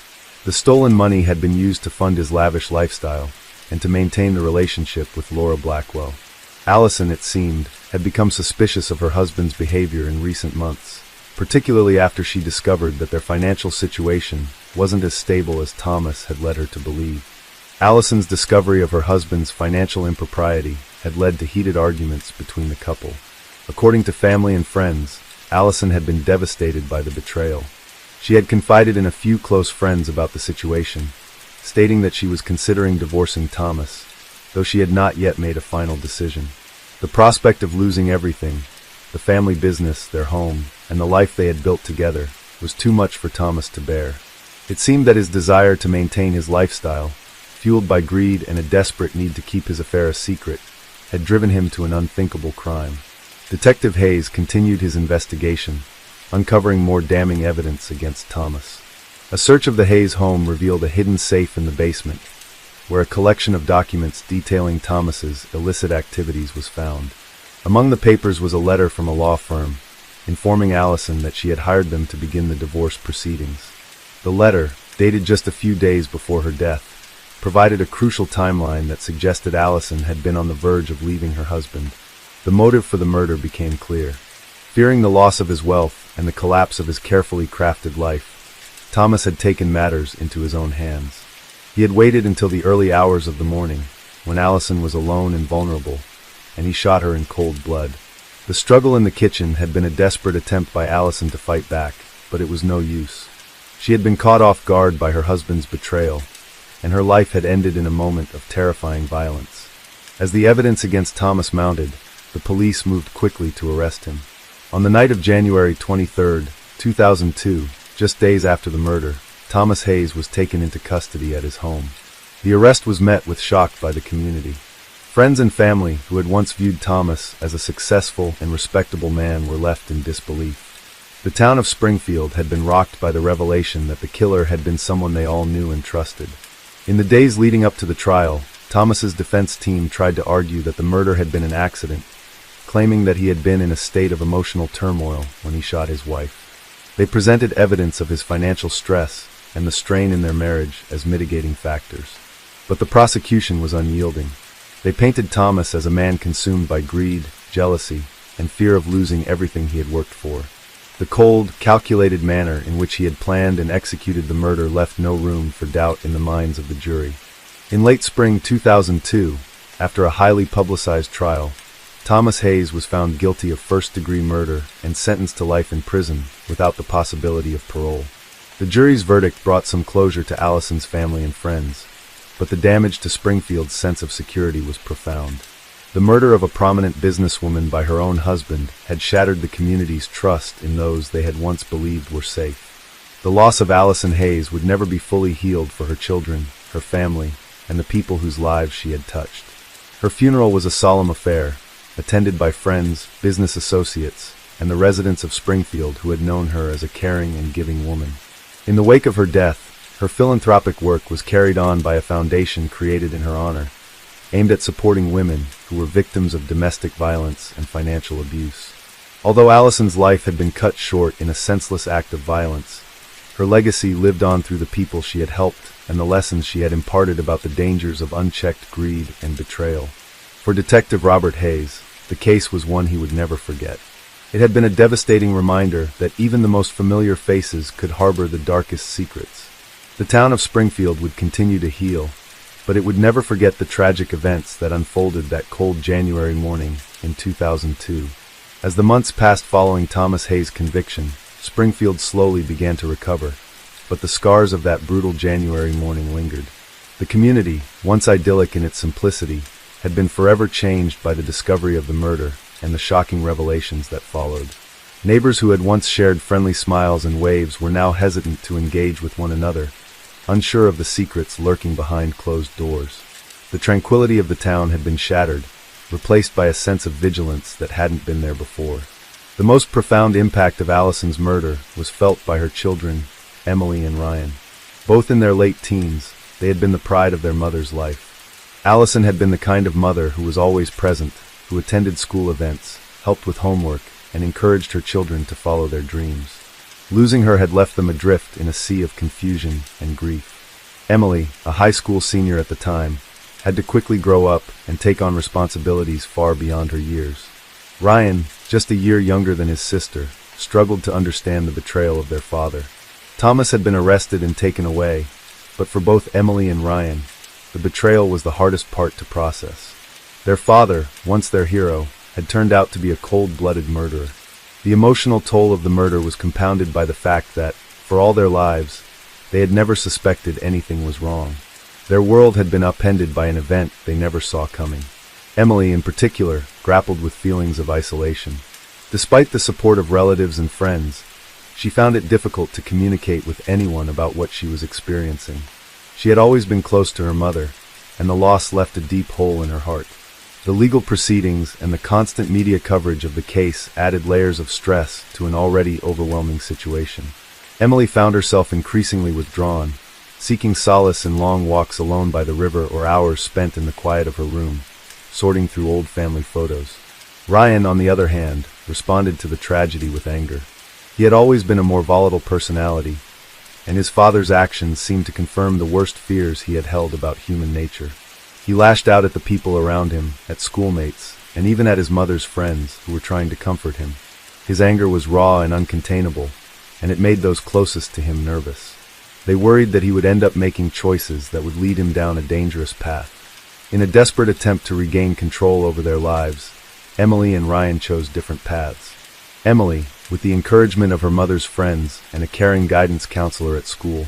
The stolen money had been used to fund his lavish lifestyle and to maintain the relationship with Laura Blackwell. Allison, it seemed, had become suspicious of her husband's behavior in recent months, particularly after she discovered that their financial situation wasn't as stable as Thomas had led her to believe. Allison's discovery of her husband's financial impropriety had led to heated arguments between the couple. According to family and friends, Allison had been devastated by the betrayal. She had confided in a few close friends about the situation, stating that she was considering divorcing Thomas, though she had not yet made a final decision. The prospect of losing everything, the family business, their home, and the life they had built together, was too much for Thomas to bear. It seemed that his desire to maintain his lifestyle, fueled by greed and a desperate need to keep his affair a secret, had driven him to an unthinkable crime. Detective Hayes continued his investigation, uncovering more damning evidence against Thomas. A search of the Hayes home revealed a hidden safe in the basement, where a collection of documents detailing Thomas's illicit activities was found. Among the papers was a letter from a law firm, informing Allison that she had hired them to begin the divorce proceedings. The letter, dated just a few days before her death, provided a crucial timeline that suggested Allison had been on the verge of leaving her husband. The motive for the murder became clear. Fearing the loss of his wealth and the collapse of his carefully crafted life, Thomas had taken matters into his own hands. He had waited until the early hours of the morning, when Allison was alone and vulnerable, and he shot her in cold blood. The struggle in the kitchen had been a desperate attempt by Allison to fight back, but it was no use. She had been caught off guard by her husband's betrayal, and her life had ended in a moment of terrifying violence. As the evidence against Thomas mounted, the police moved quickly to arrest him. On the night of January 23, 2002, just days after the murder, Thomas Hayes was taken into custody at his home. The arrest was met with shock by the community. Friends and family who had once viewed Thomas as a successful and respectable man were left in disbelief. The town of Springfield had been rocked by the revelation that the killer had been someone they all knew and trusted. In the days leading up to the trial, Thomas's defense team tried to argue that the murder had been an accident, claiming that he had been in a state of emotional turmoil when he shot his wife. They presented evidence of his financial stress and the strain in their marriage as mitigating factors. But the prosecution was unyielding. They painted Thomas as a man consumed by greed, jealousy, and fear of losing everything he had worked for. The cold, calculated manner in which he had planned and executed the murder left no room for doubt in the minds of the jury. In late spring 2002, after a highly publicized trial, Thomas Hayes was found guilty of first-degree murder and sentenced to life in prison without the possibility of parole. The jury's verdict brought some closure to Allison's family and friends, but the damage to Springfield's sense of security was profound. The murder of a prominent businesswoman by her own husband had shattered the community's trust in those they had once believed were safe. The loss of Allison Hayes would never be fully healed for her children, her family, and the people whose lives she had touched. Her funeral was a solemn affair, attended by friends, business associates, and the residents of Springfield who had known her as a caring and giving woman. In the wake of her death, her philanthropic work was carried on by a foundation created in her honor, aimed at supporting women who were victims of domestic violence and financial abuse. Although Allison's life had been cut short in a senseless act of violence, her legacy lived on through the people she had helped and the lessons she had imparted about the dangers of unchecked greed and betrayal. For Detective Robert Hayes, the case was one he would never forget. It had been a devastating reminder that even the most familiar faces could harbor the darkest secrets. The town of Springfield would continue to heal, but it would never forget the tragic events that unfolded that cold January morning in 2002. As the months passed following Thomas Hayes' conviction, Springfield slowly began to recover, but the scars of that brutal January morning lingered. The community, once idyllic in its simplicity, had been forever changed by the discovery of the murder and the shocking revelations that followed. Neighbors who had once shared friendly smiles and waves were now hesitant to engage with one another, unsure of the secrets lurking behind closed doors. The tranquility of the town had been shattered, replaced by a sense of vigilance that hadn't been there before. The most profound impact of Allison's murder was felt by her children, Emily and Ryan. Both in their late teens, they had been the pride of their mother's life. Allison had been the kind of mother who was always present, who attended school events, helped with homework, and encouraged her children to follow their dreams. Losing her had left them adrift in a sea of confusion and grief. Emily, a high school senior at the time, had to quickly grow up and take on responsibilities far beyond her years. Ryan, just a year younger than his sister, struggled to understand the betrayal of their father. Thomas had been arrested and taken away, but for both Emily and Ryan, the betrayal was the hardest part to process. Their father, once their hero, had turned out to be a cold-blooded murderer. The emotional toll of the murder was compounded by the fact that, for all their lives, they had never suspected anything was wrong. Their world had been upended by an event they never saw coming. Emily, in particular, grappled with feelings of isolation. Despite the support of relatives and friends, she found it difficult to communicate with anyone about what she was experiencing. She had always been close to her mother, and the loss left a deep hole in her heart. The legal proceedings and the constant media coverage of the case added layers of stress to an already overwhelming situation. Emily found herself increasingly withdrawn, seeking solace in long walks alone by the river or hours spent in the quiet of her room, sorting through old family photos. Ryan, on the other hand, responded to the tragedy with anger. He had always been a more volatile personality, and his father's actions seemed to confirm the worst fears he had held about human nature. He lashed out at the people around him, at schoolmates, and even at his mother's friends who were trying to comfort him. His anger was raw and uncontainable, and it made those closest to him nervous. They worried that he would end up making choices that would lead him down a dangerous path. In a desperate attempt to regain control over their lives, Emily and Ryan chose different paths. Emily, with the encouragement of her mother's friends and a caring guidance counselor at school,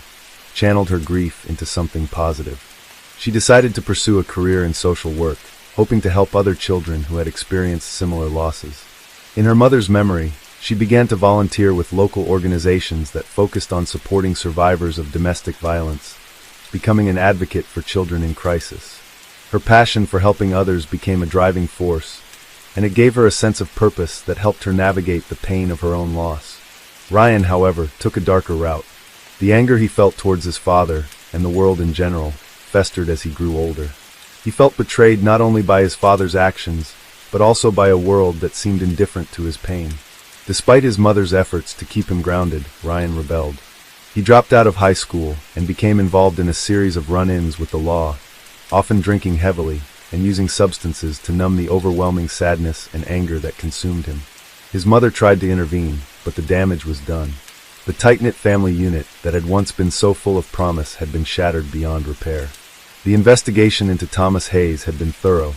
channeled her grief into something positive. She decided to pursue a career in social work, hoping to help other children who had experienced similar losses. In her mother's memory, she began to volunteer with local organizations that focused on supporting survivors of domestic violence, becoming an advocate for children in crisis. Her passion for helping others became a driving force, and it gave her a sense of purpose that helped her navigate the pain of her own loss. Ryan, however, took a darker route. The anger he felt towards his father, and the world in general, festered as he grew older. He felt betrayed not only by his father's actions, but also by a world that seemed indifferent to his pain. Despite his mother's efforts to keep him grounded, Ryan rebelled. He dropped out of high school and became involved in a series of run-ins with the law, often drinking heavily and using substances to numb the overwhelming sadness and anger that consumed him. His mother tried to intervene, but the damage was done. The tight-knit family unit that had once been so full of promise had been shattered beyond repair. The investigation into Thomas Hayes had been thorough,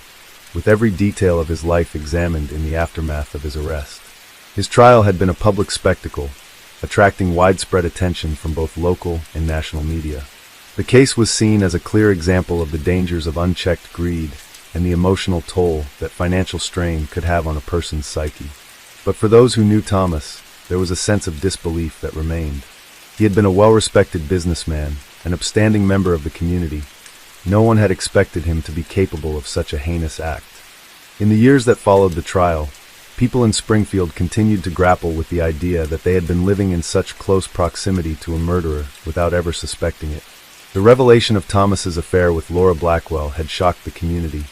with every detail of his life examined in the aftermath of his arrest. His trial had been a public spectacle, attracting widespread attention from both local and national media. The case was seen as a clear example of the dangers of unchecked greed and the emotional toll that financial strain could have on a person's psyche. But for those who knew Thomas, there was a sense of disbelief that remained. He had been a well-respected businessman, an upstanding member of the community. No one had expected him to be capable of such a heinous act. In the years that followed the trial, people in Springfield continued to grapple with the idea that they had been living in such close proximity to a murderer without ever suspecting it. The revelation of Thomas's affair with Laura Blackwell had shocked the community,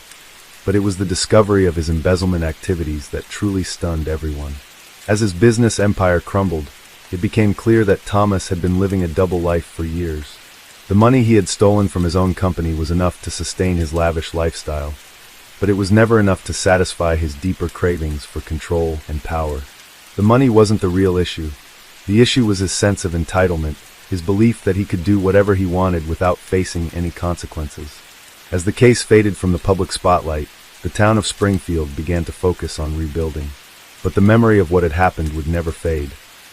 but it was the discovery of his embezzlement activities that truly stunned everyone. As his business empire crumbled, it became clear that Thomas had been living a double life for years. The money he had stolen from his own company was enough to sustain his lavish lifestyle, but it was never enough to satisfy his deeper cravings for control and power. The money wasn't the real issue. The issue was his sense of entitlement, his belief that he could do whatever he wanted without facing any consequences. As the case faded from the public spotlight, the town of Springfield began to focus on rebuilding. But the memory of what had happened would never fade.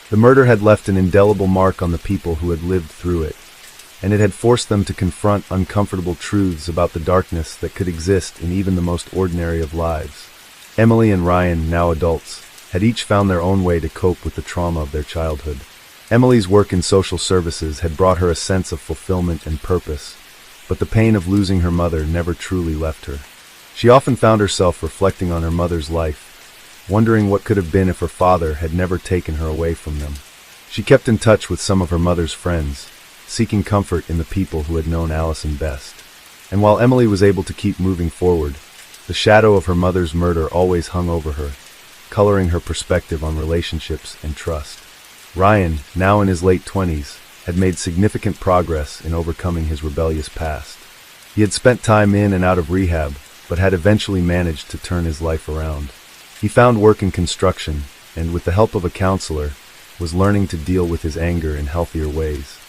The murder had left an indelible mark on the people who had lived through it, and it had forced them to confront uncomfortable truths about the darkness that could exist in even the most ordinary of lives. Emily and Ryan, now adults, had each found their own way to cope with the trauma of their childhood. Emily's work in social services had brought her a sense of fulfillment and purpose, but the pain of losing her mother never truly left her. She often found herself reflecting on her mother's life, wondering what could have been if her father had never taken her away from them. She kept in touch with some of her mother's friends, seeking comfort in the people who had known Allison best. And while Emily was able to keep moving forward, the shadow of her mother's murder always hung over her, coloring her perspective on relationships and trust. Ryan, now in his late 20s, had made significant progress in overcoming his rebellious past. He had spent time in and out of rehab, but had eventually managed to turn his life around. He found work in construction, and, with the help of a counselor, was learning to deal with his anger in healthier ways.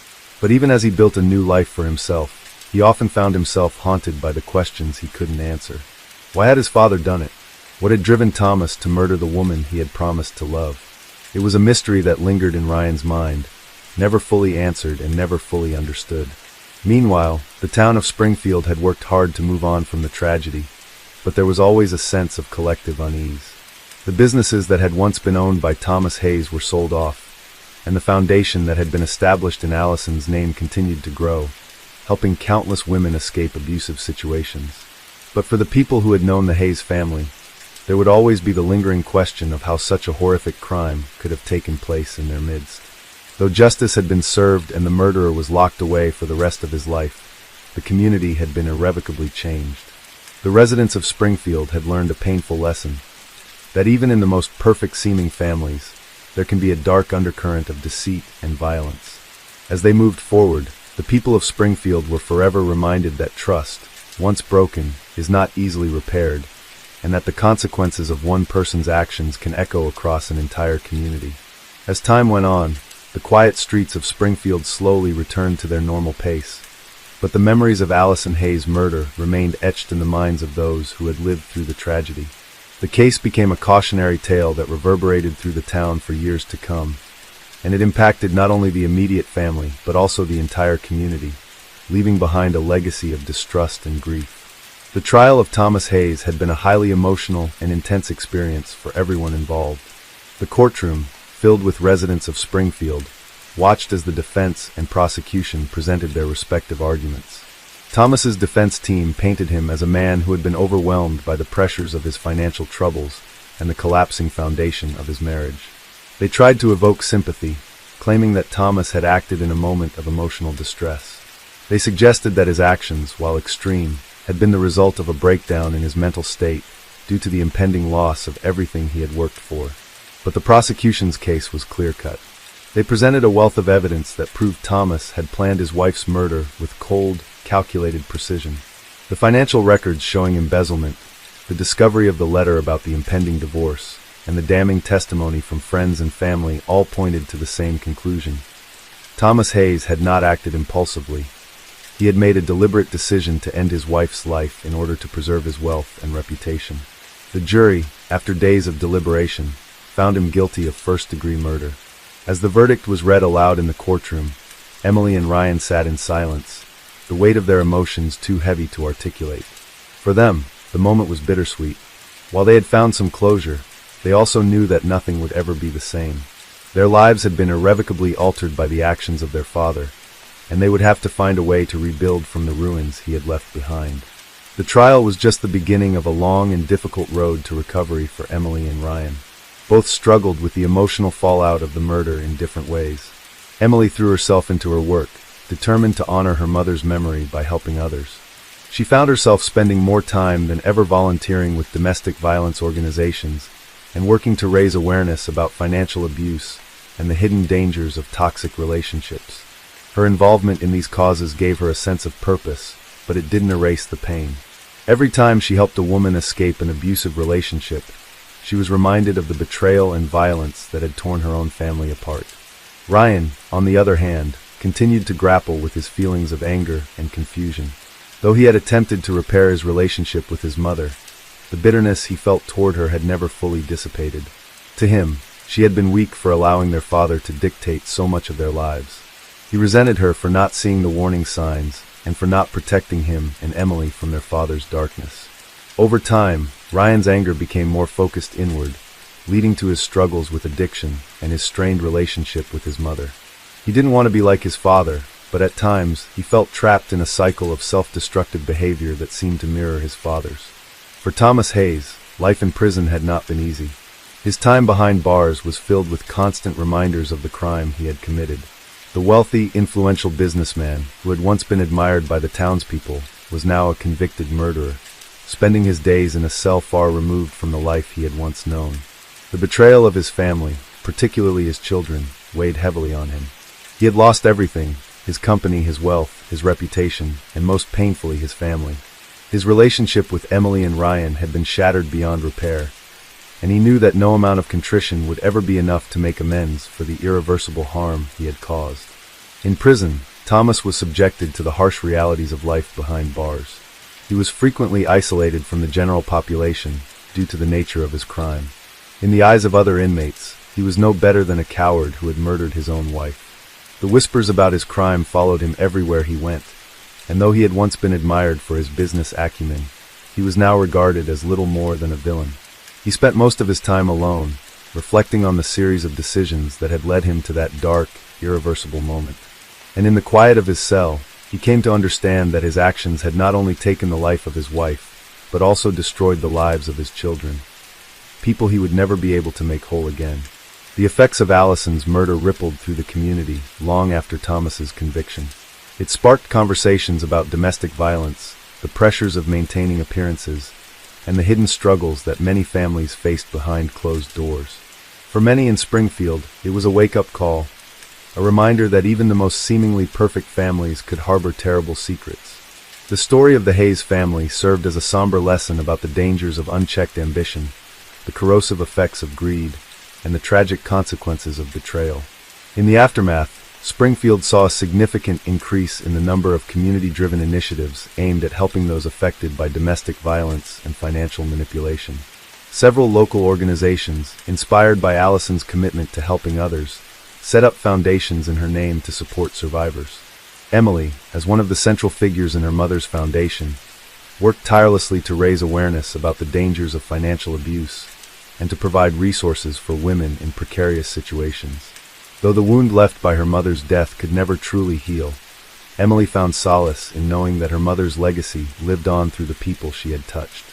But even as he built a new life for himself, he often found himself haunted by the questions he couldn't answer. Why had his father done it? What had driven Thomas to murder the woman he had promised to love? It was a mystery that lingered in Ryan's mind, never fully answered and never fully understood. Meanwhile, the town of Springfield had worked hard to move on from the tragedy, but there was always a sense of collective unease. The businesses that had once been owned by Thomas Hayes were sold off, and the foundation that had been established in Allison's name continued to grow, helping countless women escape abusive situations. But for the people who had known the Hayes family, there would always be the lingering question of how such a horrific crime could have taken place in their midst. Though justice had been served and the murderer was locked away for the rest of his life, the community had been irrevocably changed. The residents of Springfield had learned a painful lesson, that even in the most perfect-seeming families, there can be a dark undercurrent of deceit and violence. As they moved forward, the people of Springfield were forever reminded that trust, once broken, is not easily repaired, and that the consequences of one person's actions can echo across an entire community. As time went on, the quiet streets of Springfield slowly returned to their normal pace, but the memories of Allison Hayes' murder remained etched in the minds of those who had lived through the tragedy. The case became a cautionary tale that reverberated through the town for years to come, and it impacted not only the immediate family, but also the entire community, leaving behind a legacy of distrust and grief. The trial of Thomas Hayes had been a highly emotional and intense experience for everyone involved. The courtroom, filled with residents of Springfield, watched as the defense and prosecution presented their respective arguments. Thomas's defense team painted him as a man who had been overwhelmed by the pressures of his financial troubles and the collapsing foundation of his marriage. They tried to evoke sympathy, claiming that Thomas had acted in a moment of emotional distress. They suggested that his actions, while extreme, had been the result of a breakdown in his mental state due to the impending loss of everything he had worked for. But the prosecution's case was clear-cut. They presented a wealth of evidence that proved Thomas had planned his wife's murder with cold, calculated precision. The financial records showing embezzlement, the discovery of the letter about the impending divorce, and the damning testimony from friends and family all pointed to the same conclusion. Thomas Hayes had not acted impulsively. He had made a deliberate decision to end his wife's life in order to preserve his wealth and reputation. The jury, after days of deliberation, found him guilty of first-degree murder. As the verdict was read aloud in the courtroom, Emily and Ryan sat in silence, the weight of their emotions too heavy to articulate. For them, the moment was bittersweet. While they had found some closure, they also knew that nothing would ever be the same. Their lives had been irrevocably altered by the actions of their father, and they would have to find a way to rebuild from the ruins he had left behind. The trial was just the beginning of a long and difficult road to recovery for Emily and Ryan. Both struggled with the emotional fallout of the murder in different ways. Emily threw herself into her work, determined to honor her mother's memory by helping others. She found herself spending more time than ever volunteering with domestic violence organizations and working to raise awareness about financial abuse and the hidden dangers of toxic relationships. Her involvement in these causes gave her a sense of purpose, but it didn't erase the pain. Every time she helped a woman escape an abusive relationship, she was reminded of the betrayal and violence that had torn her own family apart. Ryan, on the other hand, continued to grapple with his feelings of anger and confusion. Though he had attempted to repair his relationship with his mother, the bitterness he felt toward her had never fully dissipated. To him, she had been weak for allowing their father to dictate so much of their lives. He resented her for not seeing the warning signs and for not protecting him and Emily from their father's darkness. Over time, Ryan's anger became more focused inward, leading to his struggles with addiction and his strained relationship with his mother. He didn't want to be like his father, but at times he felt trapped in a cycle of self-destructive behavior that seemed to mirror his father's. For Thomas Hayes, life in prison had not been easy. His time behind bars was filled with constant reminders of the crime he had committed. The wealthy, influential businessman, who had once been admired by the townspeople, was now a convicted murderer, spending his days in a cell far removed from the life he had once known. The betrayal of his family, particularly his children, weighed heavily on him. He had lost everything: his company, his wealth, his reputation, and most painfully his family. His relationship with Emily and Ryan had been shattered beyond repair, and he knew that no amount of contrition would ever be enough to make amends for the irreversible harm he had caused. In prison, Thomas was subjected to the harsh realities of life behind bars. He was frequently isolated from the general population due to the nature of his crime. In the eyes of other inmates, he was no better than a coward who had murdered his own wife. The whispers about his crime followed him everywhere he went, and though he had once been admired for his business acumen, he was now regarded as little more than a villain. He spent most of his time alone, reflecting on the series of decisions that had led him to that dark, irreversible moment. And in the quiet of his cell, he came to understand that his actions had not only taken the life of his wife, but also destroyed the lives of his children, people he would never be able to make whole again. The effects of Allison's murder rippled through the community long after Thomas's conviction. It sparked conversations about domestic violence, the pressures of maintaining appearances, and the hidden struggles that many families faced behind closed doors. For many in Springfield, it was a wake-up call, a reminder that even the most seemingly perfect families could harbor terrible secrets. The story of the Hayes family served as a somber lesson about the dangers of unchecked ambition, the corrosive effects of greed, and the tragic consequences of betrayal. In the aftermath, Springfield saw a significant increase in the number of community-driven initiatives aimed at helping those affected by domestic violence and financial manipulation. Several local organizations, inspired by Allison's commitment to helping others, set up foundations in her name to support survivors. Emily, as one of the central figures in her mother's foundation, worked tirelessly to raise awareness about the dangers of financial abuse and to provide resources for women in precarious situations. Though the wound left by her mother's death could never truly heal, Emily found solace in knowing that her mother's legacy lived on through the people she had touched.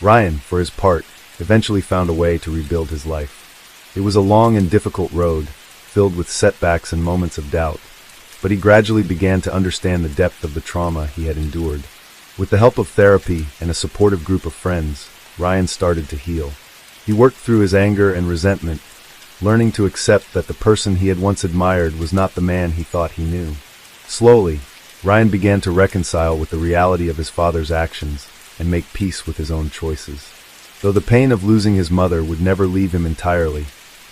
Ryan, for his part, eventually found a way to rebuild his life. It was a long and difficult road, filled with setbacks and moments of doubt, but he gradually began to understand the depth of the trauma he had endured. With the help of therapy and a supportive group of friends, Ryan started to heal. He worked through his anger and resentment, learning to accept that the person he had once admired was not the man he thought he knew. Slowly, Ryan began to reconcile with the reality of his father's actions and make peace with his own choices. Though the pain of losing his mother would never leave him entirely,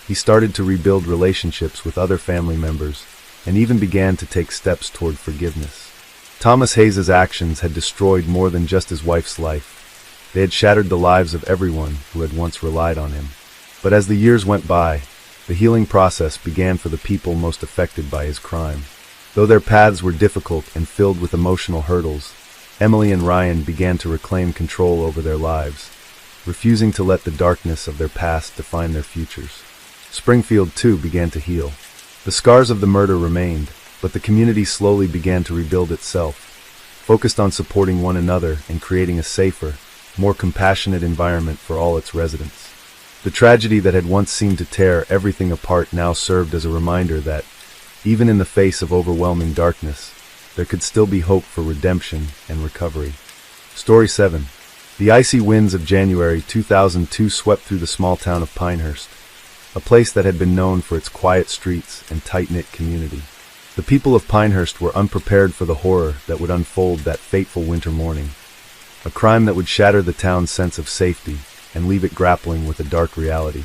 he started to rebuild relationships with other family members and even began to take steps toward forgiveness. Thomas Hayes's actions had destroyed more than just his wife's life. They had shattered the lives of everyone who had once relied on him. But as the years went by, the healing process began for the people most affected by his crime. Though their paths were difficult and filled with emotional hurdles, Emily and Ryan began to reclaim control over their lives, refusing to let the darkness of their past define their futures. Springfield, too, began to heal. The scars of the murder remained, but the community slowly began to rebuild itself, focused on supporting one another and creating a safer, more compassionate environment for all its residents. The tragedy that had once seemed to tear everything apart now served as a reminder that, even in the face of overwhelming darkness, there could still be hope for redemption and recovery. Story 7. The icy winds of January 2002 swept through the small town of Pinehurst, a place that had been known for its quiet streets and tight-knit community. The people of Pinehurst were unprepared for the horror that would unfold that fateful winter morning, a crime that would shatter the town's sense of safety and leave it grappling with a dark reality.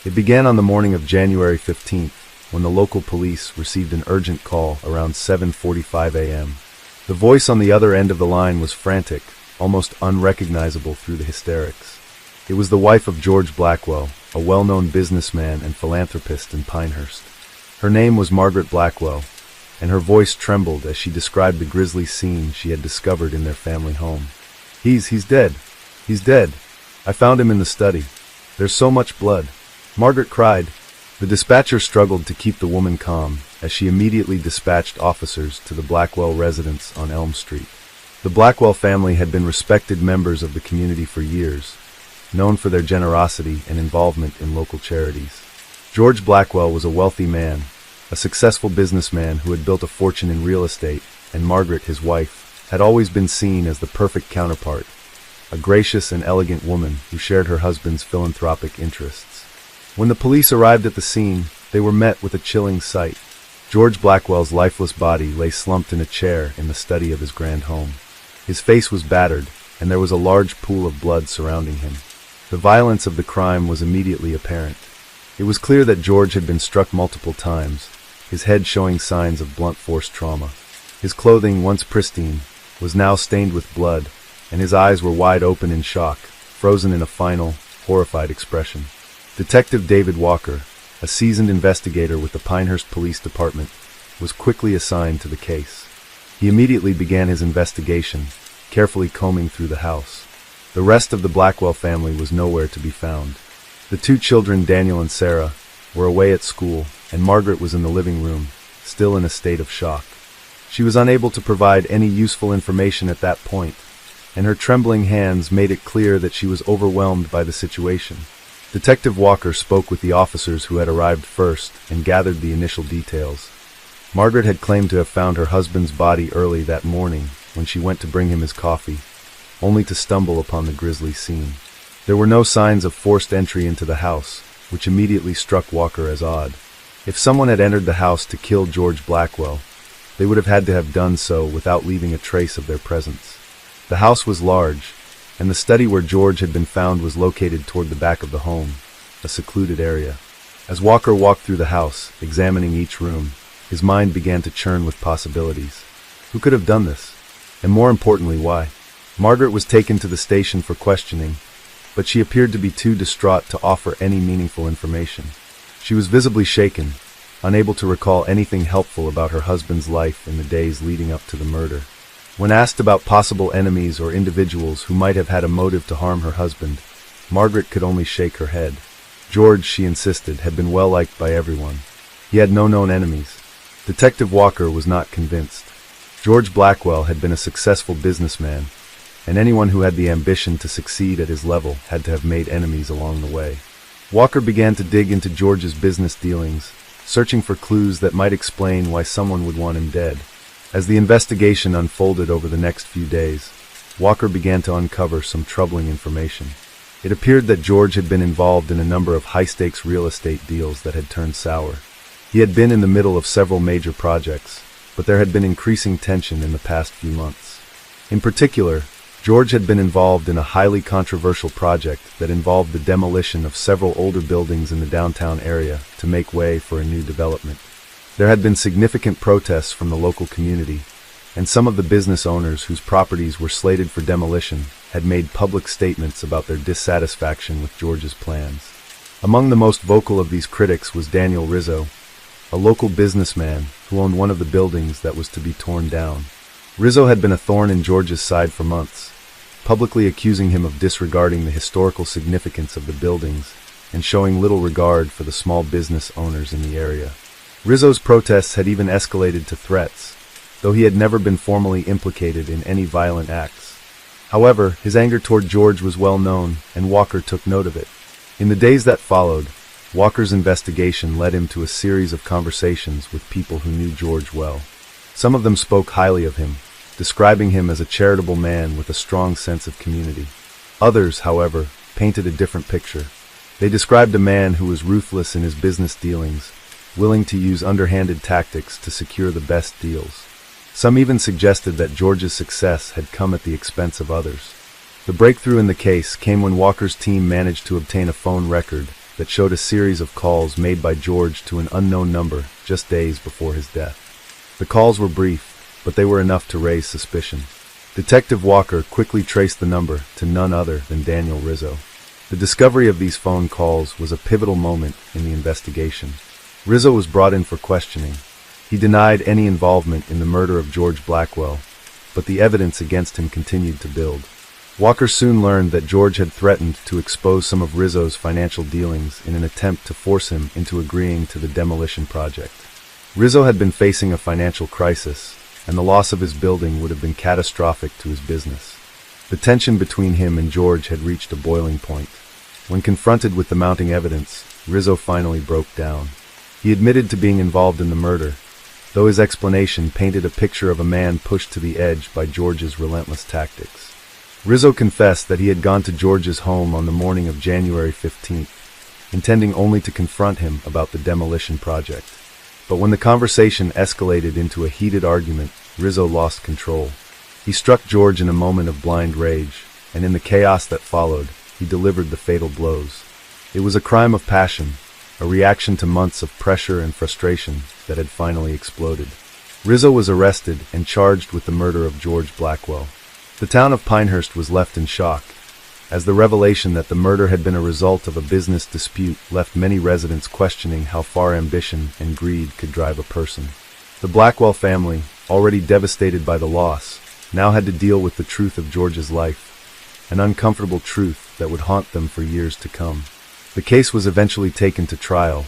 It began on the morning of January 15th, when the local police received an urgent call around 7:45 a.m. The voice on the other end of the line was frantic, almost unrecognizable through the hysterics. It was the wife of George Blackwell, a well-known businessman and philanthropist in Pinehurst. Her name was Margaret Blackwell, and her voice trembled as she described the grisly scene she had discovered in their family home. He's dead. He's dead. I found him in the study. There's so much blood," Margaret cried. The dispatcher struggled to keep the woman calm as she immediately dispatched officers to the Blackwell residence on Elm Street. The Blackwell family had been respected members of the community for years, known for their generosity and involvement in local charities. George Blackwell was a wealthy man, a successful businessman who had built a fortune in real estate, and Margaret, his wife, had always been seen as the perfect counterpart, a gracious and elegant woman who shared her husband's philanthropic interests. When the police arrived at the scene, they were met with a chilling sight. George Blackwell's lifeless body lay slumped in a chair in the study of his grand home. His face was battered, and there was a large pool of blood surrounding him. The violence of the crime was immediately apparent. It was clear that George had been struck multiple times, his head showing signs of blunt force trauma. His clothing, once pristine, was now stained with blood, and his eyes were wide open in shock, frozen in a final, horrified expression. Detective David Walker, a seasoned investigator with the Pinehurst Police Department, was quickly assigned to the case. He immediately began his investigation, carefully combing through the house. The rest of the Blackwell family was nowhere to be found. The two children, Daniel and Sarah, were away at school, and Margaret was in the living room, still in a state of shock. She was unable to provide any useful information at that point, and her trembling hands made it clear that she was overwhelmed by the situation. Detective Walker spoke with the officers who had arrived first and gathered the initial details. Margaret had claimed to have found her husband's body early that morning when she went to bring him his coffee, only to stumble upon the grisly scene. There were no signs of forced entry into the house, which immediately struck Walker as odd. If someone had entered the house to kill George Blackwell, they would have had to have done so without leaving a trace of their presence. The house was large, and the study where George had been found was located toward the back of the home, a secluded area. As Walker walked through the house, examining each room, his mind began to churn with possibilities. Who could have done this? And more importantly, why? Margaret was taken to the station for questioning, but she appeared to be too distraught to offer any meaningful information. She was visibly shaken, unable to recall anything helpful about her husband's life in the days leading up to the murder. When asked about possible enemies or individuals who might have had a motive to harm her husband, Margaret could only shake her head. George, she insisted, had been well liked by everyone. He had no known enemies. Detective Walker was not convinced. George Blackwell had been a successful businessman, and anyone who had the ambition to succeed at his level had to have made enemies along the way. Walker began to dig into George's business dealings, searching for clues that might explain why someone would want him dead. As the investigation unfolded over the next few days, Walker began to uncover some troubling information. It appeared that George had been involved in a number of high-stakes real estate deals that had turned sour. He had been in the middle of several major projects, but there had been increasing tension in the past few months. In particular, George had been involved in a highly controversial project that involved the demolition of several older buildings in the downtown area to make way for a new development. There had been significant protests from the local community, and some of the business owners whose properties were slated for demolition had made public statements about their dissatisfaction with George's plans. Among the most vocal of these critics was Daniel Rizzo, a local businessman who owned one of the buildings that was to be torn down. Rizzo had been a thorn in George's side for months, publicly accusing him of disregarding the historical significance of the buildings and showing little regard for the small business owners in the area. Rizzo's protests had even escalated to threats, though he had never been formally implicated in any violent acts. However, his anger toward George was well known, and Walker took note of it. In the days that followed, Walker's investigation led him to a series of conversations with people who knew George well. Some of them spoke highly of him, describing him as a charitable man with a strong sense of community. Others, however, painted a different picture. They described a man who was ruthless in his business dealings, willing to use underhanded tactics to secure the best deals. Some even suggested that George's success had come at the expense of others. The breakthrough in the case came when Walker's team managed to obtain a phone record that showed a series of calls made by George to an unknown number just days before his death. The calls were brief, but they were enough to raise suspicion. Detective Walker quickly traced the number to none other than Daniel Rizzo. The discovery of these phone calls was a pivotal moment in the investigation. Rizzo was brought in for questioning. He denied any involvement in the murder of George Blackwell, but the evidence against him continued to build. Walker soon learned that George had threatened to expose some of Rizzo's financial dealings in an attempt to force him into agreeing to the demolition project. Rizzo had been facing a financial crisis, and the loss of his building would have been catastrophic to his business. The tension between him and George had reached a boiling point. When confronted with the mounting evidence, Rizzo finally broke down. He admitted to being involved in the murder, though his explanation painted a picture of a man pushed to the edge by George's relentless tactics. Rizzo confessed that he had gone to George's home on the morning of January 15th, intending only to confront him about the demolition project. But when the conversation escalated into a heated argument, Rizzo lost control. He struck George in a moment of blind rage, and in the chaos that followed, he delivered the fatal blows. It was a crime of passion, a reaction to months of pressure and frustration that had finally exploded. Rizzo was arrested and charged with the murder of George Blackwell. The town of Pinehurst was left in shock, as the revelation that the murder had been a result of a business dispute left many residents questioning how far ambition and greed could drive a person. The Blackwell family, already devastated by the loss, now had to deal with the truth of George's life, an uncomfortable truth that would haunt them for years to come. The case was eventually taken to trial,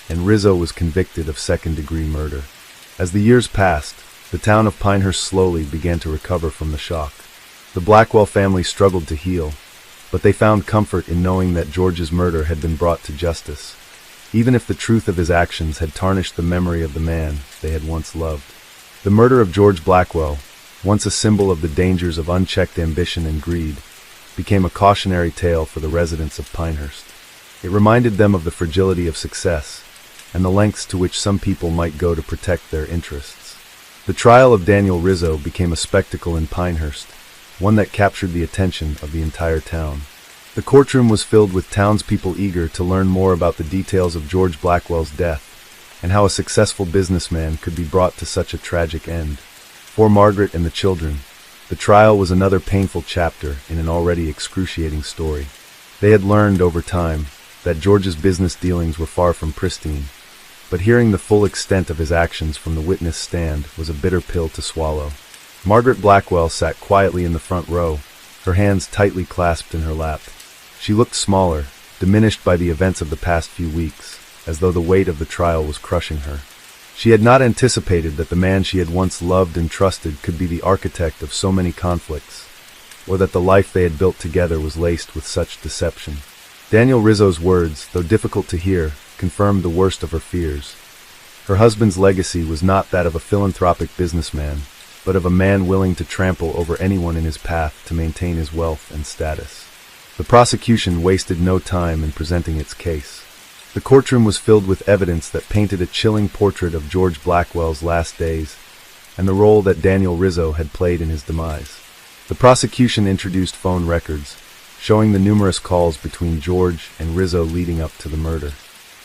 and Rizzo was convicted of second-degree murder. As the years passed, the town of Pinehurst slowly began to recover from the shock. The Blackwell family struggled to heal, but they found comfort in knowing that George's murder had been brought to justice, even if the truth of his actions had tarnished the memory of the man they had once loved. The murder of George Blackwell, once a symbol of the dangers of unchecked ambition and greed, became a cautionary tale for the residents of Pinehurst. It reminded them of the fragility of success and the lengths to which some people might go to protect their interests. The trial of Daniel Rizzo became a spectacle in Pinehurst, one that captured the attention of the entire town. The courtroom was filled with townspeople eager to learn more about the details of George Blackwell's death and how a successful businessman could be brought to such a tragic end. For Margaret and the children, the trial was another painful chapter in an already excruciating story. They had learned over time that George's business dealings were far from pristine, but hearing the full extent of his actions from the witness stand was a bitter pill to swallow. Margaret Blackwell sat quietly in the front row, her hands tightly clasped in her lap. She looked smaller, diminished by the events of the past few weeks, as though the weight of the trial was crushing her. She had not anticipated that the man she had once loved and trusted could be the architect of so many conflicts, or that the life they had built together was laced with such deception. Daniel Rizzo's words, though difficult to hear, confirmed the worst of her fears. Her husband's legacy was not that of a philanthropic businessman, but of a man willing to trample over anyone in his path to maintain his wealth and status. The prosecution wasted no time in presenting its case. The courtroom was filled with evidence that painted a chilling portrait of George Blackwell's last days and the role that Daniel Rizzo had played in his demise. The prosecution introduced phone records, showing the numerous calls between George and Rizzo leading up to the murder.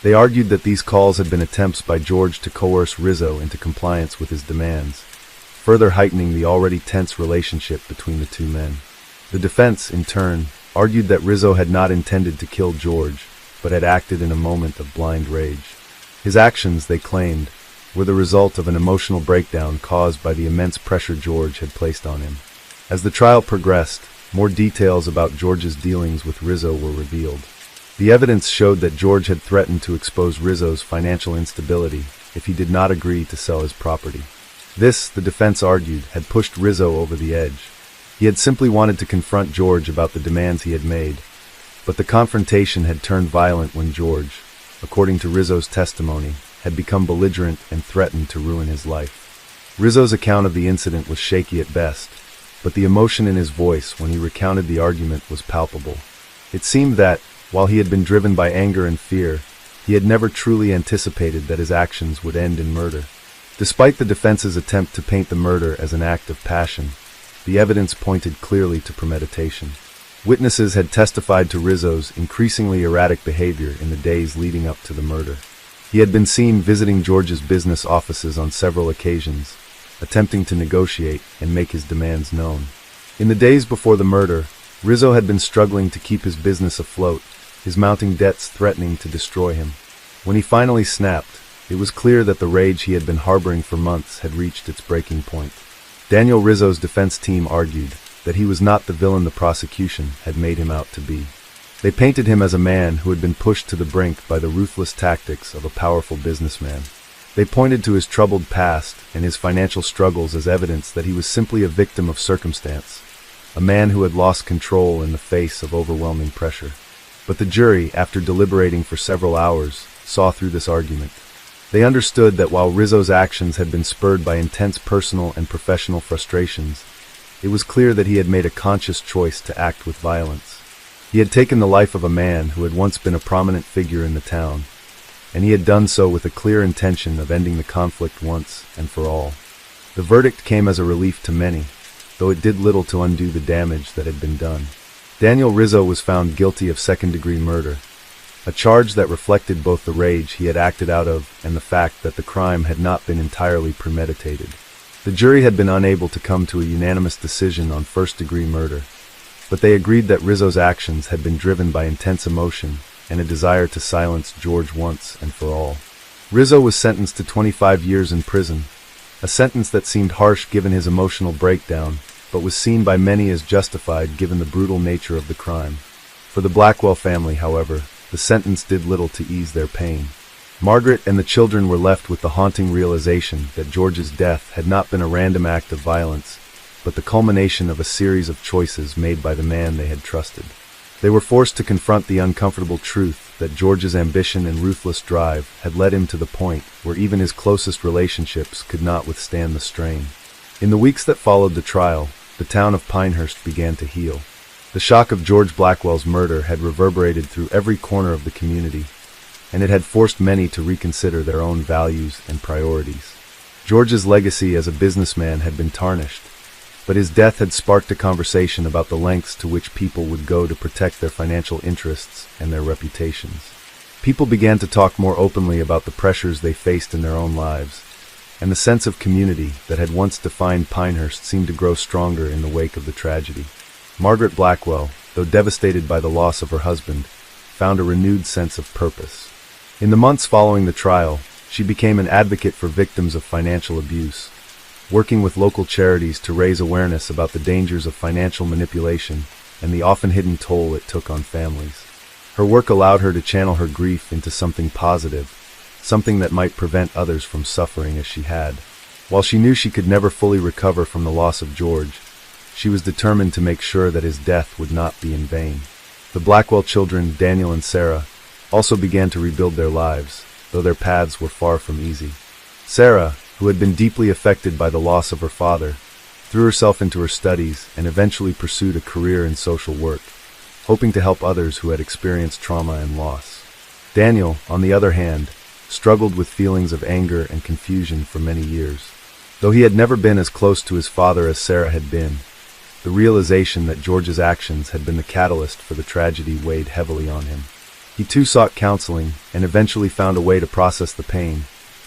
They argued that these calls had been attempts by George to coerce Rizzo into compliance with his demands, further heightening the already tense relationship between the two men. The defense, in turn, argued that Rizzo had not intended to kill George, but had acted in a moment of blind rage. His actions, they claimed, were the result of an emotional breakdown caused by the immense pressure George had placed on him. As the trial progressed, more details about George's dealings with Rizzo were revealed. The evidence showed that George had threatened to expose Rizzo's financial instability if he did not agree to sell his property. This, the defense argued, had pushed Rizzo over the edge. He had simply wanted to confront George about the demands he had made, but the confrontation had turned violent when George, according to Rizzo's testimony, had become belligerent and threatened to ruin his life. Rizzo's account of the incident was shaky at best, but the emotion in his voice when he recounted the argument was palpable. It seemed that, while he had been driven by anger and fear, he had never truly anticipated that his actions would end in murder. Despite the defense's attempt to paint the murder as an act of passion, the evidence pointed clearly to premeditation. Witnesses had testified to Rizzo's increasingly erratic behavior in the days leading up to the murder. He had been seen visiting George's business offices on several occasions, attempting to negotiate and make his demands known. In the days before the murder, Rizzo had been struggling to keep his business afloat, his mounting debts threatening to destroy him. When he finally snapped, it was clear that the rage he had been harboring for months had reached its breaking point. Daniel Rizzo's defense team argued that he was not the villain the prosecution had made him out to be. They painted him as a man who had been pushed to the brink by the ruthless tactics of a powerful businessman. They pointed to his troubled past and his financial struggles as evidence that he was simply a victim of circumstance, a man who had lost control in the face of overwhelming pressure. But the jury, after deliberating for several hours, saw through this argument. They understood that while Rizzo's actions had been spurred by intense personal and professional frustrations, it was clear that he had made a conscious choice to act with violence. He had taken the life of a man who had once been a prominent figure in the town, and he had done so with a clear intention of ending the conflict once and for all. The verdict came as a relief to many, though it did little to undo the damage that had been done. Daniel Rizzo was found guilty of second-degree murder, a charge that reflected both the rage he had acted out of and the fact that the crime had not been entirely premeditated. The jury had been unable to come to a unanimous decision on first-degree murder, but they agreed that Rizzo's actions had been driven by intense emotion and a desire to silence George once and for all. Rizzo was sentenced to 25 years in prison, a sentence that seemed harsh given his emotional breakdown, but was seen by many as justified given the brutal nature of the crime. For the Blackwell family, however, the sentence did little to ease their pain. Margaret and the children were left with the haunting realization that George's death had not been a random act of violence, but the culmination of a series of choices made by the man they had trusted. They were forced to confront the uncomfortable truth that George's ambition and ruthless drive had led him to the point where even his closest relationships could not withstand the strain. In the weeks that followed the trial, the town of Pinehurst began to heal. The shock of George Blackwell's murder had reverberated through every corner of the community, and it had forced many to reconsider their own values and priorities. George's legacy as a businessman had been tarnished, but his death had sparked a conversation about the lengths to which people would go to protect their financial interests and their reputations. People began to talk more openly about the pressures they faced in their own lives, and the sense of community that had once defined Pinehurst seemed to grow stronger in the wake of the tragedy. Margaret Blackwell, though devastated by the loss of her husband, found a renewed sense of purpose. In the months following the trial, she became an advocate for victims of financial abuse, working with local charities to raise awareness about the dangers of financial manipulation and the often hidden toll it took on families. Her work allowed her to channel her grief into something positive, something that might prevent others from suffering as she had. While she knew she could never fully recover from the loss of George, she was determined to make sure that his death would not be in vain. The Blackwell children, Daniel and Sarah, also began to rebuild their lives, though their paths were far from easy. Sarah, who had been deeply affected by the loss of her father, threw herself into her studies and eventually pursued a career in social work, hoping to help others who had experienced trauma and loss. Daniel, on the other hand, struggled with feelings of anger and confusion for many years. Though he had never been as close to his father as Sarah had been, the realization that George's actions had been the catalyst for the tragedy weighed heavily on him. He too sought counseling and eventually found a way to process the pain,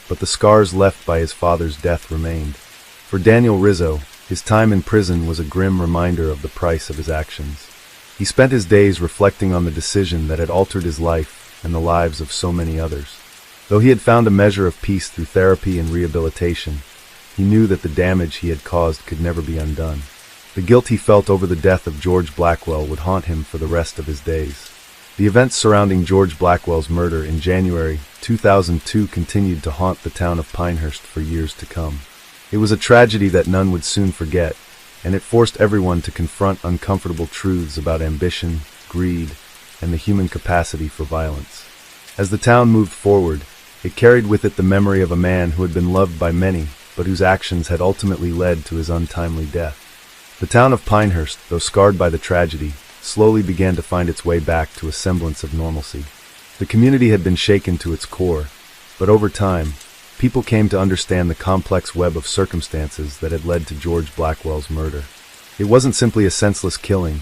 but the scars left by his father's death remained. For Daniel Rizzo, his time in prison was a grim reminder of the price of his actions. He spent his days reflecting on the decision that had altered his life and the lives of so many others. Though he had found a measure of peace through therapy and rehabilitation, he knew that the damage he had caused could never be undone. The guilt he felt over the death of George Blackwell would haunt him for the rest of his days. The events surrounding George Blackwell's murder in January 2002 continued to haunt the town of Pinehurst for years to come. It was a tragedy that none would soon forget, and it forced everyone to confront uncomfortable truths about ambition, greed, and the human capacity for violence. As the town moved forward, it carried with it the memory of a man who had been loved by many, but whose actions had ultimately led to his untimely death. The town of Pinehurst, though scarred by the tragedy, slowly began to find its way back to a semblance of normalcy. The community had been shaken to its core, but over time, people came to understand the complex web of circumstances that had led to George Blackwell's murder. It wasn't simply a senseless killing,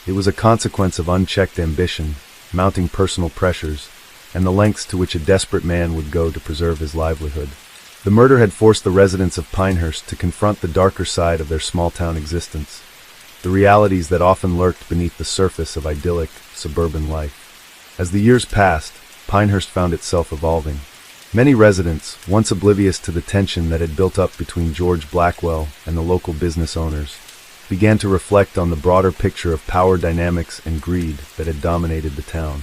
it was a consequence of unchecked ambition, mounting personal pressures, and the lengths to which a desperate man would go to preserve his livelihood. The murder had forced the residents of Pinehurst to confront the darker side of their small-town existence, the realities that often lurked beneath the surface of idyllic, suburban life. As the years passed, Pinehurst found itself evolving. Many residents, once oblivious to the tension that had built up between George Blackwell and the local business owners, began to reflect on the broader picture of power dynamics and greed that had dominated the town.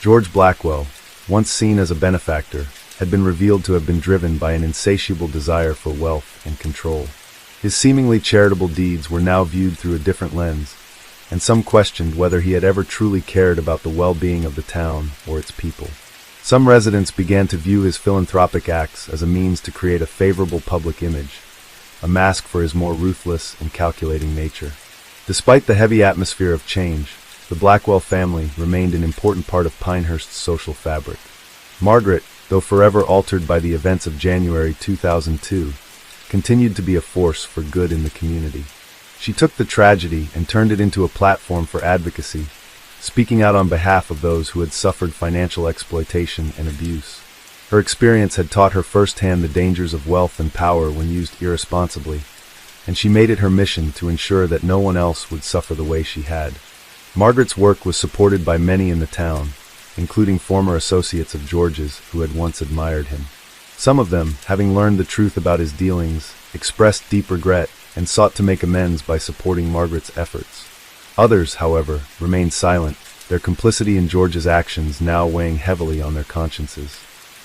George Blackwell, once seen as a benefactor, had been revealed to have been driven by an insatiable desire for wealth and control. His seemingly charitable deeds were now viewed through a different lens, and some questioned whether he had ever truly cared about the well-being of the town or its people. Some residents began to view his philanthropic acts as a means to create a favorable public image, a mask for his more ruthless and calculating nature. Despite the heavy atmosphere of change, the Blackwell family remained an important part of Pinehurst's social fabric. Margaret, though forever altered by the events of January 2002, continued to be a force for good in the community. She took the tragedy and turned it into a platform for advocacy, speaking out on behalf of those who had suffered financial exploitation and abuse. Her experience had taught her firsthand the dangers of wealth and power when used irresponsibly, and she made it her mission to ensure that no one else would suffer the way she had. Margaret's work was supported by many in the town, including former associates of George's who had once admired him. Some of them, having learned the truth about his dealings, expressed deep regret and sought to make amends by supporting Margaret's efforts. Others, however, remained silent, their complicity in George's actions now weighing heavily on their consciences.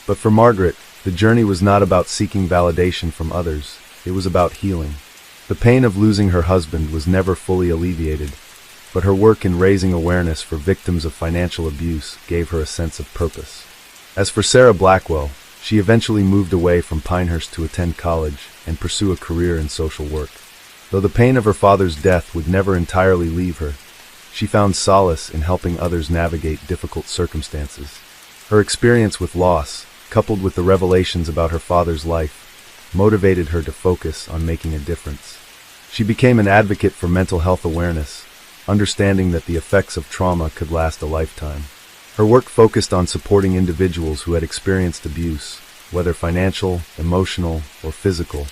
But for Margaret, the journey was not about seeking validation from others, it was about healing. The pain of losing her husband was never fully alleviated, but her work in raising awareness for victims of financial abuse gave her a sense of purpose. As for Sarah Blackwell, she eventually moved away from Pinehurst to attend college and pursue a career in social work. Though the pain of her father's death would never entirely leave her, she found solace in helping others navigate difficult circumstances. Her experience with loss, coupled with the revelations about her father's life, motivated her to focus on making a difference. She became an advocate for mental health awareness, understanding that the effects of trauma could last a lifetime. Her work focused on supporting individuals who had experienced abuse, whether financial, emotional, or physical,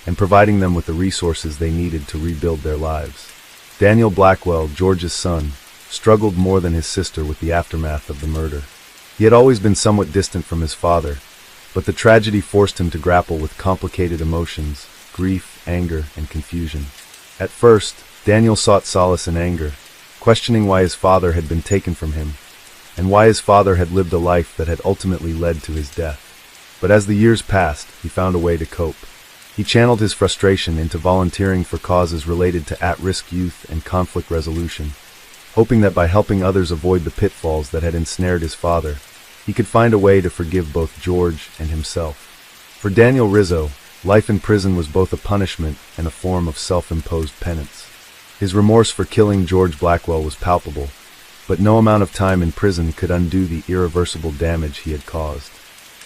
and providing them with the resources they needed to rebuild their lives. Daniel Blackwell, George's son, struggled more than his sister with the aftermath of the murder. He had always been somewhat distant from his father, but the tragedy forced him to grapple with complicated emotions, grief, anger, and confusion. At first, Daniel sought solace in anger, questioning why his father had been taken from him, and why his father had lived a life that had ultimately led to his death. But as the years passed, he found a way to cope. He channeled his frustration into volunteering for causes related to at-risk youth and conflict resolution, hoping that by helping others avoid the pitfalls that had ensnared his father, he could find a way to forgive both George and himself. For Daniel Rizzo, life in prison was both a punishment and a form of self-imposed penance. His remorse for killing George Blackwell was palpable, but no amount of time in prison could undo the irreversible damage he had caused.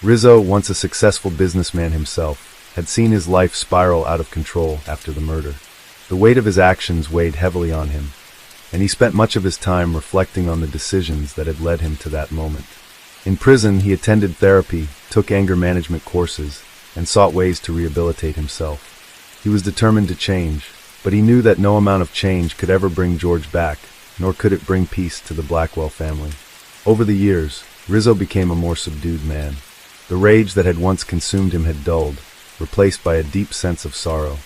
Rizzo, once a successful businessman himself, had seen his life spiral out of control after the murder. The weight of his actions weighed heavily on him, and he spent much of his time reflecting on the decisions that had led him to that moment. In prison, he attended therapy, took anger management courses, and sought ways to rehabilitate himself. He was determined to change, but he knew that no amount of change could ever bring George back, nor could it bring peace to the Blackwell family. Over the years, Rizzo became a more subdued man. The rage that had once consumed him had dulled, replaced by a deep sense of sorrow.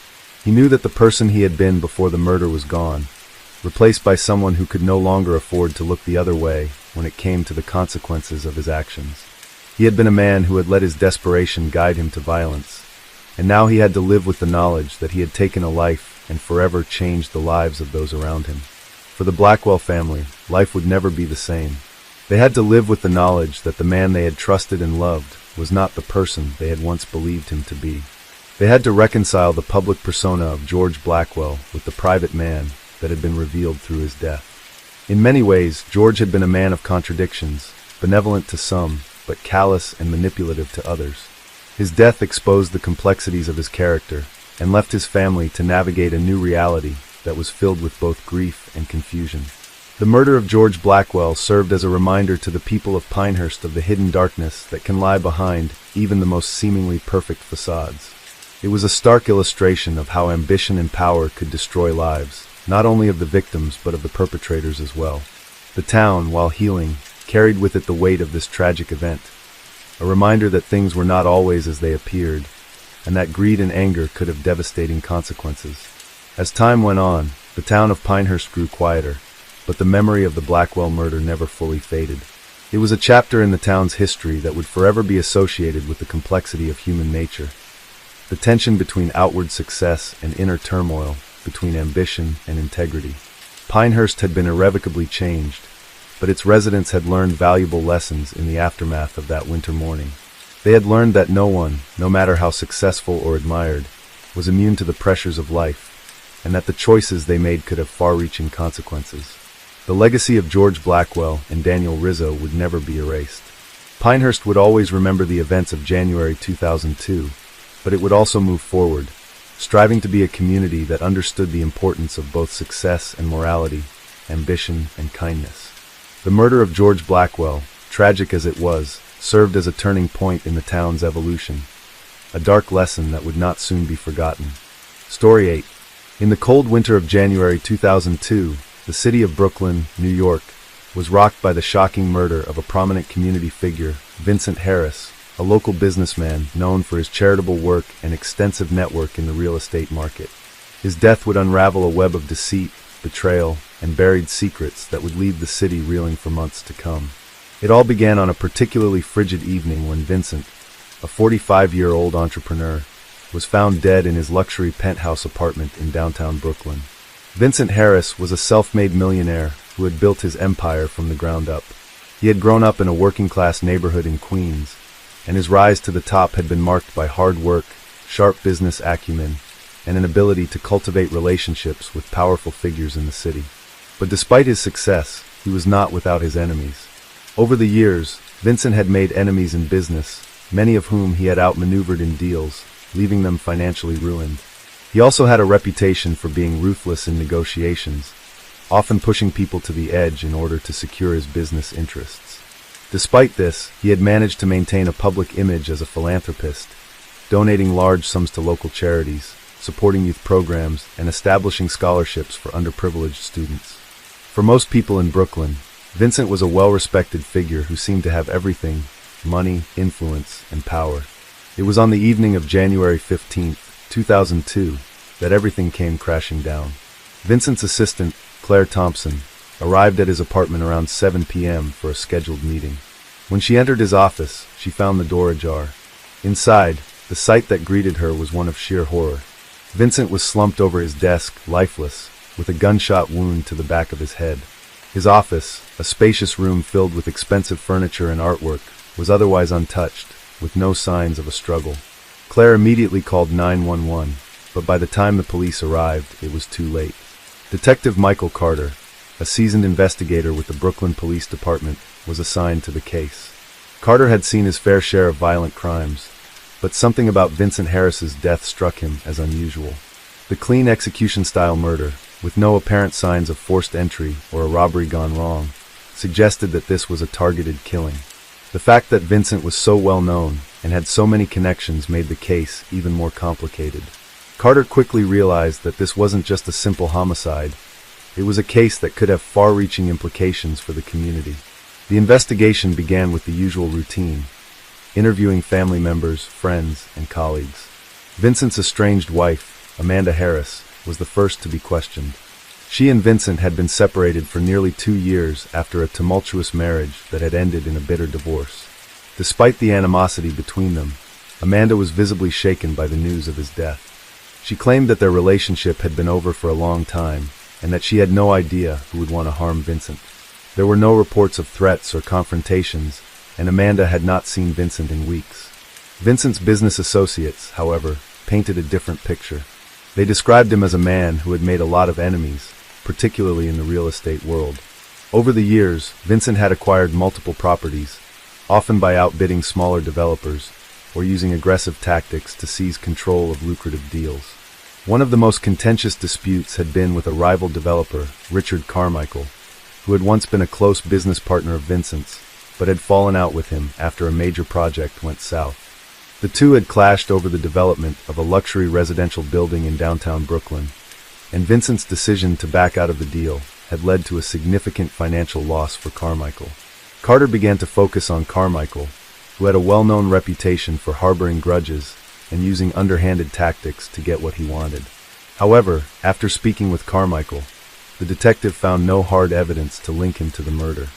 He knew that the person he had been before the murder was gone, replaced by someone who could no longer afford to look the other way when it came to the consequences of his actions. He had been a man who had let his desperation guide him to violence, and now he had to live with the knowledge that he had taken a life and forever changed the lives of those around him. For the Blackwell family, life would never be the same. They had to live with the knowledge that the man they had trusted and loved was not the person they had once believed him to be. They had to reconcile the public persona of George Blackwell with the private man that had been revealed through his death. In many ways, George had been a man of contradictions, benevolent to some, but callous and manipulative to others. His death exposed the complexities of his character and left his family to navigate a new reality that was filled with both grief and confusion. The murder of George Blackwell served as a reminder to the people of Pinehurst of the hidden darkness that can lie behind even the most seemingly perfect facades. It was a stark illustration of how ambition and power could destroy lives, not only of the victims but of the perpetrators as well. The town, while healing, carried with it the weight of this tragic event, a reminder that things were not always as they appeared, and that greed and anger could have devastating consequences. As time went on, the town of Pinehurst grew quieter, but the memory of the Blackwell murder never fully faded. It was a chapter in the town's history that would forever be associated with the complexity of human nature. The tension between outward success and inner turmoil, between ambition and integrity. Pinehurst had been irrevocably changed, but its residents had learned valuable lessons in the aftermath of that winter morning. They had learned that no one, no matter how successful or admired, was immune to the pressures of life, and that the choices they made could have far-reaching consequences. The legacy of George Blackwell and Daniel Rizzo would never be erased. Pinehurst would always remember the events of January 2002, but it would also move forward, striving to be a community that understood the importance of both success and morality, ambition and kindness. The murder of George Blackwell, tragic as it was, served as a turning point in the town's evolution, a dark lesson that would not soon be forgotten. Story 8. In the cold winter of January 2002, the city of Brooklyn, New York, was rocked by the shocking murder of a prominent community figure, Vincent Harris, a local businessman known for his charitable work and extensive network in the real estate market. His death would unravel a web of deceit, betrayal, and buried secrets that would leave the city reeling for months to come. It all began on a particularly frigid evening when Vincent, a 45-year-old entrepreneur, was found dead in his luxury penthouse apartment in downtown Brooklyn. Vincent Harris was a self-made millionaire who had built his empire from the ground up. He had grown up in a working-class neighborhood in Queens, and his rise to the top had been marked by hard work, sharp business acumen, and an ability to cultivate relationships with powerful figures in the city. But despite his success, he was not without his enemies. Over the years, Vincent had made enemies in business, many of whom he had outmaneuvered in deals, leaving them financially ruined. He also had a reputation for being ruthless in negotiations, often pushing people to the edge in order to secure his business interests. Despite this, he had managed to maintain a public image as a philanthropist, donating large sums to local charities, supporting youth programs, and establishing scholarships for underprivileged students. For most people in Brooklyn, Vincent was a well-respected figure who seemed to have everything: money, influence, and power. It was on the evening of January 15, 2002, that everything came crashing down. Vincent's assistant, Claire Thompson, arrived at his apartment around 7 p.m. for a scheduled meeting. When she entered his office, she found the door ajar. Inside, the sight that greeted her was one of sheer horror. Vincent was slumped over his desk, lifeless, with a gunshot wound to the back of his head. His office, a spacious room filled with expensive furniture and artwork, was otherwise untouched, with no signs of a struggle. Claire immediately called 911, but by the time the police arrived, it was too late. Detective Michael Carter, a seasoned investigator with the Brooklyn Police Department, was assigned to the case. Carter had seen his fair share of violent crimes, but something about Vincent Harris's death struck him as unusual. The clean execution-style murder, with no apparent signs of forced entry or a robbery gone wrong, suggested that this was a targeted killing. The fact that Vincent was so well known and had so many connections made the case even more complicated. Carter quickly realized that this wasn't just a simple homicide. It was a case that could have far-reaching implications for the community. The investigation began with the usual routine, interviewing family members, friends, and colleagues. Vincent's estranged wife, Amanda Harris, was the first to be questioned. She and Vincent had been separated for nearly 2 years after a tumultuous marriage that had ended in a bitter divorce. Despite the animosity between them, Amanda was visibly shaken by the news of his death. She claimed that their relationship had been over for a long time, and that she had no idea who would want to harm Vincent. There were no reports of threats or confrontations, and Amanda had not seen Vincent in weeks. Vincent's business associates, however, painted a different picture. They described him as a man who had made a lot of enemies, particularly in the real estate world. Over the years, Vincent had acquired multiple properties, often by outbidding smaller developers, or using aggressive tactics to seize control of lucrative deals. One of the most contentious disputes had been with a rival developer, Richard Carmichael, who had once been a close business partner of Vincent's, but had fallen out with him after a major project went south. The two had clashed over the development of a luxury residential building in downtown Brooklyn, and Vincent's decision to back out of the deal had led to a significant financial loss for Carmichael. Carter began to focus on Carmichael, who had a well-known reputation for harboring grudges and using underhanded tactics to get what he wanted. However, after speaking with Carmichael, the detective found no hard evidence to link him to the murder.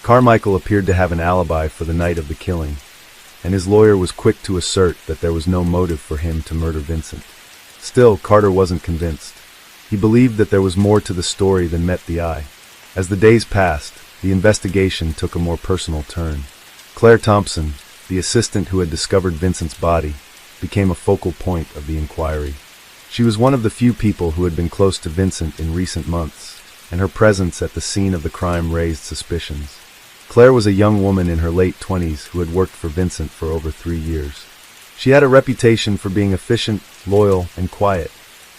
Carmichael appeared to have an alibi for the night of the killing, and his lawyer was quick to assert that there was no motive for him to murder Vincent. Still, Carter wasn't convinced. He believed that there was more to the story than met the eye. As the days passed, the investigation took a more personal turn. Claire Thompson, the assistant who had discovered Vincent's body, became a focal point of the inquiry. She was one of the few people who had been close to Vincent in recent months, and her presence at the scene of the crime raised suspicions. Claire was a young woman in her late 20s who had worked for Vincent for over 3 years. She had a reputation for being efficient, loyal, and quiet.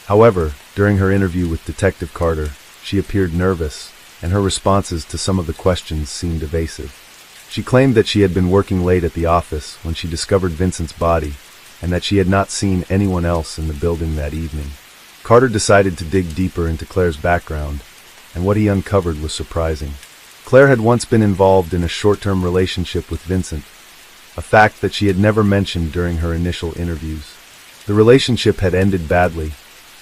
However, during her interview with Detective Carter, she appeared nervous, and her responses to some of the questions seemed evasive. She claimed that she had been working late at the office when she discovered Vincent's body, and that she had not seen anyone else in the building that evening. Carter decided to dig deeper into Claire's background, and what he uncovered was surprising. Claire had once been involved in a short-term relationship with Vincent, a fact that she had never mentioned during her initial interviews. The relationship had ended badly,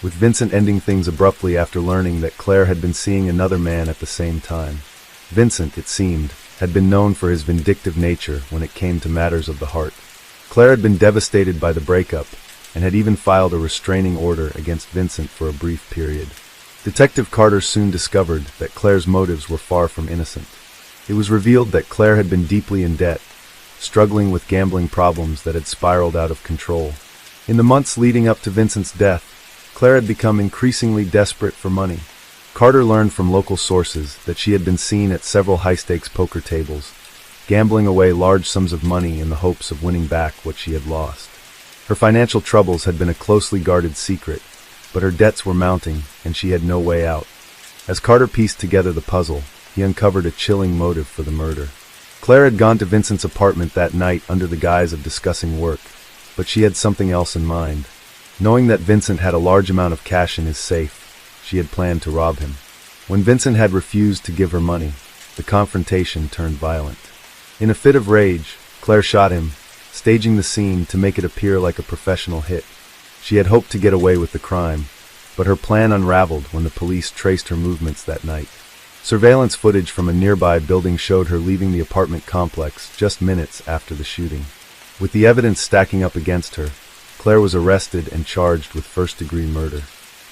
with Vincent ending things abruptly after learning that Claire had been seeing another man at the same time. Vincent, it seemed, had been known for his vindictive nature when it came to matters of the heart. Claire had been devastated by the breakup, and had even filed a restraining order against Vincent for a brief period. Detective Carter soon discovered that Claire's motives were far from innocent. It was revealed that Claire had been deeply in debt, struggling with gambling problems that had spiraled out of control. In the months leading up to Vincent's death, Claire had become increasingly desperate for money. Carter learned from local sources that she had been seen at several high-stakes poker tables, gambling away large sums of money in the hopes of winning back what she had lost. Her financial troubles had been a closely guarded secret, but her debts were mounting, and she had no way out. As Carter pieced together the puzzle, he uncovered a chilling motive for the murder. Claire had gone to Vincent's apartment that night under the guise of discussing work, but she had something else in mind. Knowing that Vincent had a large amount of cash in his safe, she had planned to rob him. When Vincent had refused to give her money, the confrontation turned violent. In a fit of rage, Claire shot him, staging the scene to make it appear like a professional hit. She had hoped to get away with the crime, but her plan unraveled when the police traced her movements that night. Surveillance footage from a nearby building showed her leaving the apartment complex just minutes after the shooting. With the evidence stacking up against her, Claire was arrested and charged with first-degree murder.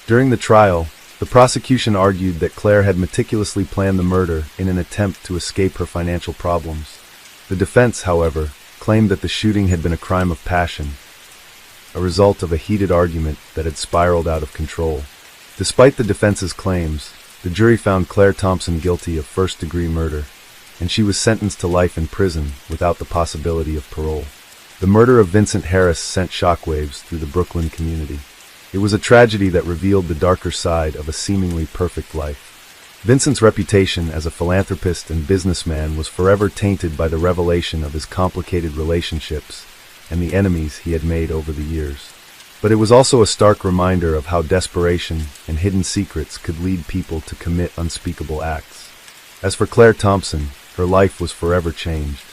During the trial, the prosecution argued that Claire had meticulously planned the murder in an attempt to escape her financial problems. The defense, however, claimed that the shooting had been a crime of passion, a result of a heated argument that had spiraled out of control. Despite the defense's claims, the jury found Claire Thompson guilty of first-degree murder, and she was sentenced to life in prison without the possibility of parole. The murder of Vincent Harris sent shockwaves through the Brooklyn community. It was a tragedy that revealed the darker side of a seemingly perfect life. Vincent's reputation as a philanthropist and businessman was forever tainted by the revelation of his complicated relationships and the enemies he had made over the years. But it was also a stark reminder of how desperation and hidden secrets could lead people to commit unspeakable acts. As for Claire Thompson, her life was forever changed.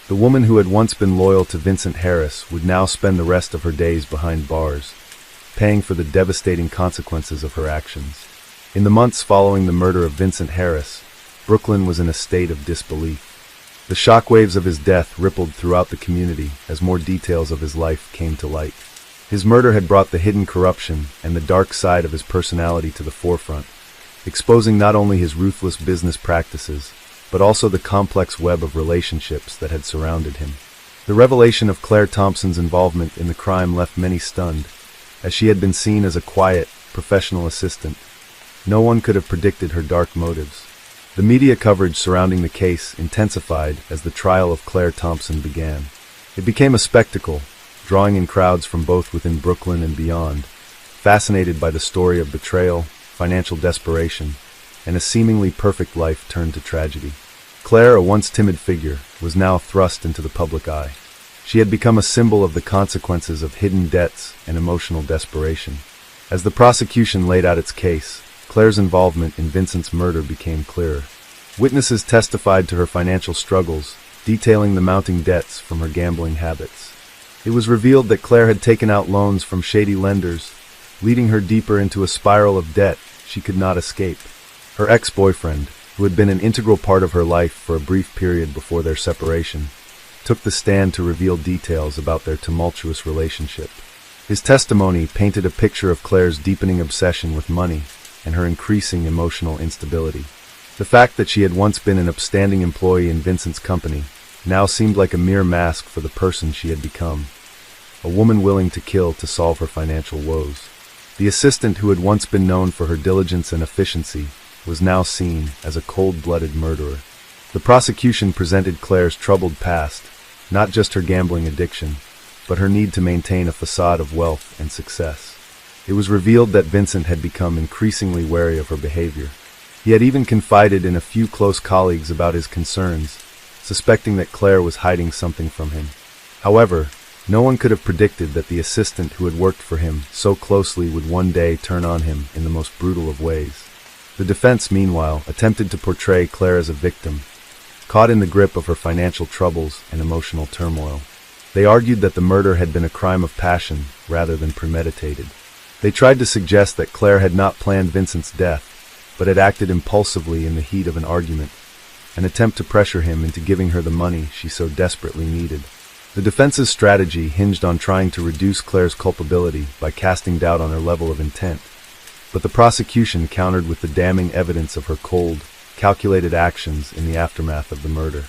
The woman who had once been loyal to Vincent Harris would now spend the rest of her days behind bars, paying for the devastating consequences of her actions. In the months following the murder of Vincent Harris, Brooklyn was in a state of disbelief. The shockwaves of his death rippled throughout the community as more details of his life came to light. His murder had brought the hidden corruption and the dark side of his personality to the forefront, exposing not only his ruthless business practices, but also the complex web of relationships that had surrounded him. The revelation of Claire Thompson's involvement in the crime left many stunned, as she had been seen as a quiet, professional assistant. No one could have predicted her dark motives. The media coverage surrounding the case intensified as the trial of Claire Thompson began. It became a spectacle, drawing in crowds from both within Brooklyn and beyond, fascinated by the story of betrayal, financial desperation, and a seemingly perfect life turned to tragedy. Claire, a once timid figure, was now thrust into the public eye. She had become a symbol of the consequences of hidden debts and emotional desperation. As the prosecution laid out its case, Claire's involvement in Vincent's murder became clearer. Witnesses testified to her financial struggles, detailing the mounting debts from her gambling habits. It was revealed that Claire had taken out loans from shady lenders, leading her deeper into a spiral of debt she could not escape. Her ex-boyfriend, who had been an integral part of her life for a brief period before their separation, took the stand to reveal details about their tumultuous relationship. His testimony painted a picture of Claire's deepening obsession with money and her increasing emotional instability. The fact that she had once been an upstanding employee in Vincent's company now seemed like a mere mask for the person she had become, a woman willing to kill to solve her financial woes. The assistant who had once been known for her diligence and efficiency was now seen as a cold-blooded murderer. The prosecution presented Claire's troubled past, not just her gambling addiction, but her need to maintain a facade of wealth and success. It was revealed that Vincent had become increasingly wary of her behavior. He had even confided in a few close colleagues about his concerns, suspecting that Claire was hiding something from him. However, no one could have predicted that the assistant who had worked for him so closely would one day turn on him in the most brutal of ways. The defense, meanwhile, attempted to portray Claire as a victim, caught in the grip of her financial troubles and emotional turmoil. They argued that the murder had been a crime of passion rather than premeditated. They tried to suggest that Claire had not planned Vincent's death, but had acted impulsively in the heat of an argument, an attempt to pressure him into giving her the money she so desperately needed. The defense's strategy hinged on trying to reduce Claire's culpability by casting doubt on her level of intent, but the prosecution countered with the damning evidence of her cold, calculated actions in the aftermath of the murder.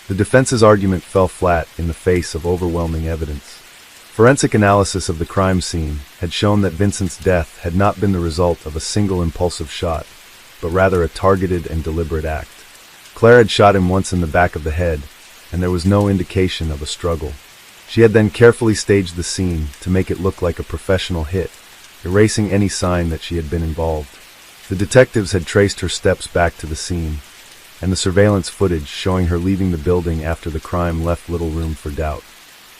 The defense's argument fell flat in the face of overwhelming evidence. Forensic analysis of the crime scene had shown that Vincent's death had not been the result of a single impulsive shot, but rather a targeted and deliberate act. Claire had shot him once in the back of the head, and there was no indication of a struggle. She had then carefully staged the scene to make it look like a professional hit, erasing any sign that she had been involved. The detectives had traced her steps back to the scene, and the surveillance footage showing her leaving the building after the crime left little room for doubt.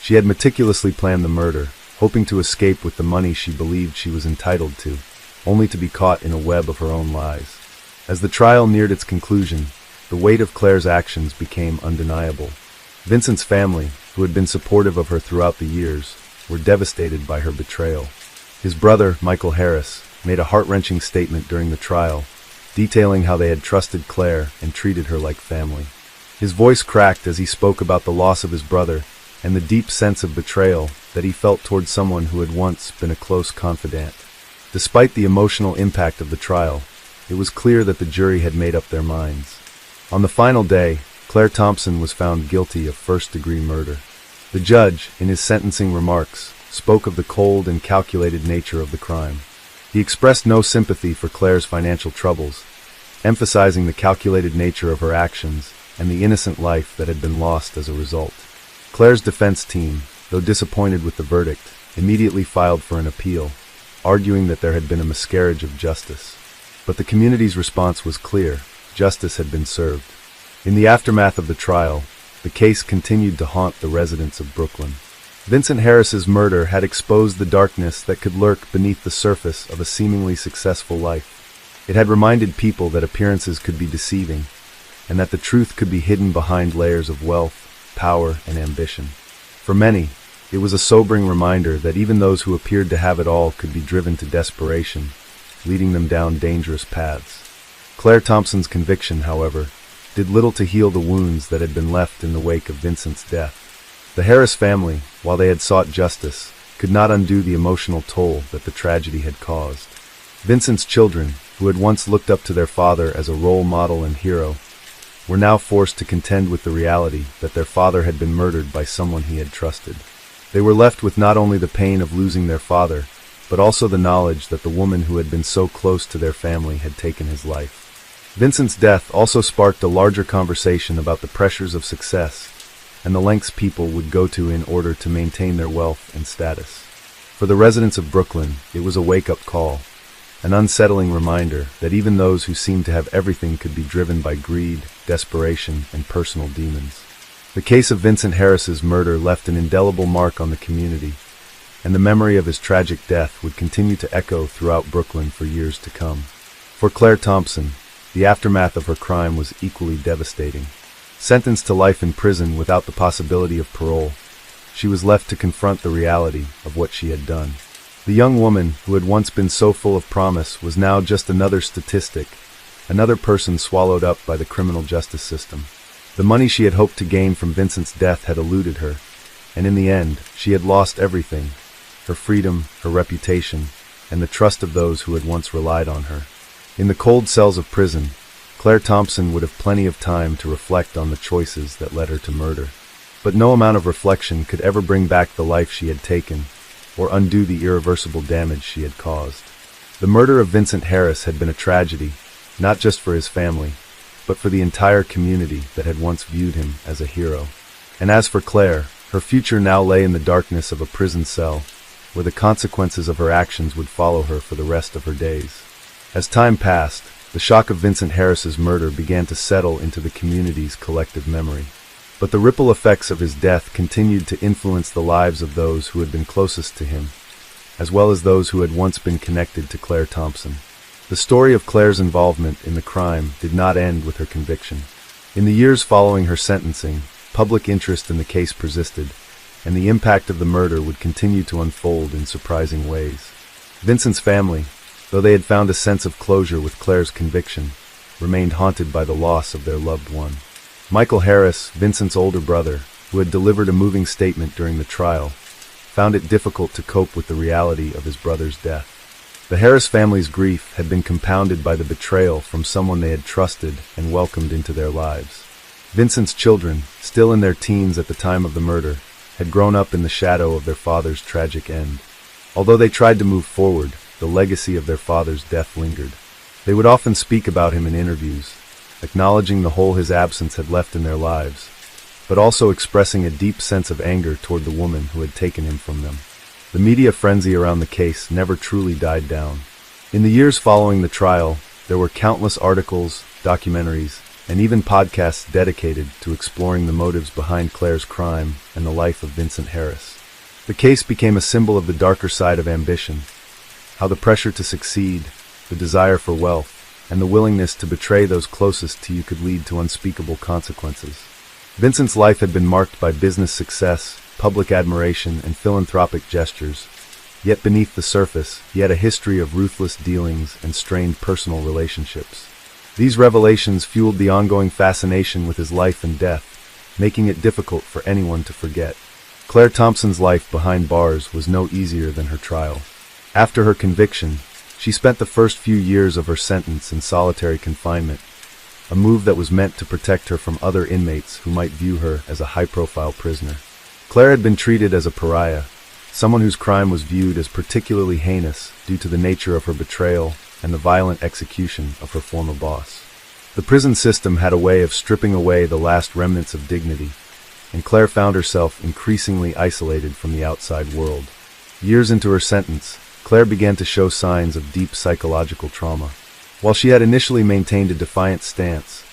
She had meticulously planned the murder, hoping to escape with the money she believed she was entitled to, only to be caught in a web of her own lies. As the trial neared its conclusion, the weight of Claire's actions became undeniable. Vincent's family, who had been supportive of her throughout the years, were devastated by her betrayal. His brother, Michael Harris, made a heart-wrenching statement during the trial, detailing how they had trusted Claire and treated her like family. His voice cracked as he spoke about the loss of his brother and the deep sense of betrayal that he felt towards someone who had once been a close confidant. Despite the emotional impact of the trial, it was clear that the jury had made up their minds. On the final day, Claire Thompson was found guilty of first-degree murder. The judge, in his sentencing remarks, spoke of the cold and calculated nature of the crime. He expressed no sympathy for Claire's financial troubles, emphasizing the calculated nature of her actions and the innocent life that had been lost as a result. Claire's defense team, though disappointed with the verdict, immediately filed for an appeal, arguing that there had been a miscarriage of justice. But the community's response was clear: justice had been served. In the aftermath of the trial, the case continued to haunt the residents of Brooklyn. Vincent Harris's murder had exposed the darkness that could lurk beneath the surface of a seemingly successful life. It had reminded people that appearances could be deceiving, and that the truth could be hidden behind layers of wealth, power, and ambition. For many, it was a sobering reminder that even those who appeared to have it all could be driven to desperation, leading them down dangerous paths. Claire Thompson's conviction, however, did little to heal the wounds that had been left in the wake of Vincent's death. The Harris family, while they had sought justice, could not undo the emotional toll that the tragedy had caused. Vincent's children, who had once looked up to their father as a role model and hero, were now forced to contend with the reality that their father had been murdered by someone he had trusted. They were left with not only the pain of losing their father, but also the knowledge that the woman who had been so close to their family had taken his life. Vincent's death also sparked a larger conversation about the pressures of success and the lengths people would go to in order to maintain their wealth and status. For the residents of Brooklyn, it was a wake-up call, an unsettling reminder that even those who seemed to have everything could be driven by greed, desperation, and personal demons. The case of Vincent Harris's murder left an indelible mark on the community, and the memory of his tragic death would continue to echo throughout Brooklyn for years to come. For Claire Thompson, the aftermath of her crime was equally devastating. Sentenced to life in prison without the possibility of parole, she was left to confront the reality of what she had done. The young woman who had once been so full of promise was now just another statistic, another person swallowed up by the criminal justice system. The money she had hoped to gain from Vincent's death had eluded her, and in the end, she had lost everything: her freedom, her reputation, and the trust of those who had once relied on her. In the cold cells of prison, Claire Thompson would have plenty of time to reflect on the choices that led her to murder. But no amount of reflection could ever bring back the life she had taken, or undo the irreversible damage she had caused. The murder of Vincent Harris had been a tragedy, not just for his family, but for the entire community that had once viewed him as a hero. And as for Claire, Her future now lay in the darkness of a prison cell, where the consequences of her actions would follow her for the rest of her days. As time passed, the shock of Vincent Harris's murder began to settle into the community's collective memory. But the ripple effects of his death continued to influence the lives of those who had been closest to him, as well as those who had once been connected to Claire Thompson. The story of Claire's involvement in the crime did not end with her conviction. In the years following her sentencing, public interest in the case persisted, and the impact of the murder would continue to unfold in surprising ways. Vincent's family, though they had found a sense of closure with Claire's conviction, remained haunted by the loss of their loved one. Michael Harris, Vincent's older brother, who had delivered a moving statement during the trial, found it difficult to cope with the reality of his brother's death. The Harris family's grief had been compounded by the betrayal from someone they had trusted and welcomed into their lives. Vincent's children, still in their teens at the time of the murder, had grown up in the shadow of their father's tragic end. Although they tried to move forward, the legacy of their father's death lingered. They would often speak about him in interviews, acknowledging the hole his absence had left in their lives, but also expressing a deep sense of anger toward the woman who had taken him from them. The media frenzy around the case never truly died down. In the years following the trial, there were countless articles, documentaries, and even podcasts dedicated to exploring the motives behind Claire's crime and the life of Vincent Harris. The case became a symbol of the darker side of ambition, how the pressure to succeed, the desire for wealth, and the willingness to betray those closest to you could lead to unspeakable consequences. Vincent's life had been marked by business success, public admiration, and philanthropic gestures, yet beneath the surface, he had a history of ruthless dealings and strained personal relationships. These revelations fueled the ongoing fascination with his life and death, making it difficult for anyone to forget. Claire Thompson's life behind bars was no easier than her trial. After her conviction, she spent the first few years of her sentence in solitary confinement, a move that was meant to protect her from other inmates who might view her as a high-profile prisoner. Claire had been treated as a pariah, someone whose crime was viewed as particularly heinous due to the nature of her betrayal and the violent execution of her former boss. The prison system had a way of stripping away the last remnants of dignity, and Claire found herself increasingly isolated from the outside world. Years into her sentence, Claire began to show signs of deep psychological trauma. While she had initially maintained a defiant stance,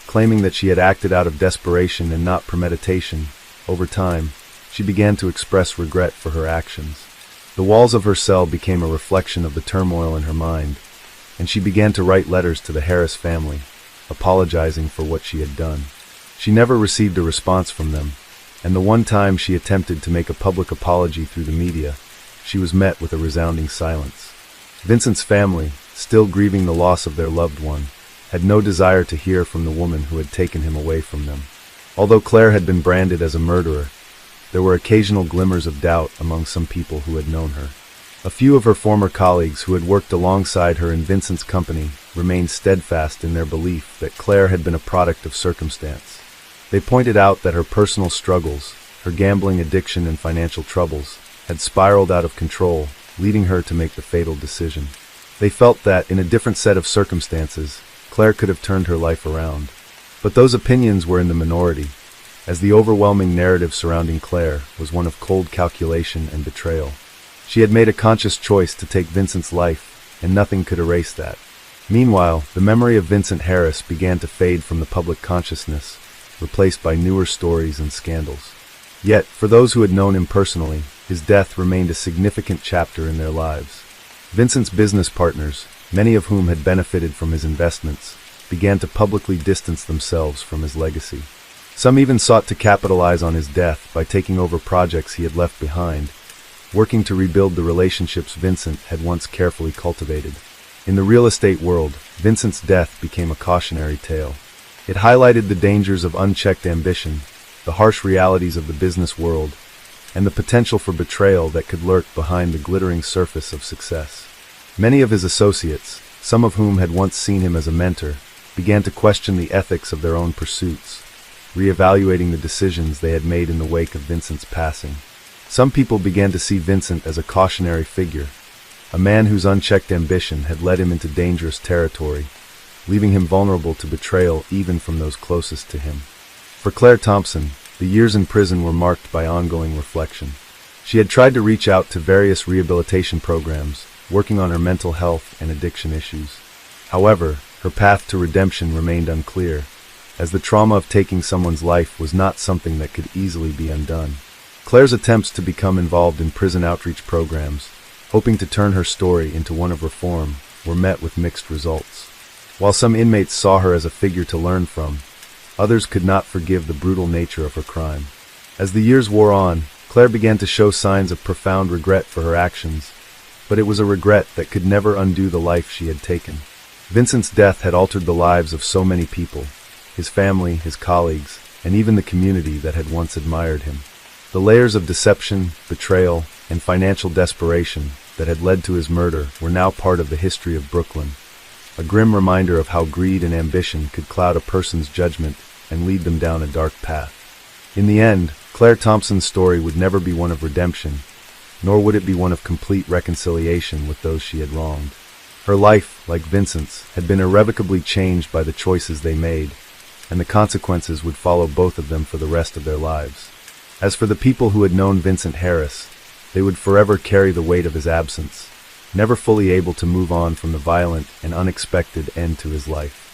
claiming that she had acted out of desperation and not premeditation, over time, she began to express regret for her actions. The walls of her cell became a reflection of the turmoil in her mind, and she began to write letters to the Harris family, apologizing for what she had done. She never received a response from them, and the one time she attempted to make a public apology through the media, she was met with a resounding silence. Vincent's family, still grieving the loss of their loved one, had no desire to hear from the woman who had taken him away from them. Although Claire had been branded as a murderer, there were occasional glimmers of doubt among some people who had known her. A few of her former colleagues who had worked alongside her in Vincent's company remained steadfast in their belief that Claire had been a product of circumstance. They pointed out that her personal struggles, her gambling addiction and financial troubles, had spiraled out of control, leading her to make the fatal decision. They felt that, in a different set of circumstances, Claire could have turned her life around. But those opinions were in the minority, as the overwhelming narrative surrounding Claire was one of cold calculation and betrayal. She had made a conscious choice to take Vincent's life, and nothing could erase that. Meanwhile, the memory of Vincent Harris began to fade from the public consciousness, replaced by newer stories and scandals. Yet, for those who had known him personally, his death remained a significant chapter in their lives. Vincent's business partners, many of whom had benefited from his investments, began to publicly distance themselves from his legacy. Some even sought to capitalize on his death by taking over projects he had left behind, working to rebuild the relationships Vincent had once carefully cultivated. In the real estate world, Vincent's death became a cautionary tale. It highlighted the dangers of unchecked ambition, the harsh realities of the business world, and the potential for betrayal that could lurk behind the glittering surface of success. Many of his associates, some of whom had once seen him as a mentor, began to question the ethics of their own pursuits, reevaluating the decisions they had made in the wake of Vincent's passing. Some people began to see Vincent as a cautionary figure, a man whose unchecked ambition had led him into dangerous territory, leaving him vulnerable to betrayal even from those closest to him. For Claire Thompson, the years in prison were marked by ongoing reflection. She had tried to reach out to various rehabilitation programs, working on her mental health and addiction issues. However, her path to redemption remained unclear, as the trauma of taking someone's life was not something that could easily be undone. Claire's attempts to become involved in prison outreach programs, hoping to turn her story into one of reform, were met with mixed results. While some inmates saw her as a figure to learn from, others could not forgive the brutal nature of her crime. As the years wore on, Claire began to show signs of profound regret for her actions, but it was a regret that could never undo the life she had taken. Vincent's death had altered the lives of so many people, his family, his colleagues, and even the community that had once admired him. The layers of deception, betrayal, and financial desperation that had led to his murder were now part of the history of Brooklyn, a grim reminder of how greed and ambition could cloud a person's judgment and lead them down a dark path. In the end, Claire Thompson's story would never be one of redemption, nor would it be one of complete reconciliation with those she had wronged. Her life, like Vincent's, had been irrevocably changed by the choices they made, and the consequences would follow both of them for the rest of their lives. As for the people who had known Vincent Harris, they would forever carry the weight of his absence, never fully able to move on from the violent and unexpected end to his life.